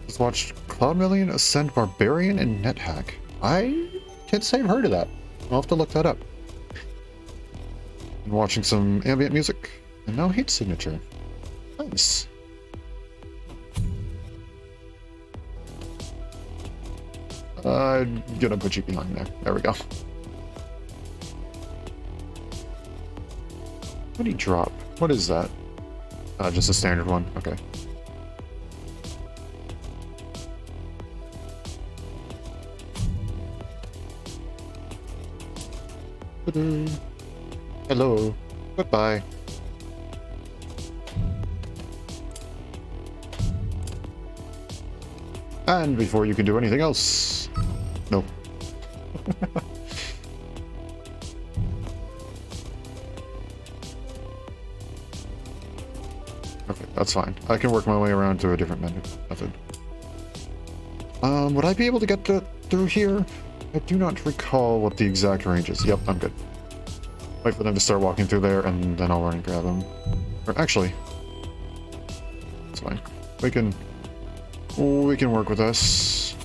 Just watched Cloud Million, Ascend Barbarian, and NetHack. I can't say I've heard of that. I'll have to look that up. Been watching some ambient music, and now Hate Signature. Nice. I'm gonna put you behind there. There we go. What did he drop? What is that? Just a standard one. Okay. Hello. Goodbye. And before you can do anything else... Nope. Okay, that's fine. I can work my way around to a different method. Would I be able to get through here? I do not recall what the exact range is. Yep, I'm good. Wait for them to start walking through there, and then I'll run and grab them. Or actually, it's fine. We can work with this.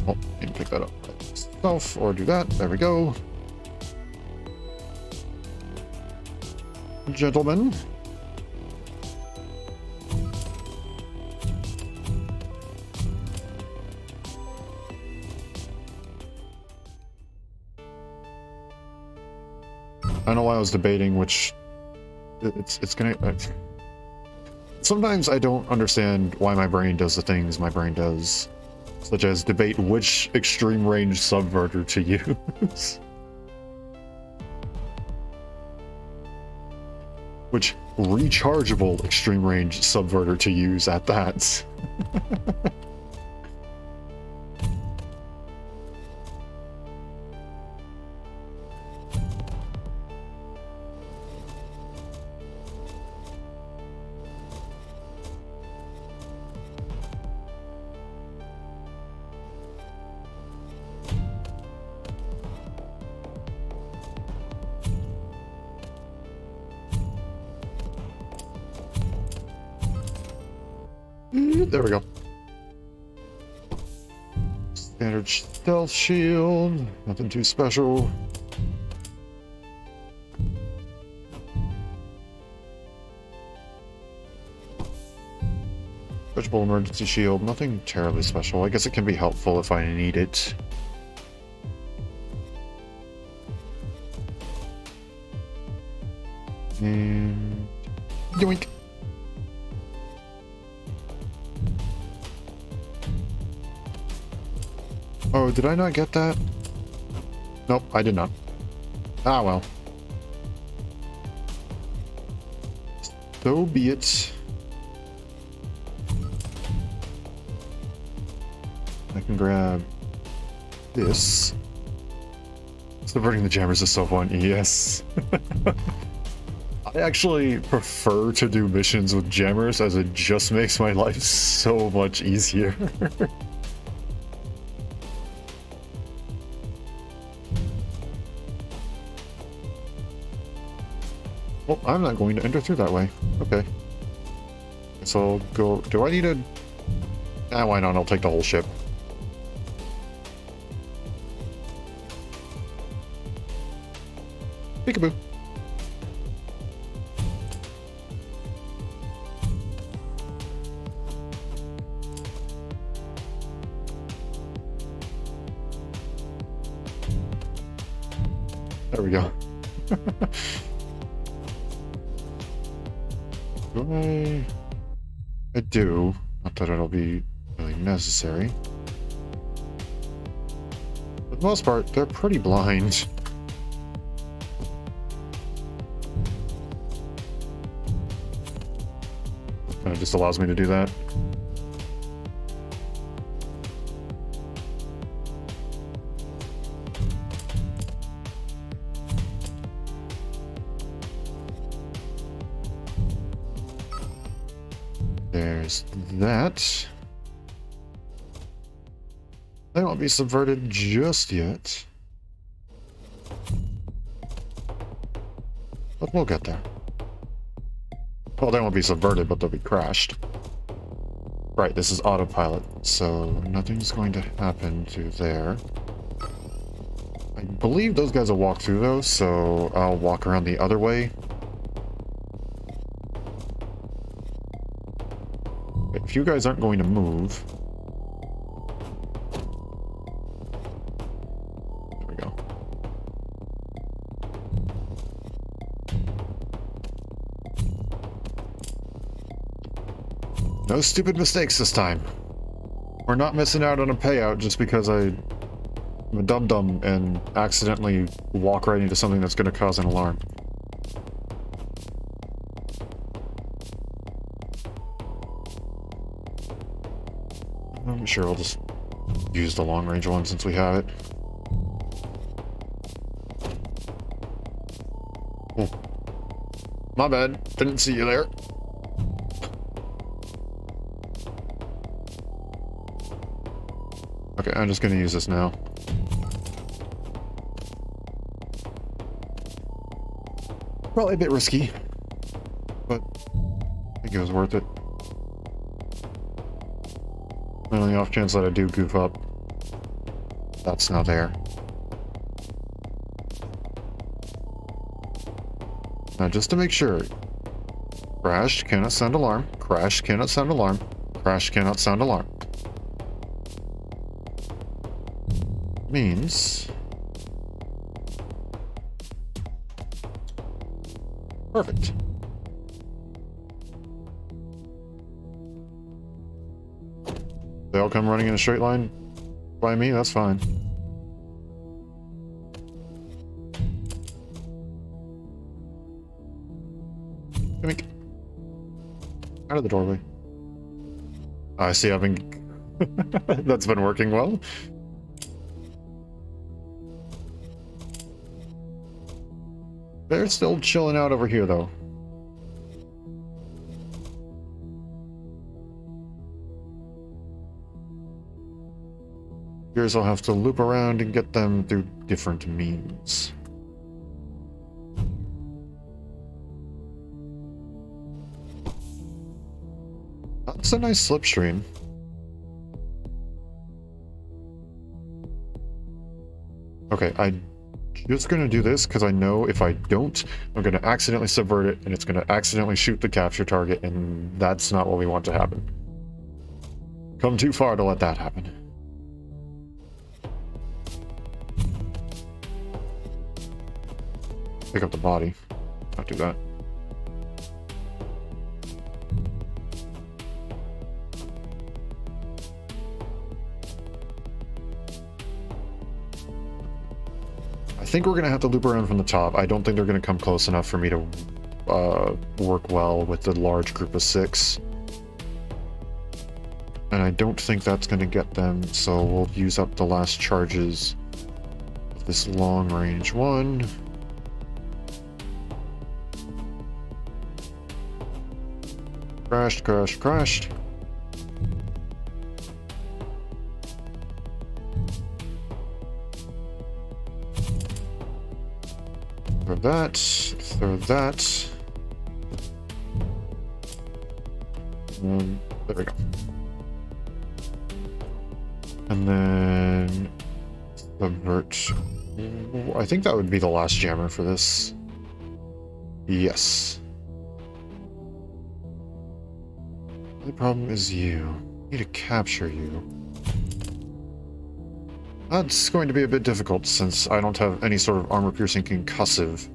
Oh, need to pick that up by myself, or do that. There we go. Gentlemen. I know why I was debating which... It's gonna... Sometimes I don't understand why my brain does the things my brain does. Such as debate which extreme range subverter to use. Which rechargeable extreme range subverter to use at that. There we go. Standard stealth shield, nothing too special. Stretchable emergency shield, nothing terribly special. I guess it can be helpful if I need it. And yoink. Oh, did I not get that? Nope, I did not. Ah, well. So be it. I can grab this. Subverting the jammers is so fun. Yes. I actually prefer to do missions with jammers as it just makes my life so much easier. Well, I'm not going to enter through that way. Okay. So I'll go... Do I need a... Ah, why not? I'll take the whole ship. Peekaboo. There we go. Do I do. Not that it'll be really necessary. For the most part, they're pretty blind. And it just allows me to do that. There's that. They won't be subverted just yet. But we'll get there. Well, they won't be subverted, but they'll be crashed. Right, this is autopilot, so nothing's going to happen to there. I believe those guys will walk through those, so I'll walk around the other way. If you guys aren't going to move... There we go. No stupid mistakes this time. We're not missing out on a payout just because I'm a dum-dum and accidentally walk right into something that's going to cause an alarm. I'm sure I'll just use the long-range one since we have it. Oh. My bad. Didn't see you there. Okay, I'm just gonna use this now. Probably a bit risky, but I think it was worth it. And on the off chance that I do goof up, that's now there. Now just to make sure, crash cannot sound alarm, crash cannot sound alarm, crash cannot sound alarm. Means... Perfect. They all come running in a straight line by me, that's fine. Gimmick. Out of the doorway. I see, I've been... That's been working well. They're still chilling out over here, though. Here's I'll have to loop around and get them through different means. That's a nice slipstream. Okay, I'm just gonna do this because I know if I don't, I'm gonna accidentally subvert it and it's gonna accidentally shoot the capture target, and that's not what we want to happen. Come too far to let that happen. Pick up the body. Not do that. I think we're going to have to loop around from the top. I don't think they're going to come close enough for me to work well with the large group of 6. And I don't think that's going to get them, so we'll use up the last charges of this long range one. Crashed, crashed, crashed. Throw that, throw that. There we go. And then subvert. I think that would be the last jammer for this. Yes. The problem is you. I need to capture you. That's going to be a bit difficult since I don't have any sort of armor-piercing concussive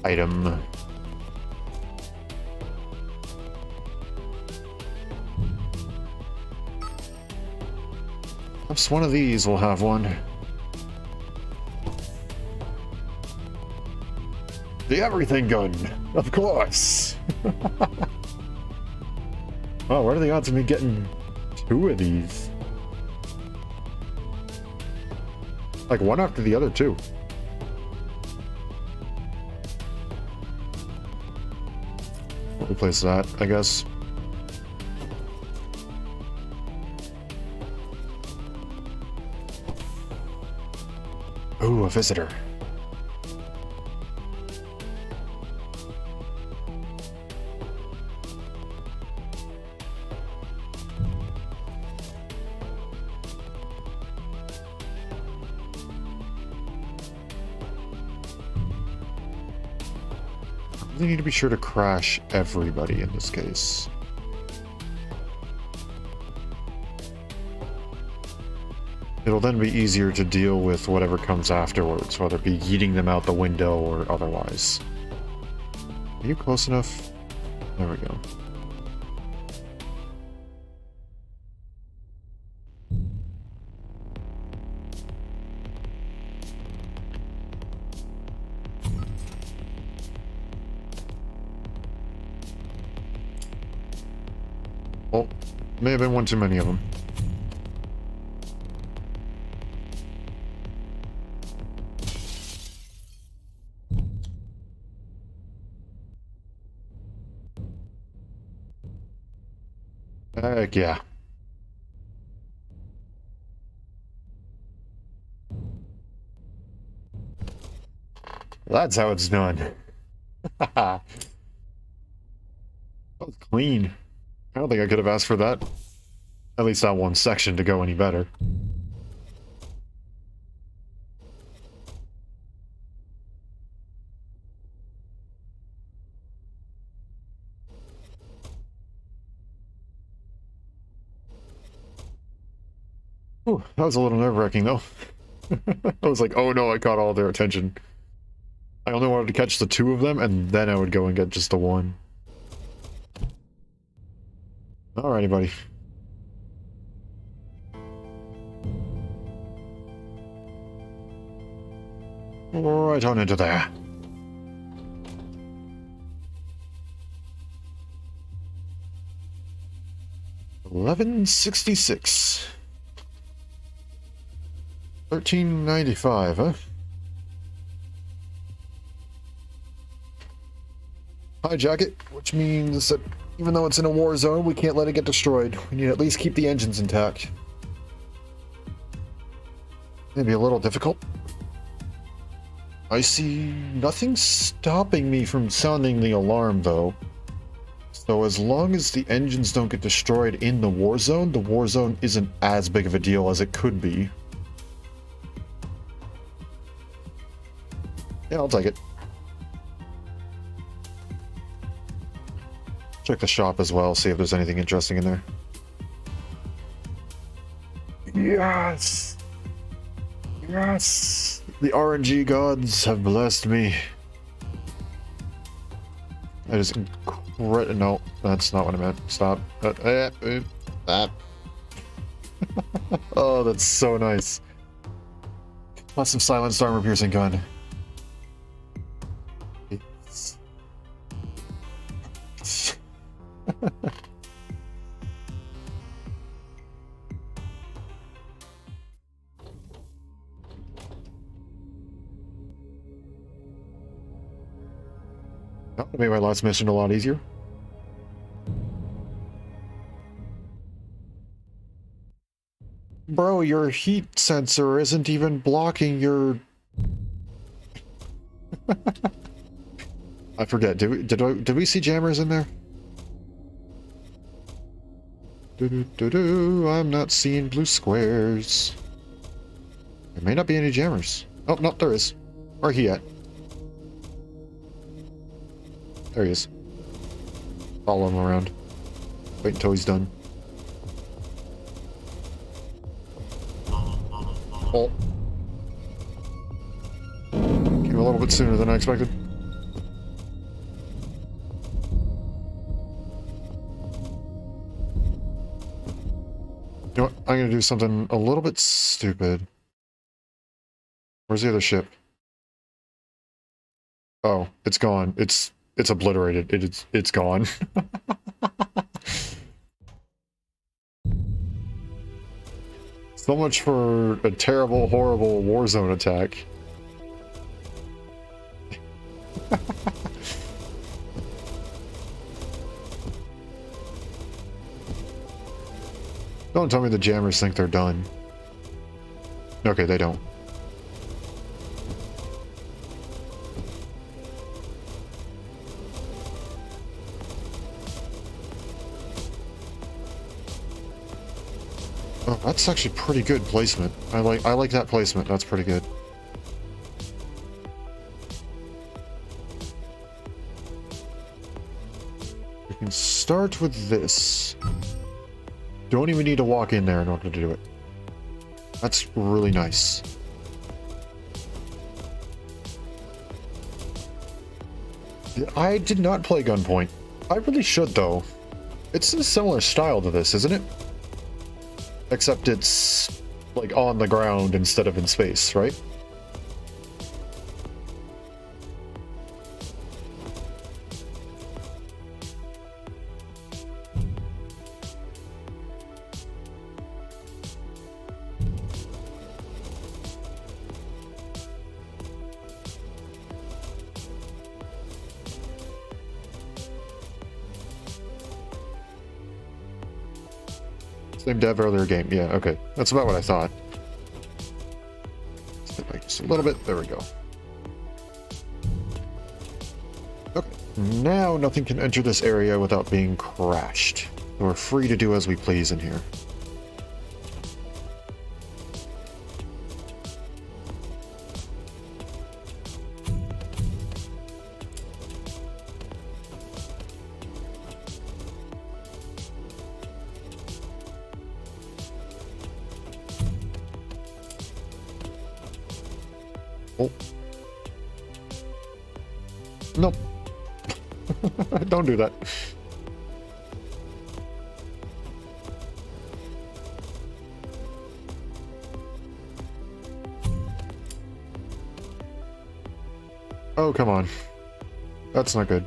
item. Perhaps one of these will have one. The everything gun, of course. Oh, what are the odds of me getting 2 of these? Like one after the other, too. We'll replace that, I guess. Ooh, a visitor. They need to be sure to crash everybody in this case. It'll then be easier to deal with whatever comes afterwards, whether it be yeeting them out the window or otherwise. Are you close enough? There we go. Well, may have been one too many of them. Heck yeah. That's how it's done. That was clean. I don't think I could have asked for that. At least that one section to go any better. Ooh, that was a little nerve-wracking, though. I was like, oh no, I caught all their attention. I only wanted to catch the 2 of them, and then I would go and get just the 1. Alrighty, buddy. Right on into there. $11.66. $13.95, huh? Hijack it, which means that even though it's in a war zone, we can't let it get destroyed. We need to at least keep the engines intact. Maybe a little difficult. I see nothing stopping me from sounding the alarm, though. So as long as the engines don't get destroyed in the war zone isn't as big of a deal as it could be. Yeah, I'll take it. Check the shop as well, see if there's anything interesting in there. Yes! Yes! The RNG gods have blessed me. That is incredible. No, that's not what I meant. Stop. Oh, that's so nice. Lots of silenced armor piercing gun. That made my last mission a lot easier. Bro, your heat sensor isn't even blocking your... I forget, did we see jammers in there? I'm not seeing blue squares. There may not be any jammers. Oh, no, there is. Where he at? There he is. Follow him around. Wait until he's done. Oh. Came a little bit sooner than I expected. You know what? I'm gonna do something a little bit stupid. Where's the other ship? Oh, it's gone. It's obliterated. It's gone. So much for a terrible, horrible Warzone attack. Don't tell me the jammers think they're done. Okay, they don't. Oh, that's actually pretty good placement. I like that placement. That's pretty good. We can start with this. Don't even need to walk in there in order to do it. That's really nice. I did not play Gunpoint. I really should, though. It's a similar style to this, isn't it? Except it's, like, on the ground instead of in space, right? Same dev earlier game. Yeah, okay. That's about what I thought. Step back just a little bit. There we go. Okay. Now nothing can enter this area without being crashed. We're free to do as we please in here. Oh. Nope. Don't do that. Oh, come on. That's not good.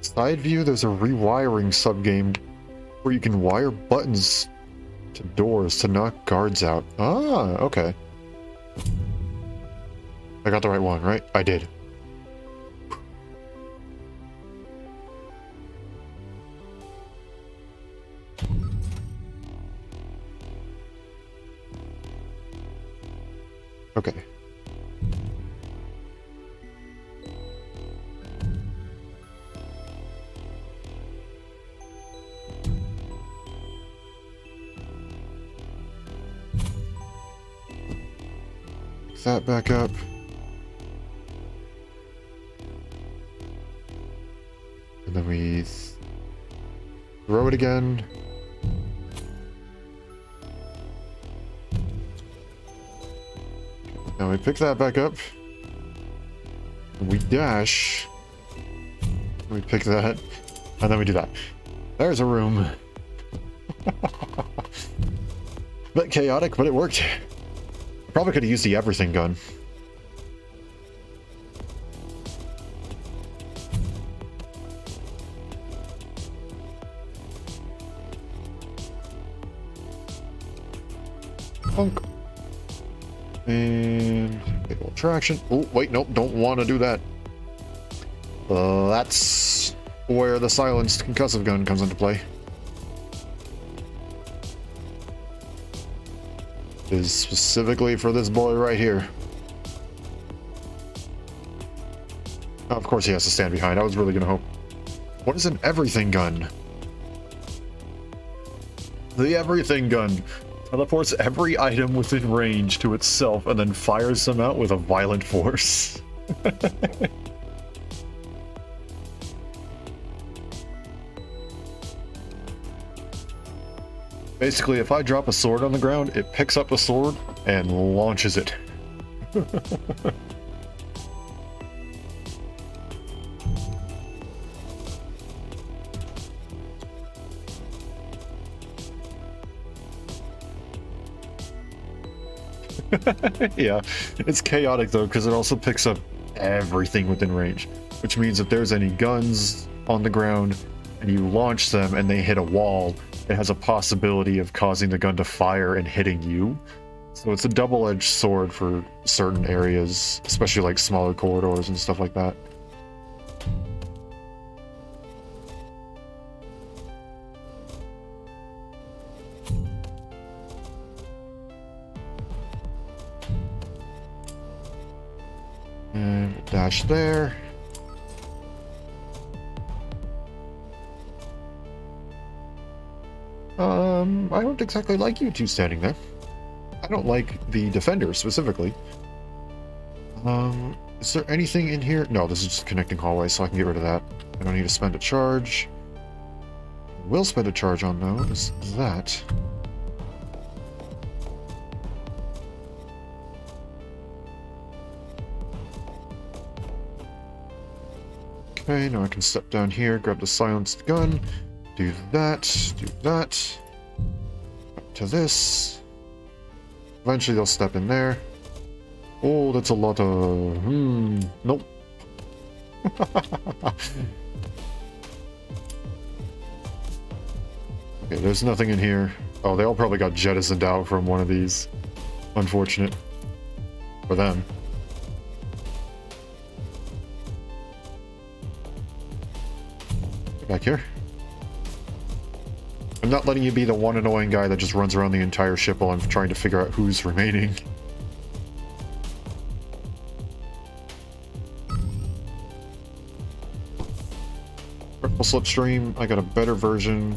Side view, there's a rewiring subgame where you can wire buttons to doors to knock guards out. Ah, okay. I got the right one, right? I did. Okay. That back up. And then we throw it again. Now we pick that back up. And we dash. We pick that, and then we do that. There's a room. Bit chaotic, but it worked. Probably could have used the everything gun. Punk. And fatal attraction. Oh, wait, nope, don't want to do that. That's where the silenced concussive gun comes into play. It is specifically for this boy right here. Oh, of course he has to stand behind. I was really gonna hope. What is an everything gun? The everything gun teleports every item within range to itself and then fires them out with a violent force. Basically, if I drop a sword on the ground, it picks up the sword and launches it. Yeah, it's chaotic though, because it also picks up everything within range, which means if there's any guns on the ground and you launch them and they hit a wall, it has a possibility of causing the gun to fire and hitting you. So it's a double-edged sword for certain areas, especially like smaller corridors and stuff like that. And dash there. I don't exactly like you two standing there. I don't like the defender specifically. Is there anything in here? No, this is just a connecting hallway, so I can get rid of that. I don't need to spend a charge. I will spend a charge on though, is that. Okay, now I can step down here, grab the silenced gun, do that, up to this. Eventually they'll step in there. Oh, that's a lot of... nope. Okay, there's nothing in here. Oh, they all probably got jettisoned out from one of these. Unfortunate. For them. Get back here. I'm not letting you be the one annoying guy that just runs around the entire ship while I'm trying to figure out who's remaining. Purple slipstream, I got a better version.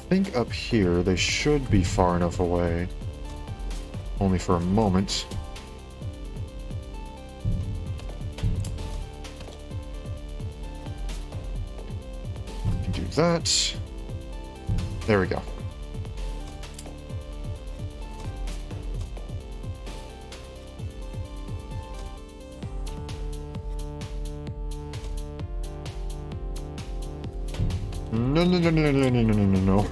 I think up here they should be far enough away. Only for a moment. Can do that. There we go. No.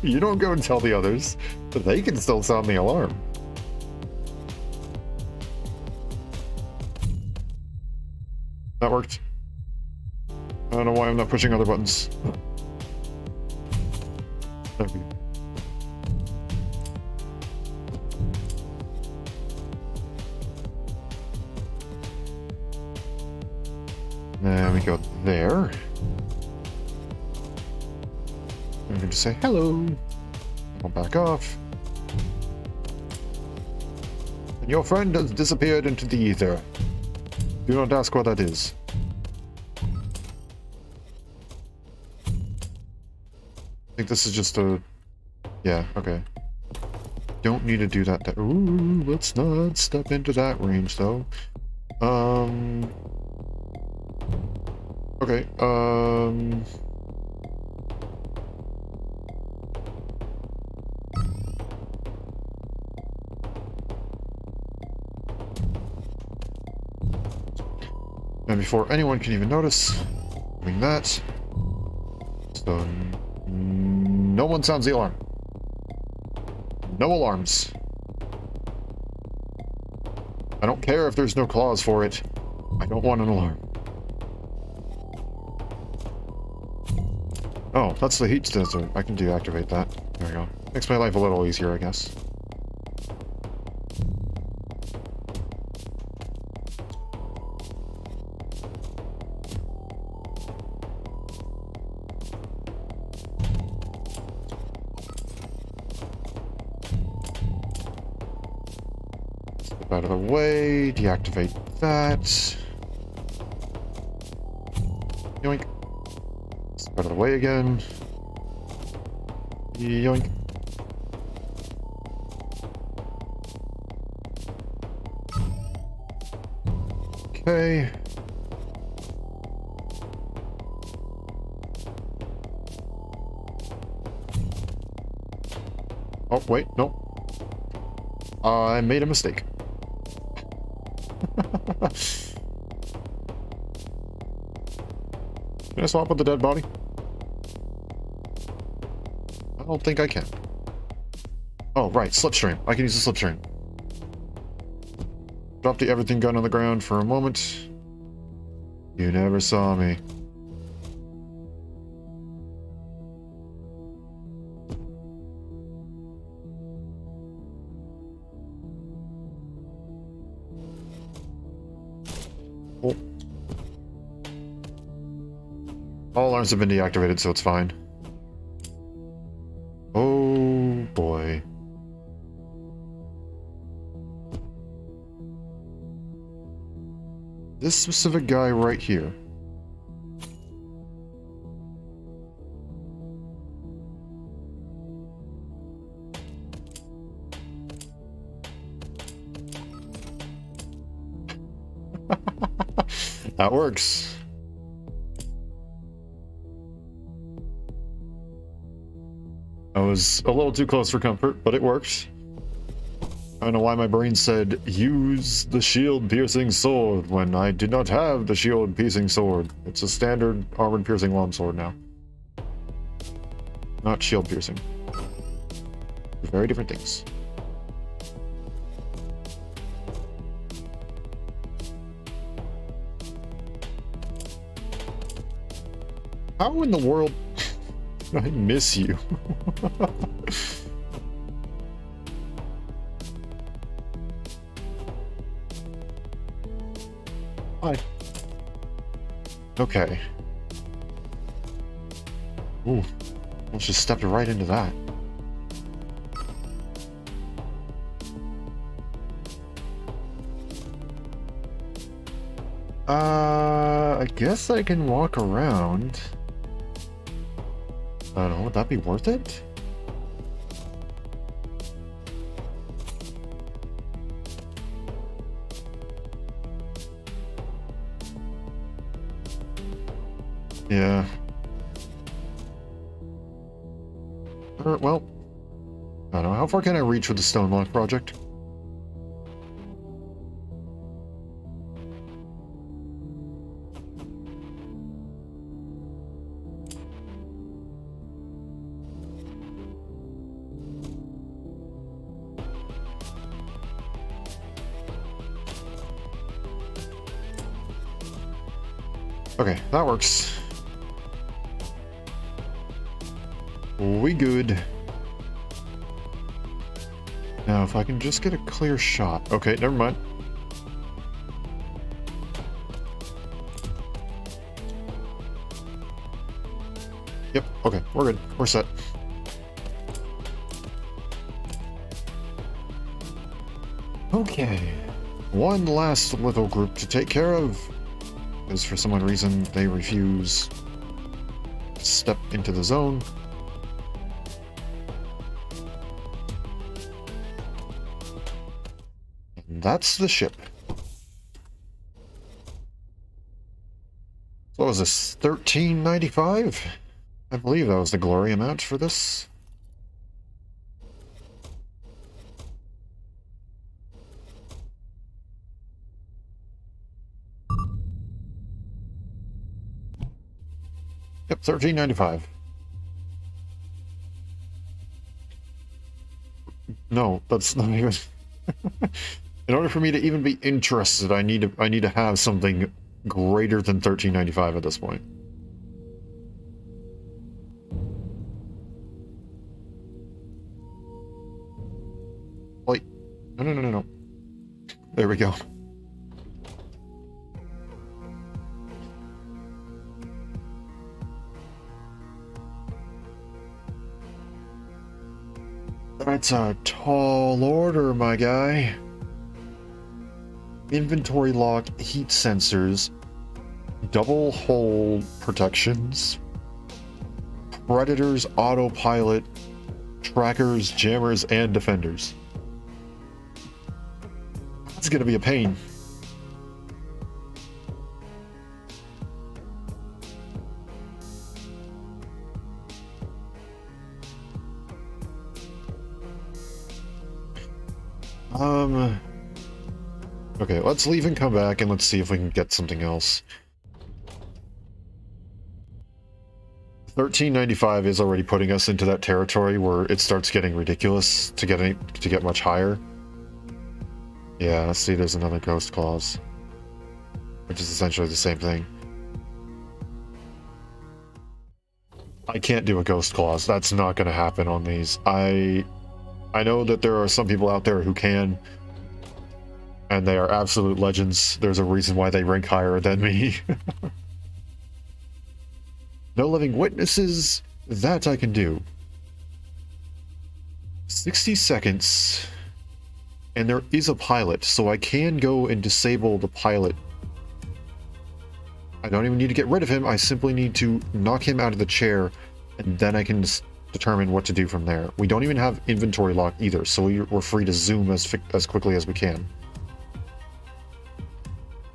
You don't go and tell the others, but they can still sound the alarm. That worked. I don't know why I'm not pushing other buttons. There we go. There we go there. I'm going to say hello. I'll back off. And your friend has disappeared into the ether. Do not ask what that is. I think this is just a... Yeah, okay. Don't need to do that. Ooh, let's not step into that range, though. Okay, and before anyone can even notice, doing that, so no one sounds the alarm. No alarms. I don't care if there's no clause for it. I don't want an alarm. Oh, that's the heat sensor. I can deactivate that. There we go. Makes my life a little easier, I guess. Step out of the way, deactivate that. Yoink. Step out of the way again. Yoink. Okay. Oh, wait, no. I made a mistake. Can I swap with the dead body? I don't think I can. Oh, right, slipstream. I can use the slipstream. Drop the everything gun on the ground for a moment. You never saw me. Oh. All alarms have been deactivated, so it's fine. Oh boy. This specific guy right here. That works. I was a little too close for comfort, but it worked. I don't know why my brain said, use the shield-piercing sword, when I did not have the shield-piercing sword. It's a standard armored-piercing longsword now. Not shield-piercing. Very different things. How in the world did I miss you? Hi. Okay. Ooh, almost just stepped right into that. I guess I can walk around. I don't know, would that be worth it? Yeah. Well, I don't know. How far can I reach with the stone block project? Okay, that works. We good. Now, if I can just get a clear shot. Okay, never mind. Yep, okay, we're good. We're set. Okay. One last little group to take care of. Because for some odd reason, they refuse to step into the zone. And that's the ship. So What was this? 13.95? I believe that was the glory amount for this. Yep, 13.95. No, that's not even. In order for me to even be interested, I need to have something greater than 13.95 at this point. Like, no. There we go. That's a tall order, my guy. Inventory lock, heat sensors, double hole protections, predators, autopilot, trackers, jammers, and defenders. That's gonna be a pain. Okay, let's leave and come back and let's see if we can get something else. 13.95 is already putting us into that territory where it starts getting ridiculous to get much higher. Yeah, let's see, there's another ghost clause, which is essentially the same thing. I can't do a ghost clause. That's not going to happen on these. I know that there are some people out there who can, and they are absolute legends. There's a reason why they rank higher than me. No living witnesses, that I can do. 60 seconds, and there is a pilot, so I can go and disable the pilot. I don't even need to get rid of him, I simply need to knock him out of the chair, and then I can determine what to do from there. We don't even have inventory lock either, so we're free to zoom as quickly as we can.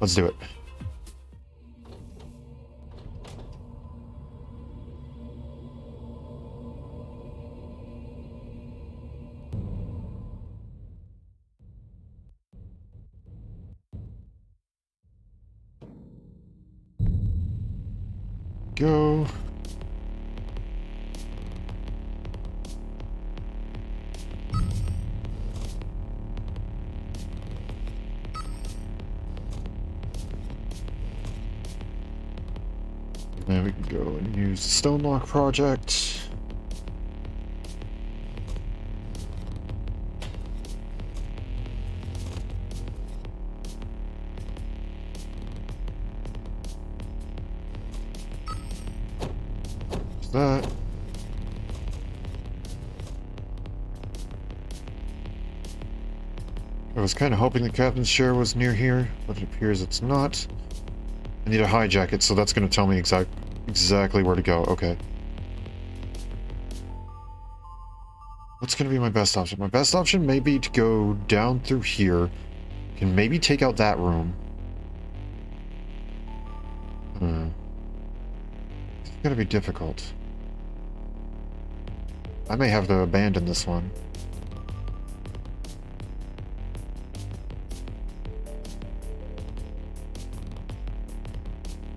Let's do it. Go. Now we can go and use the Stonelock project. That. I was kind of hoping the captain's chair was near here, but it appears it's not. I need a hijack it, so that's going to tell me exactly where to go. Okay. What's going to be my best option? My best option may be to go down through here. Can maybe take out that room. It's going to be difficult. I may have to abandon this one.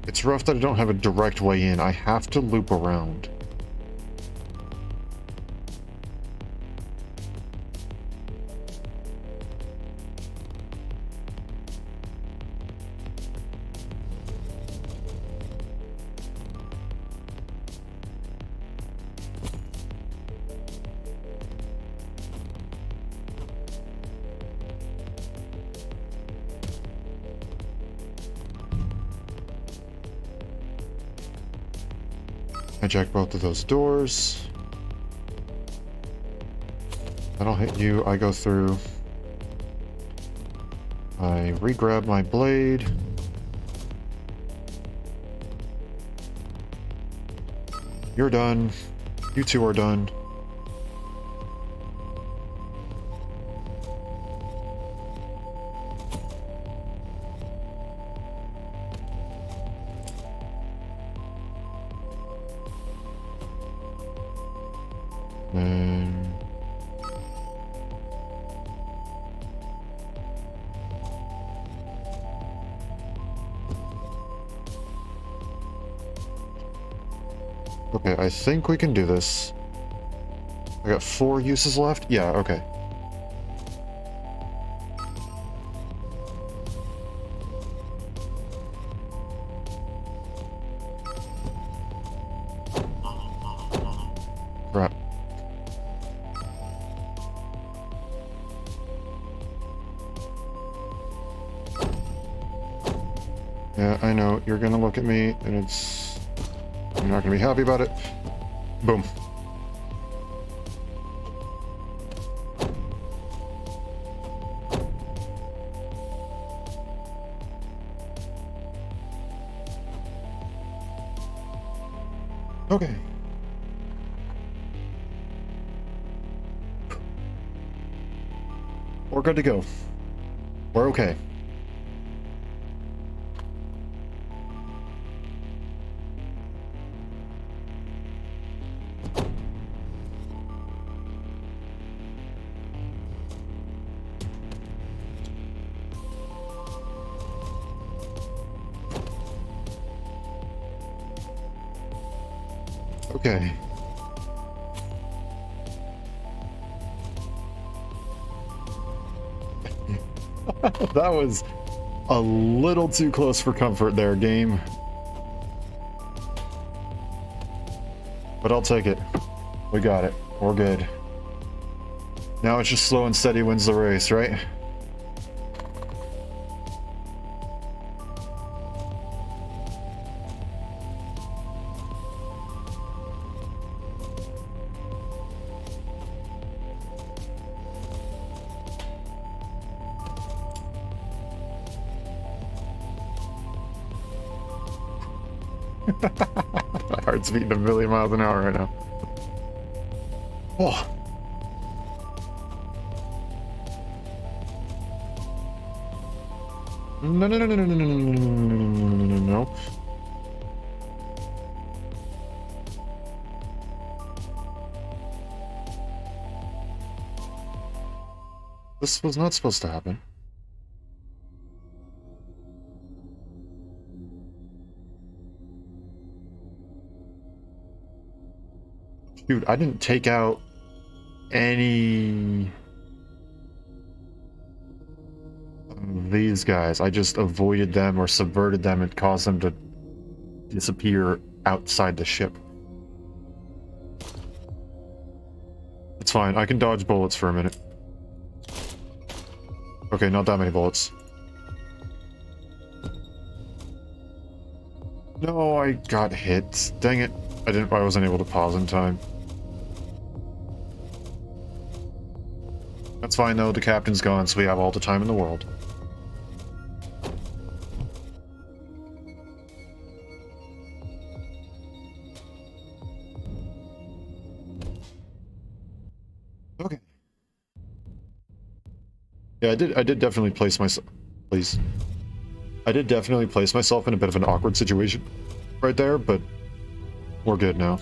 It's rough that I don't have a direct way in. I have to loop around. Hijack both of those doors. I don't hit you, I go through. I re-grab my blade. You're done. You two are done. And okay, I think we can do this. I got 4 uses left? Yeah, okay. Crap. Yeah, I know. You're gonna look at me, and it's... I'm not gonna be happy about it. Boom. Okay. We're good to go. We're okay. Okay. That was a little too close for comfort there, game. But I'll take it. We got it. We're good. Now it's just slow and steady wins the race, right? My heart's beating a million miles an hour right now. Oh. No, no, no, no, no, no, no, no, no, no, no, no. This was not supposed to happen. Dude, I didn't take out any of these guys. I just avoided them or subverted them and caused them to disappear outside the ship. It's fine. I can dodge bullets for a minute. Okay, not that many bullets. No, I got hit. Dang it. I wasn't able to pause in time. That's fine though, the captain's gone, so we have all the time in the world. Okay. Yeah, I did definitely place myself... Please. I did definitely place myself in a bit of an awkward situation right there, but we're good now.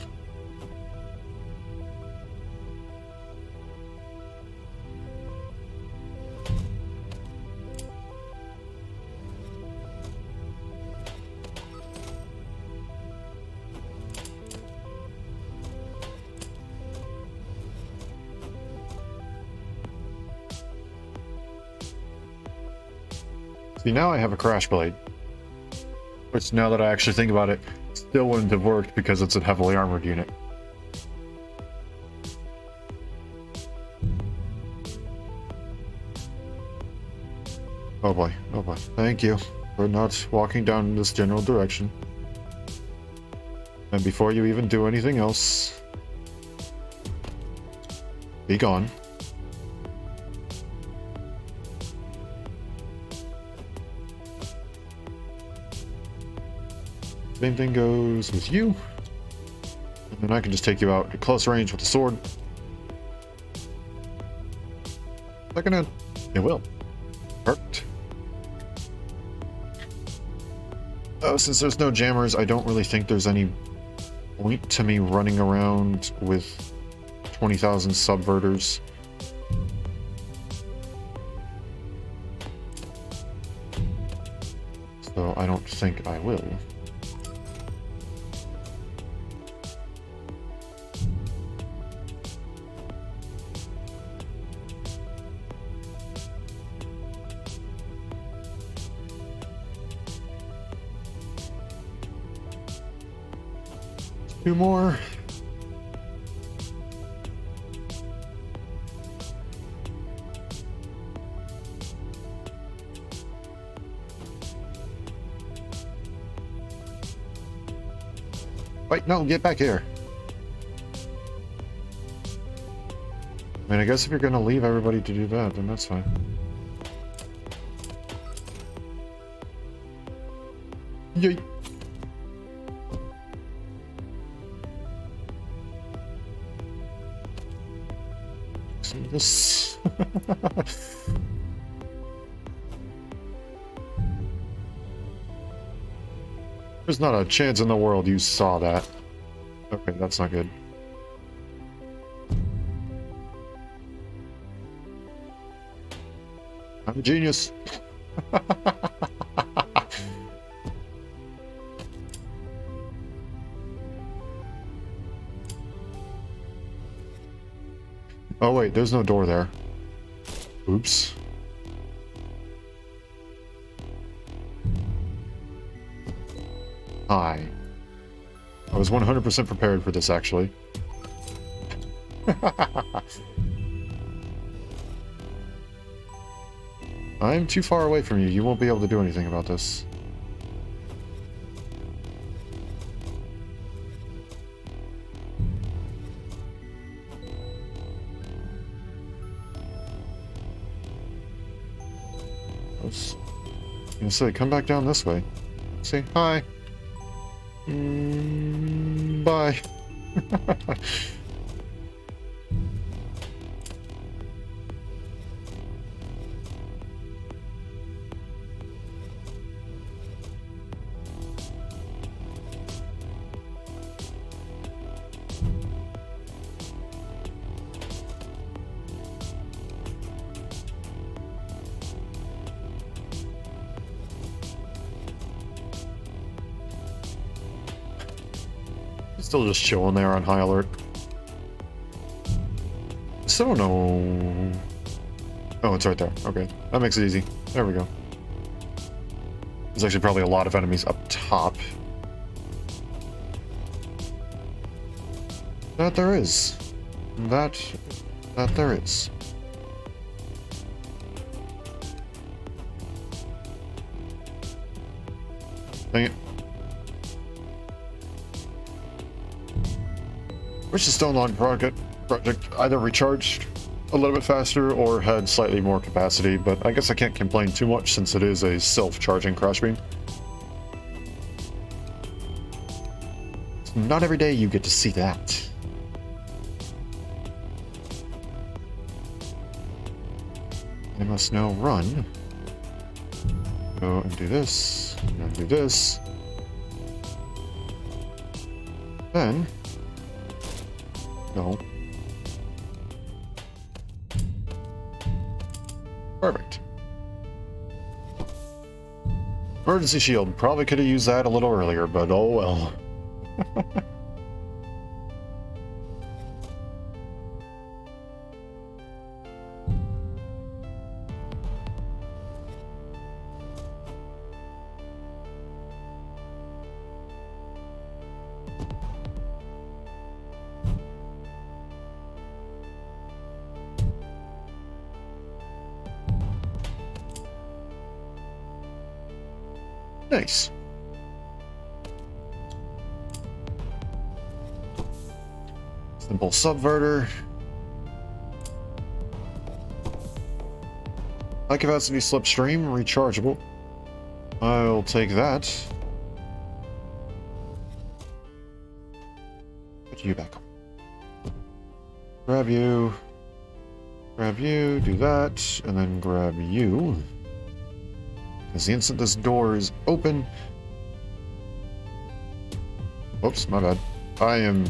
See, now I have a crash blade. Which, now that I actually think about it, still wouldn't have worked because it's a heavily armored unit. Oh boy, oh boy. Thank you for not walking down in this general direction. And before you even do anything else, be gone. Same thing goes with you. And then I can just take you out at close range with the sword. Second hand. It will. Perfect. Oh, since there's no jammers, I don't really think there's any point to me running around with 20,000 subverters. So I don't think I will. Two more. Wait, no, get back here. I mean, I guess if you're going to leave everybody to do that, then that's fine. Yay. This. There's not a chance in the world you saw that. Okay, that's not good. I'm a genius. Oh wait, there's no door there. Oops. Hi. I was 100% prepared for this, actually. I'm too far away from you. You won't be able to do anything about this. I was gonna say, come back down this way. Say hi. Bye. Still just chilling there on high alert. Still don't know. Oh, it's right there. Okay, that makes it easy. There we go. There's actually probably a lot of enemies up top. That there is. That there is. Dang it. Wish the Stone Log project either recharged a little bit faster or had slightly more capacity, but I guess I can't complain too much since it is a self-charging crash beam. Not every day you get to see that. I must now run. Go and do this, and do this. Then... no. Perfect. Emergency shield. Probably could have used that a little earlier, but oh well. Nice. Simple subverter. High capacity slipstream, rechargeable. I'll take that. Put you back on. Grab you. Grab you, do that, and then grab you. Because the instant this door is open... Whoops, my bad. I am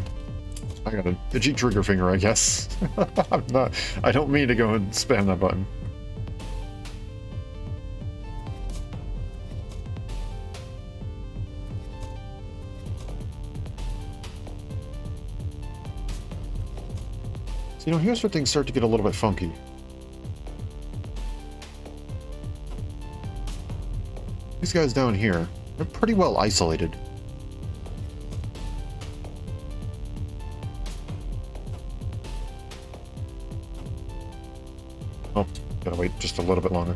I got an itchy trigger finger, I guess. I don't mean to go and spam that button. So, you know, here's where things start to get a little bit funky. These guys down here, they're pretty well isolated. Oh, gotta wait just a little bit longer.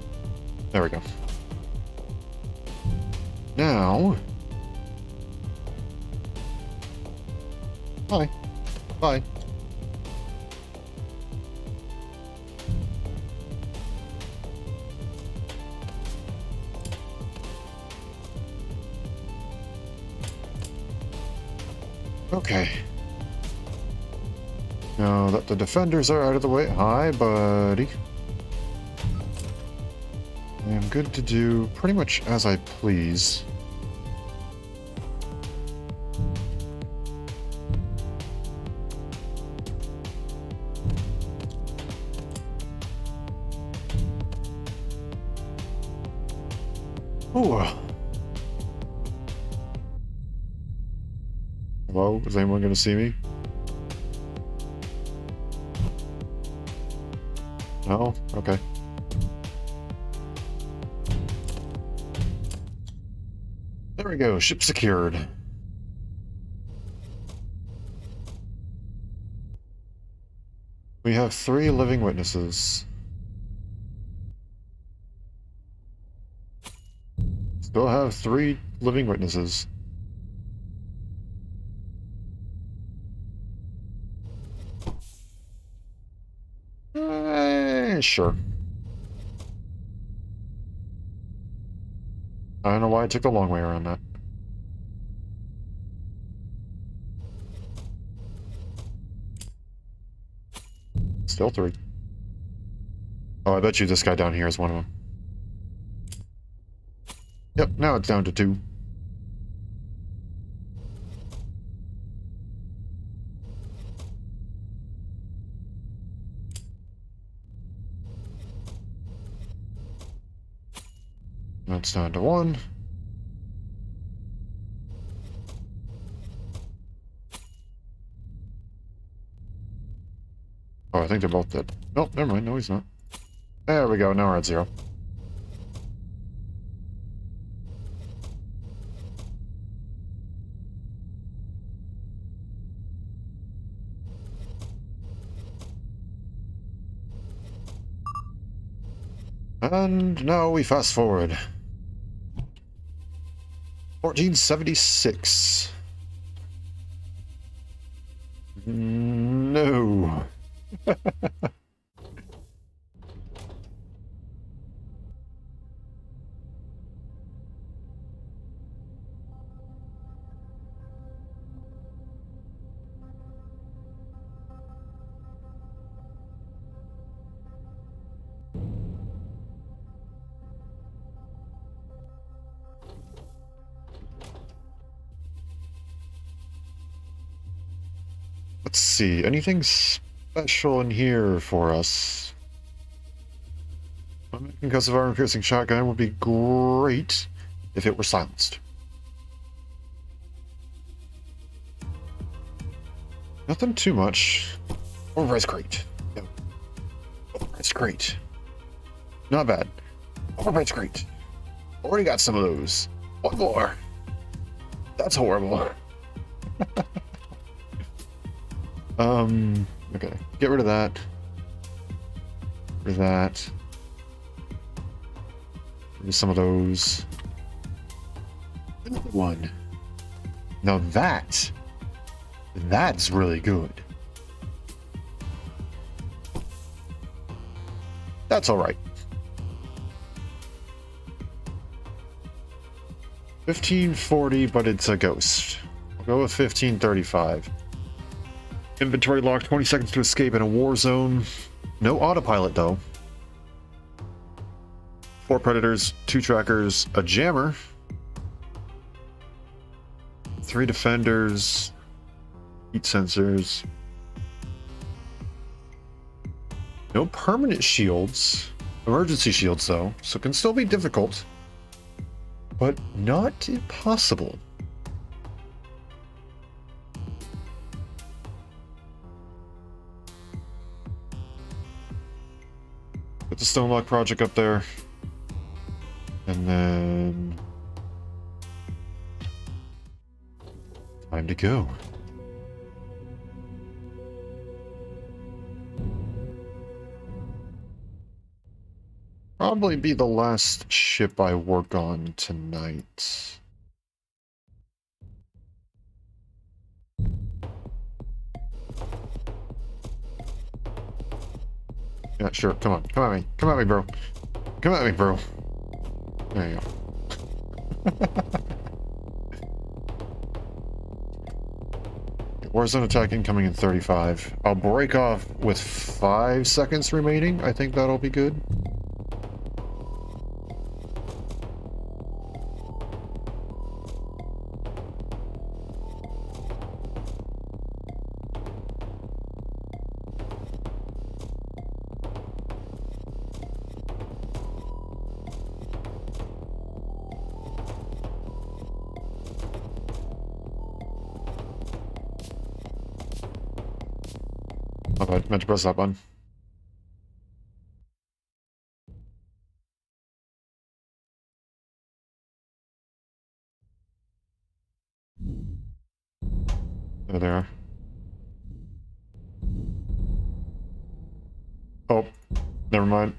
There we go. Now... Bye. Bye. Okay. Now that the defenders are out of the way... Hi, buddy. I am good to do pretty much as I please. Ooh. Hello? Is anyone going to see me? No? Okay. There we go. Ship secured. We have 3 living witnesses. Still have 3 living witnesses. Sure. I don't know why I took the long way around that. Still 3. Oh, I bet you this guy down here is one of them. Yep, now it's down to 2. That's down to 1. Oh, I think they're both dead. Nope, never mind. No, he's not. There we go. Now we're at 0. And now we fast forward. 1476. No. Let's see, anything special in here for us? A concussive armor-piercing shotgun would be great if it were silenced. Nothing too much. Override's great. No. Override's great. Not bad. Override's great. Already got some of those. One more. That's horrible. Okay. Get rid of that. Get rid of that. Rid of some of those. Another one. Now that's really good. That's alright. 1540, but it's a ghost. We'll go with 1535. Inventory lock, 20 seconds to escape in a war zone. No autopilot, though. 4 predators, 2 trackers, a jammer. 3 defenders. Heat sensors. No permanent shields. Emergency shields, though, so it can still be difficult. But not impossible. Put the Stonelock project up there. And then... time to go. Probably be the last ship I work on tonight. Yeah, sure. Come on. Come at me. Come at me, bro. Come at me, bro. There you go. Warzone attack incoming in 35. I'll break off with 5 seconds remaining. I think that'll be good. Oh, I meant to press that button. There they are. Oh, never mind.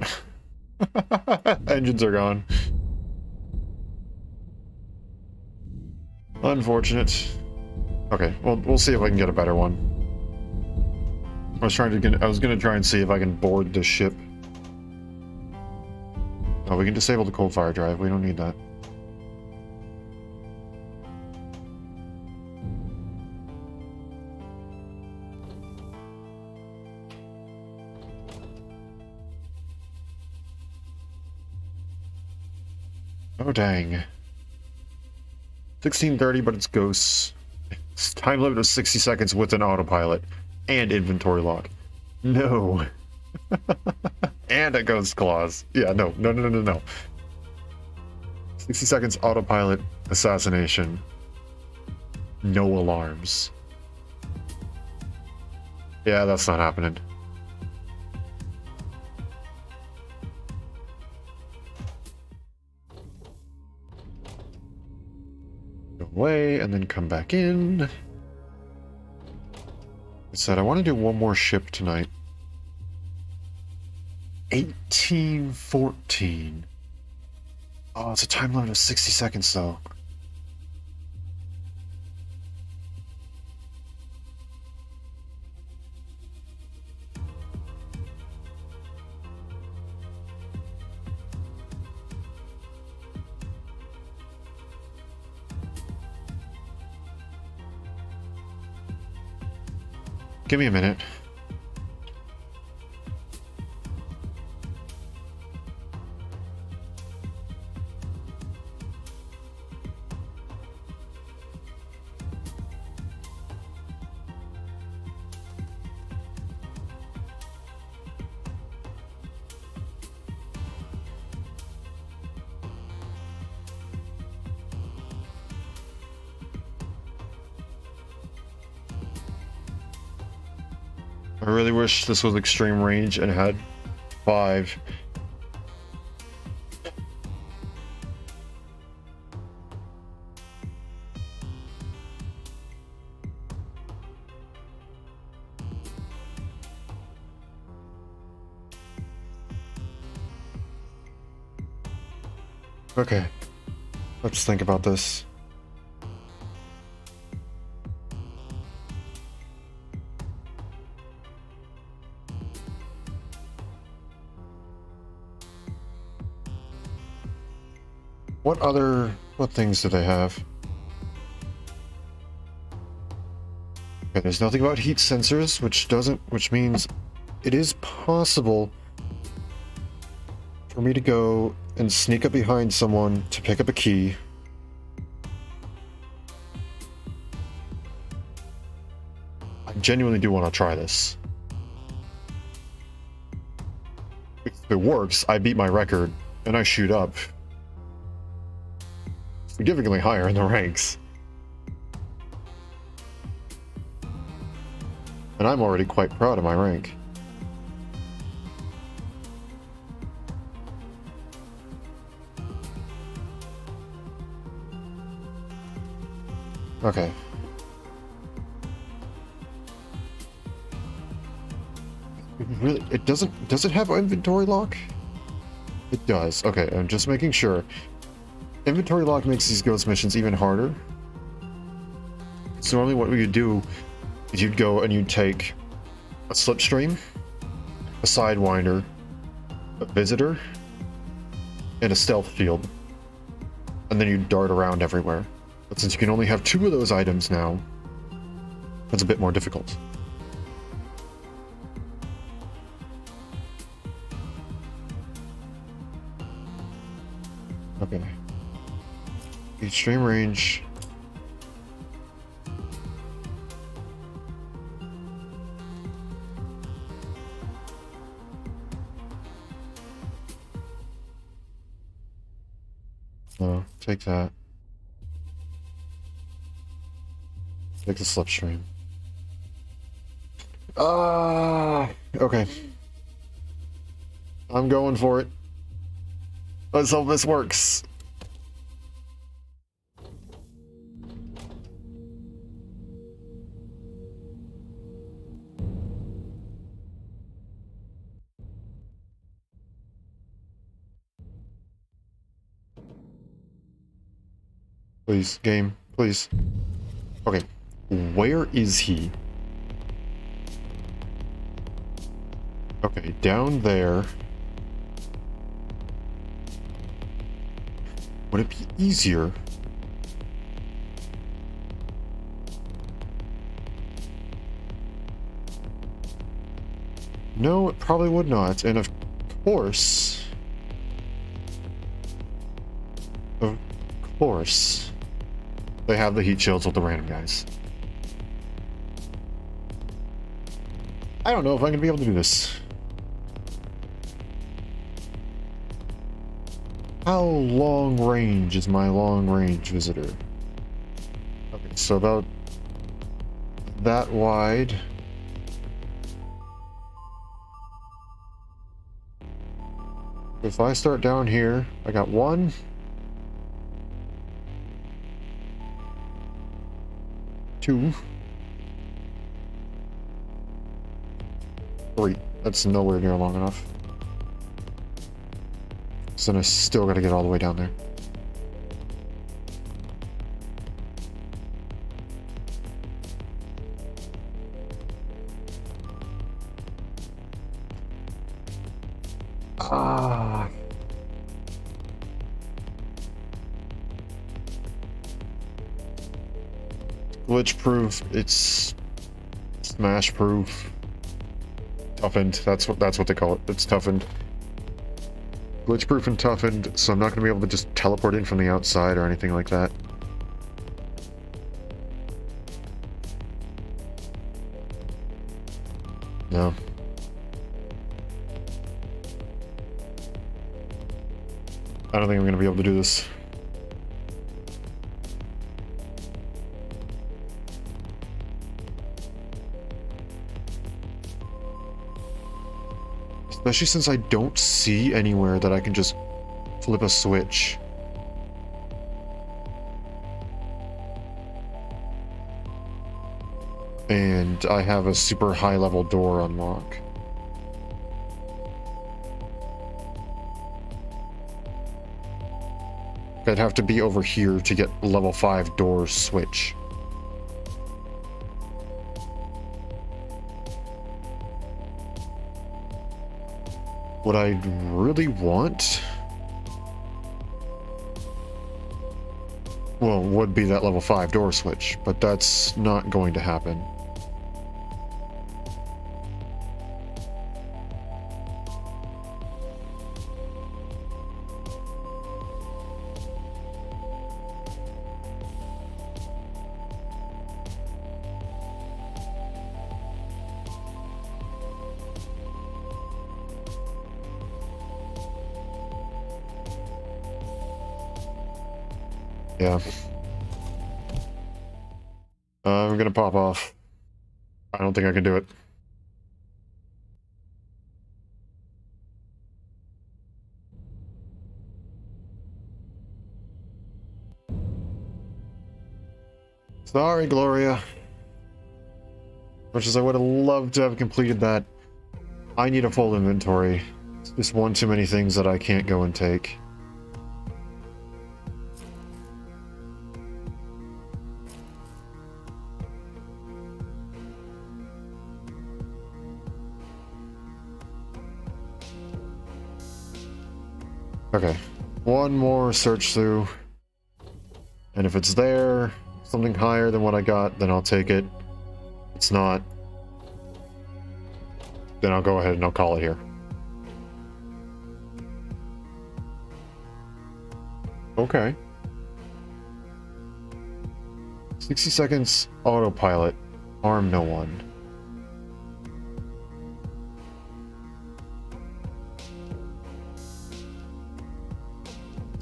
Engines are gone. Unfortunate. Okay, well, we'll see if I can get a better one. I was gonna try and see if I can board this ship. Oh, we can disable the cold fire drive. We don't need that. Oh, dang. 1630, but it's ghosts. It's time limit of 60 seconds with an autopilot and inventory lock. No. And a ghost clause. Yeah, no. 60 seconds autopilot assassination. No alarms. Yeah, that's not happening. Go away and then come back in. I said I want to do one more ship tonight. 1814. Oh, it's a time limit of 60 seconds though. Give me a minute. I really wish this was extreme range and had 5. Okay, let's think about this. What things do they have? Okay, there's nothing about heat sensors, which means it is possible for me to go and sneak up behind someone to pick up a key. I genuinely do want to try this. If it works, I beat my record, and I shoot up significantly higher in the ranks. And I'm already quite proud of my rank. Okay. Really, does it have inventory lock? It does. Okay, I'm just making sure. Inventory lock makes these ghost missions even harder. So normally what we would do is you'd go and you'd take a slipstream, a sidewinder, a visitor, and a stealth shield. And then you'd dart around everywhere. But since you can only have 2 of those items now, that's a bit more difficult. Okay. Extreme range. No, take that. Take the slipstream. Okay. I'm going for it. Let's hope this works. Please, game, please. Okay, where is he? Okay, down there. Would it be easier? No, it probably would not. And of course, they have the heat shields with the random guys. I don't know if I'm gonna be able to do this. How long range is my long range visitor? Okay, so about that wide. If I start down here, I got 1. 2. 3. That's nowhere near long enough. So then I still gotta get all the way down there. Glitch proof, it's smash proof. Toughened, that's what they call it. It's toughened. Glitch proof and toughened, so I'm not gonna be able to just teleport in from the outside or anything like that. No. I don't think I'm gonna be able to do this. Especially since I don't see anywhere that I can just flip a switch. And I have a super high level door unlock. I'd have to be over here to get level 5 door switch. What I really want, well, would be that level 5 door switch, but that's not going to happen. Yeah. I'm gonna pop off. I don't think I can do it. Sorry, Gloria. Much as I would have loved to have completed that, I need a full inventory. It's just one too many things that I can't go and take. Okay, one more search through, and if it's there, something higher than what I got, then I'll take it. If it's not, then I'll go ahead and I'll call it here. Okay. 60 seconds autopilot. Harm no one.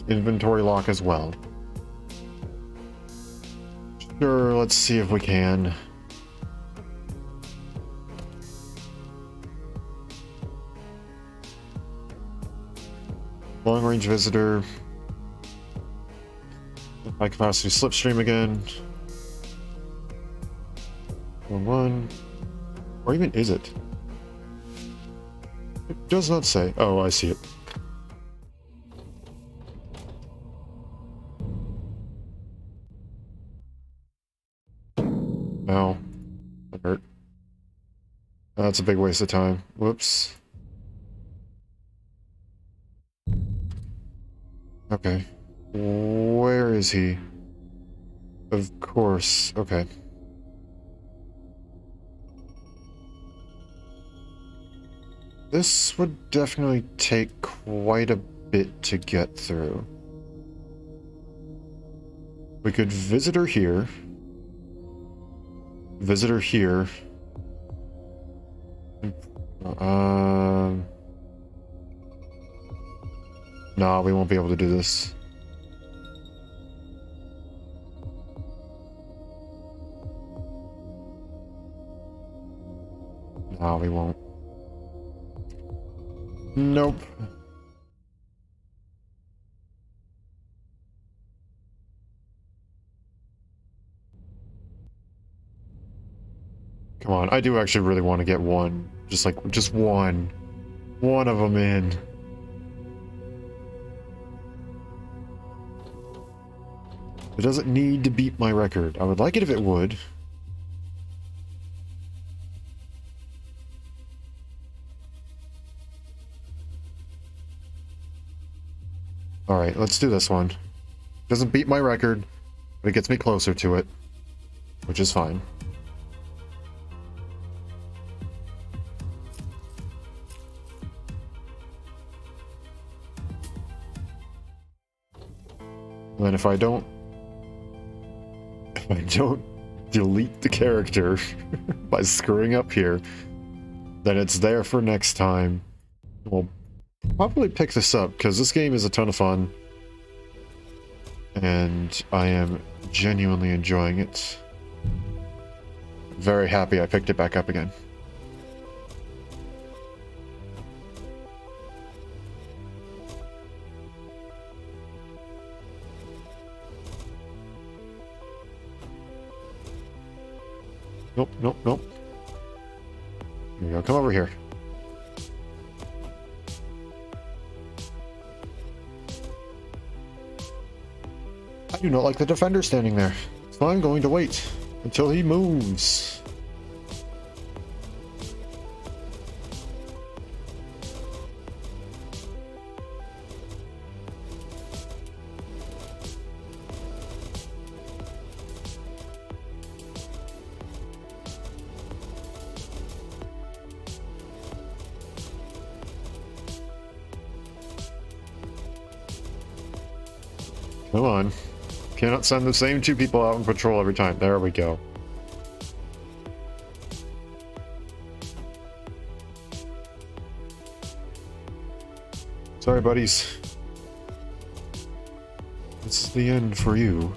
Inventory lock as well. Sure, let's see if we can. Long range visitor. High capacity slipstream again. One. Or even is it? It does not say. Oh, I see it. Ow. That hurt. That's a big waste of time. Whoops. Okay. Where is he? Of course. Okay. This would definitely take quite a bit to get through. We could visit her here. Visit her here. Nah, we won't be able to do this. Nah, we won't. Nope. Come on, I do actually really want to get one. Just one. One of them in. It doesn't need to beat my record. I would like it if it would. Alright, let's do this one. Doesn't beat my record, but it gets me closer to it, which is fine. And then if I don't delete the character by screwing up here, then it's there for next time. We'll probably pick this up, because this game is a ton of fun. And I am genuinely enjoying it. Very happy I picked it back up again. Nope, nope, nope. Here we go, come over here. I do not like the defender standing there, so I'm going to wait until he moves. Come on. Cannot send the same two people out on patrol every time. There we go. Sorry, buddies. This is the end for you.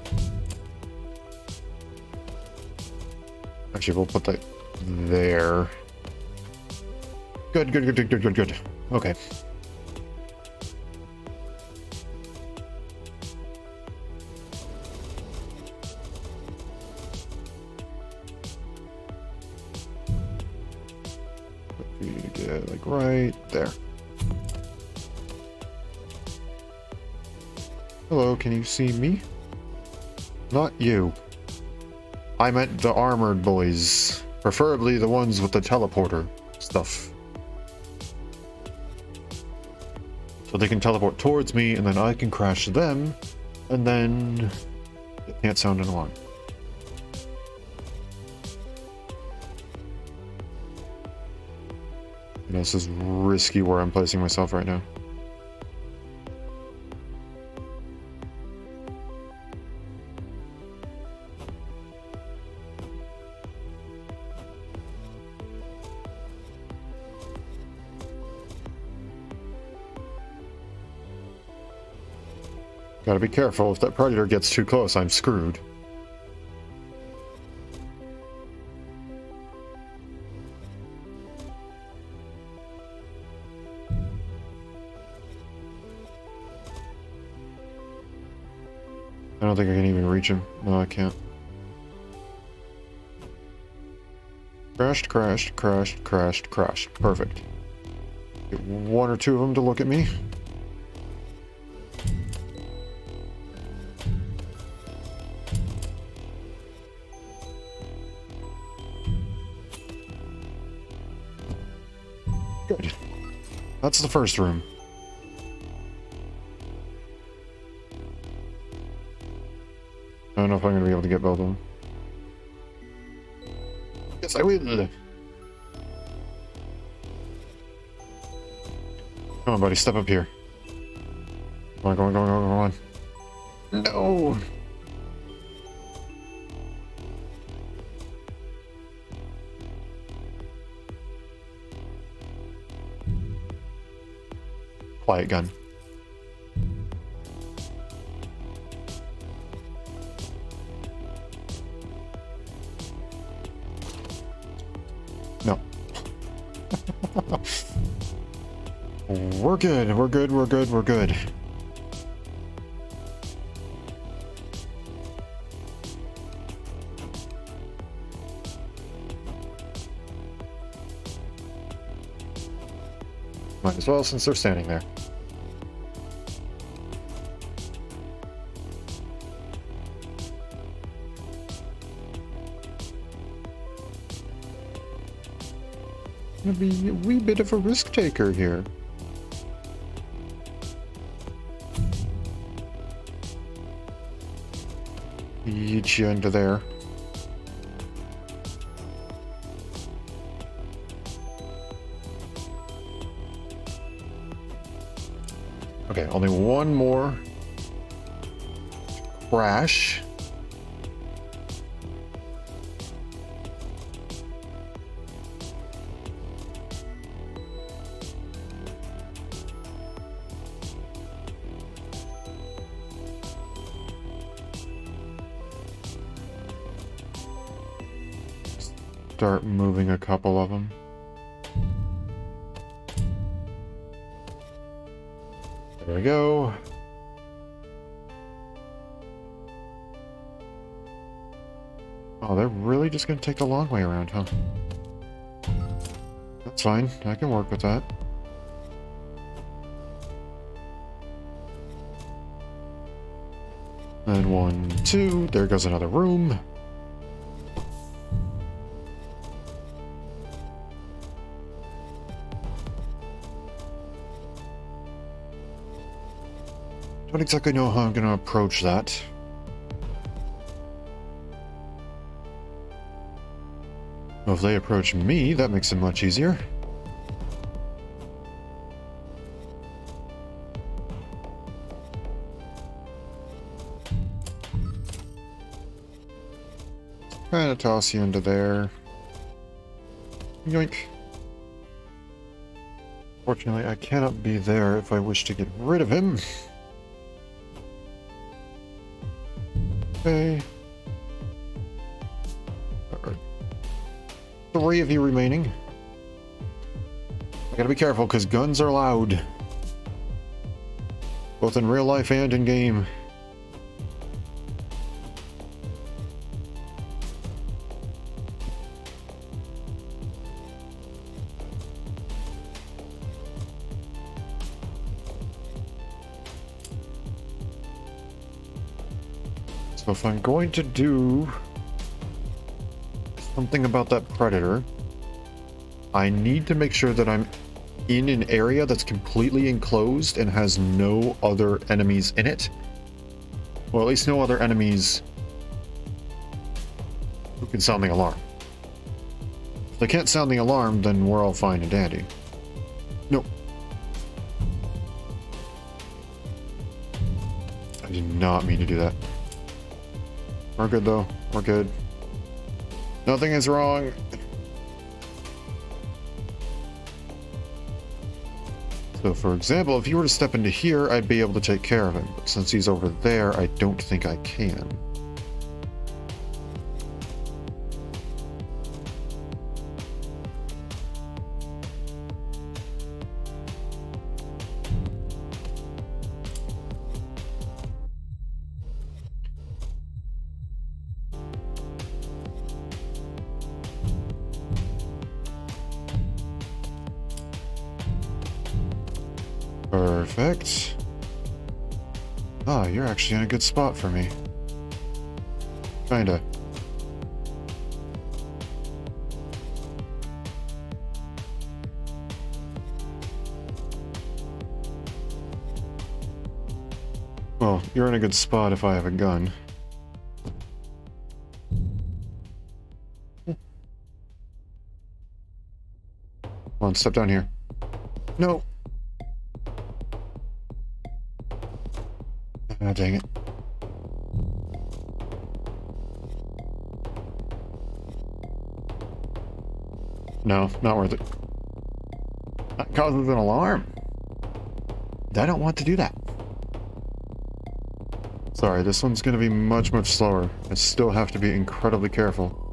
Actually, we'll put that there. Good, good, good, good, good, good, good. Okay. We need to get like right there. Hello, can you see me? Not you. I meant the armored boys. Preferably the ones with the teleporter stuff. So they can teleport towards me, and then I can crash them, and then it can't sound an alarm. You know, this is risky where I'm placing myself right now. Gotta be careful. If that predator gets too close, I'm screwed. I don't think I can even reach him. No, I can't. Crashed, crashed, crashed, crashed, crashed. Perfect. Get one or two of them to look at me. Good. That's the first room. I don't know if I'm going to be able to get both of them. Yes, I will. Come on, buddy. Step up here. Come on, come on, come on, come on. No! Quiet gun. No. We're good, we're good, we're good, we're good. Might as well since they're standing there. Gonna be a wee bit of a risk taker here. Yeet you into there. Okay, only one more crash. Start moving a couple of them. There we go. Oh, they're really just going to take the long way around, huh? That's fine. I can work with that. And 1, 2. There goes another room. Don't exactly know how I'm going to approach that. Well, if they approach me, that makes it much easier. Kind of toss you into there. Yoink. Fortunately, I cannot be there if I wish to get rid of him. Okay. There are 3 of you remaining. I gotta be careful because guns are loud. Both in real life and in game. So if I'm going to do something about that predator, I need to make sure that I'm in an area that's completely enclosed and has no other enemies in it. Well, at least no other enemies who can sound the alarm. If they can't sound the alarm, then we're all fine and dandy. Nope. I did not mean to do that. We're good though. We're good. Nothing is wrong. So for example, if you were to step into here, I'd be able to take care of him. But since he's over there, I don't think I can. Perfect. Ah, you're actually in a good spot for me. Kinda. Well, you're in a good spot if I have a gun. Come on, step down here. No! Ah, dang it. No, not worth it. That causes an alarm. I don't want to do that. Sorry, this one's going to be much, much slower. I still have to be incredibly careful.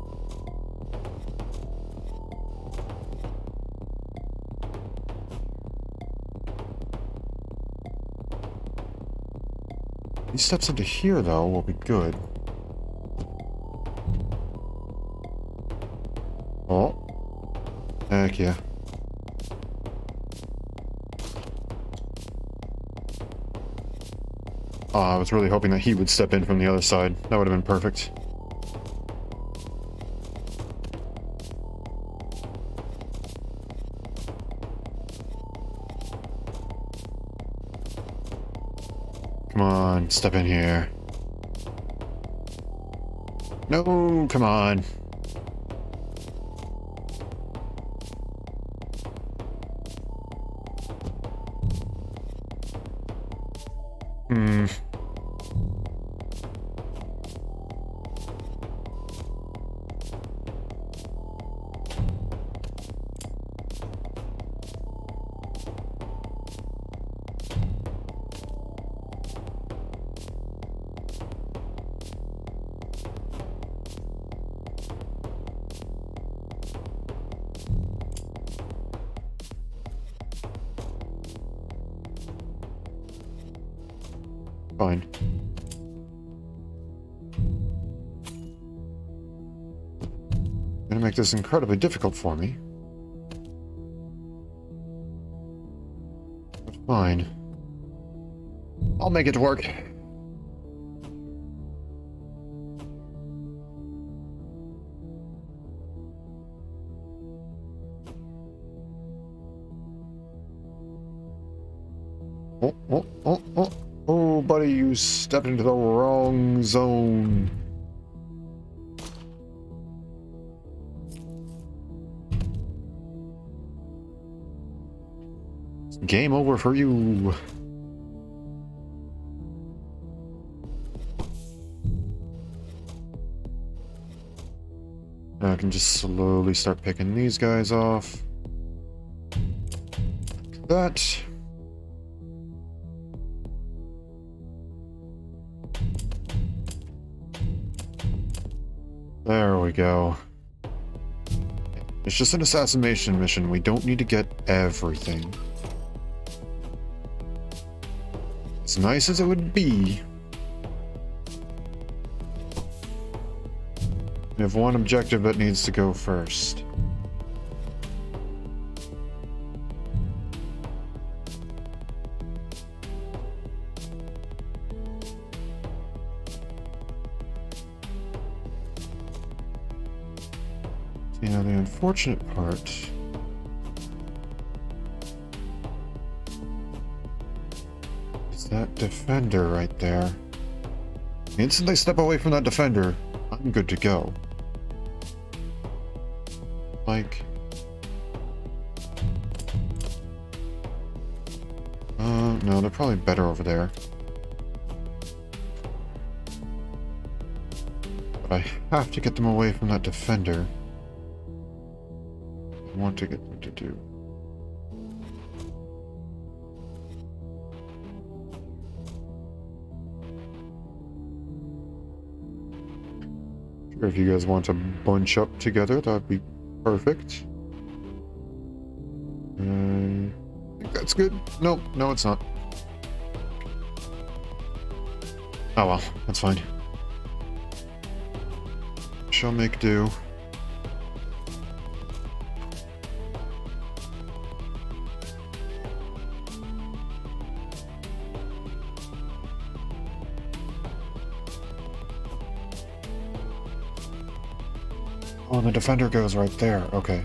He steps into here, though, will be good. Oh. Heck yeah. Oh, I was really hoping that he would step in from the other side. That would have been perfect. Come on, step in here. No, come on. Fine. Gonna make this incredibly difficult for me. But fine. I'll make it work. Oh, buddy, you stepped into the wrong zone. Game over for you. Now I can just slowly start picking these guys off. Like that. There we go. It's just an assassination mission. We don't need to get everything. As nice as it would be, we have one objective that needs to go first. You know, the unfortunate part is that defender right there. The instant I step away from that defender, I'm good to go. Like... no, they're probably better over there. But I have to get them away from that defender. I want to get them to do. Sure, if you guys want to bunch up together, that would be perfect. I think that's good. Nope, no, it's not. Oh well, that's fine. Shall make do. Oh, and the defender goes right there. Okay.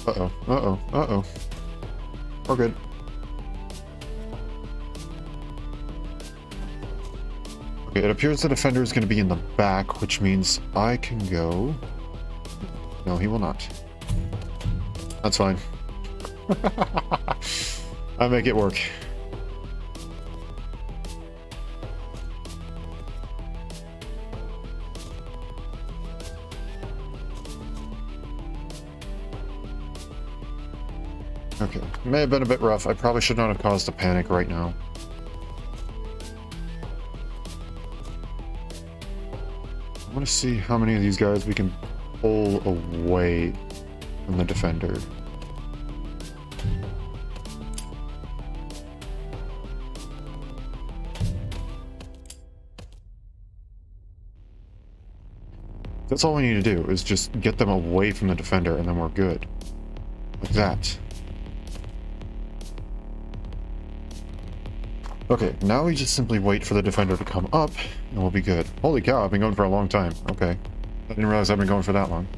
Uh-oh. Uh-oh. Uh-oh. We're good. Okay, it appears the defender is going to be in the back, which means I can go... No, he will not. That's fine. I make it work. Okay, may have been a bit rough. I probably should not have caused a panic right now. I want to see how many of these guys we can pull away from the defender. That's all we need to do, is just get them away from the defender, and then we're good. Like that. Okay, now we just simply wait for the defender to come up, and we'll be good. Holy cow, I've been going for a long time. Okay. I didn't realize I've been going for that long.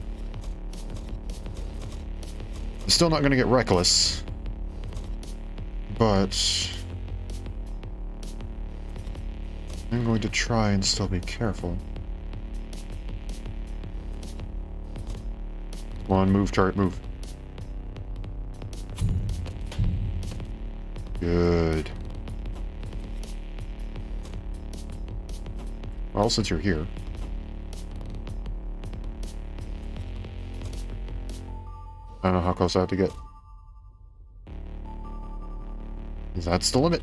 I'm still not going to get reckless. But... I'm going to try and still be careful. Come on, move, turret, move. Good. Well, since you're here. I don't know how close I have to get. That's the limit.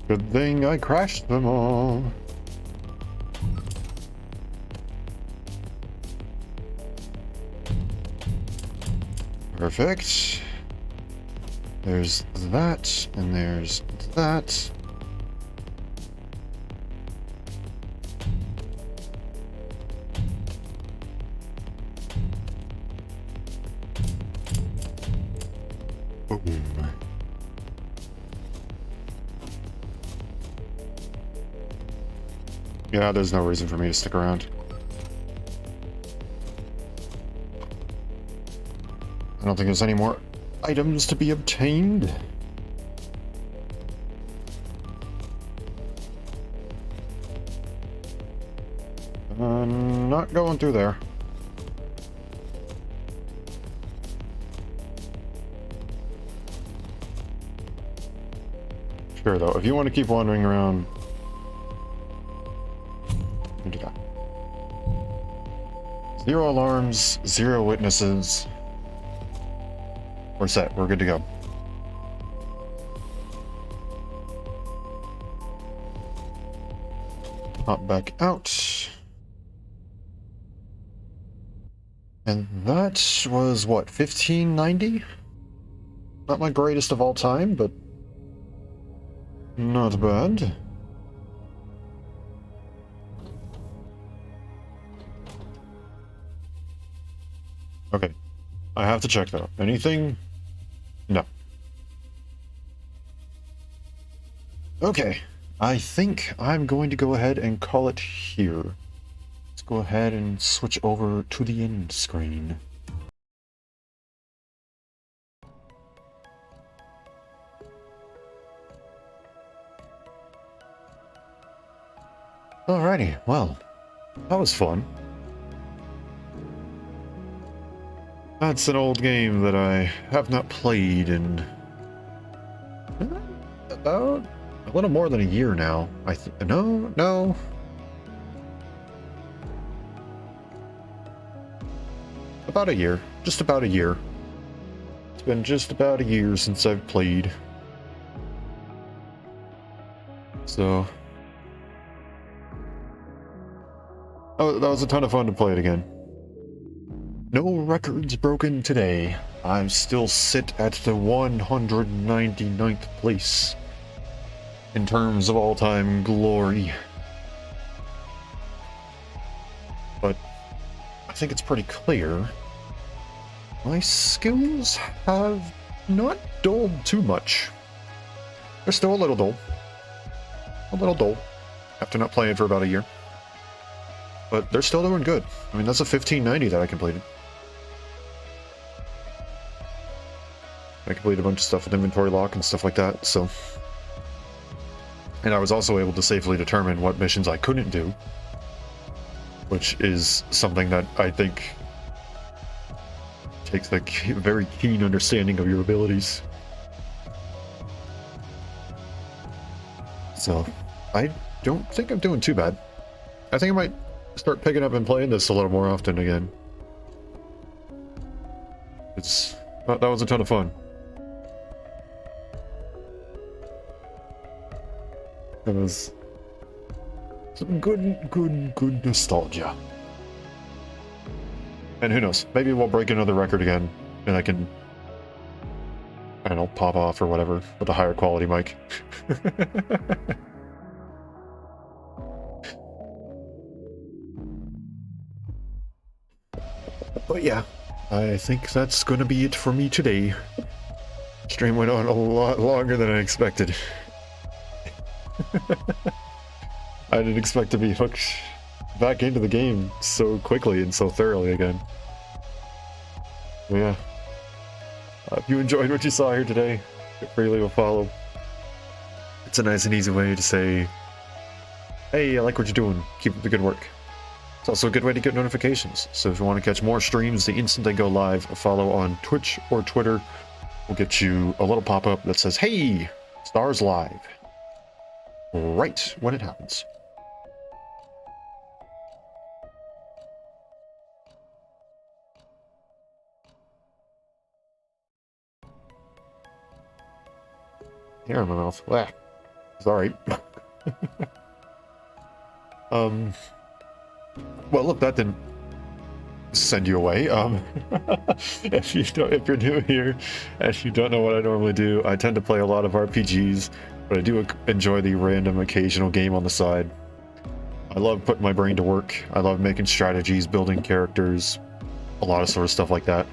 Good thing I crashed them all. Perfect. There's that, and there's that. Boom. Yeah, there's no reason for me to stick around. I don't think there's any more items to be obtained. Not going through there. Sure, though, if you want to keep wandering around, you can do that. 0 alarms, 0 witnesses. We're set. We're good to go. hop back out. And that was, what, 1590? Not my greatest of all time, but not bad. Okay, I have to check though. Anything? No. Okay, I think I'm going to go ahead and call it here. Let's go ahead and switch over to the end screen. Alrighty, well, that was fun. That's an old game that I have not played in about a little more than a year now. No. About a year. Just about a year. It's been just about a year since I've played. So... oh, that was a ton of fun to play it again. No records broken today. I still sit at the 199th place in terms of all-time glory. But I think it's pretty clear my skills have not dulled too much. They're still a little dull. A little dull after not playing for about a year. But they're still doing good. I mean, that's a 1590 that I completed. I completed a bunch of stuff with inventory lock and stuff like that, so... and I was also able to safely determine what missions I couldn't do, which is something that I think takes a very keen understanding of your abilities. So, I don't think I'm doing too bad. I think I might start picking up and playing this a little more often again. That was a ton of fun. It was some good nostalgia. And who knows, maybe we'll break another record again, and I can, I don't know, pop off or whatever with a higher quality mic. But yeah, I think that's going to be it for me today. Stream went on a lot longer than I expected. I didn't expect to be hooked back into the game so quickly and so thoroughly again. But yeah. If you enjoyed what you saw here today, feel free to leave a follow. It's a nice and easy way to say, hey, I like what you're doing, keep up the good work. It's also a good way to get notifications, so if you want to catch more streams the instant they go live, a follow on Twitch or Twitter will get you a little pop-up that says, hey, Stars Live, right when it happens. Hair in my mouth. Wah. Sorry. Well, look, that didn't send you away. If you're new here and you don't know what I normally do, I tend to play a lot of RPGs, but I do enjoy the random occasional game on the side. I love putting my brain to work. I love making strategies, building characters, a lot of sort of stuff like that.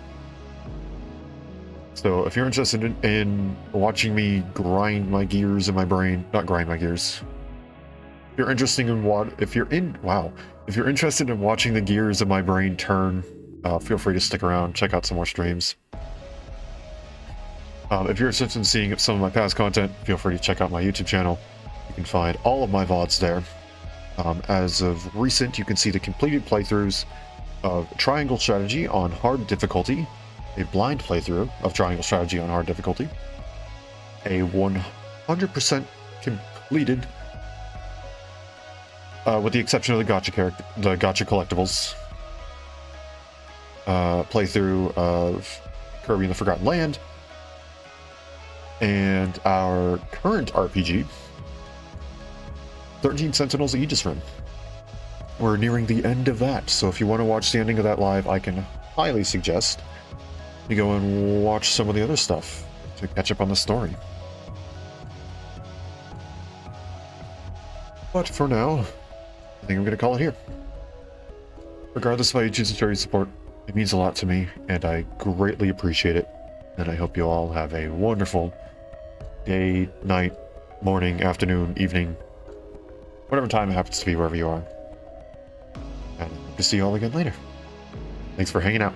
So if you're interested in watching me grind my gears in my brain, not grind my gears. If you're interested in watching the gears of my brain turn, feel free to stick around, check out some more streams. If you're interested in seeing some of my past content, feel free to check out my YouTube channel. You can find all of my VODs there. As of recent, you can see the completed playthroughs of Triangle Strategy on hard difficulty, a blind playthrough of Triangle Strategy on hard difficulty, a 100% completed, with the exception of the gacha collectibles, playthrough of Kirby and the Forgotten Land, and our current RPG, 13 Sentinels of Aegis Rim. we're nearing the end of that. So if you want to watch the ending of that live, I can highly suggest you go and watch some of the other stuff to catch up on the story. But for now, I think I'm going to call it here. Regardless of how you choose to show your support, it means a lot to me, and I greatly appreciate it. And I hope you all have a wonderful day, night, morning, afternoon, evening, whatever time it happens to be wherever you are. And I'll see you all again later. Thanks for hanging out.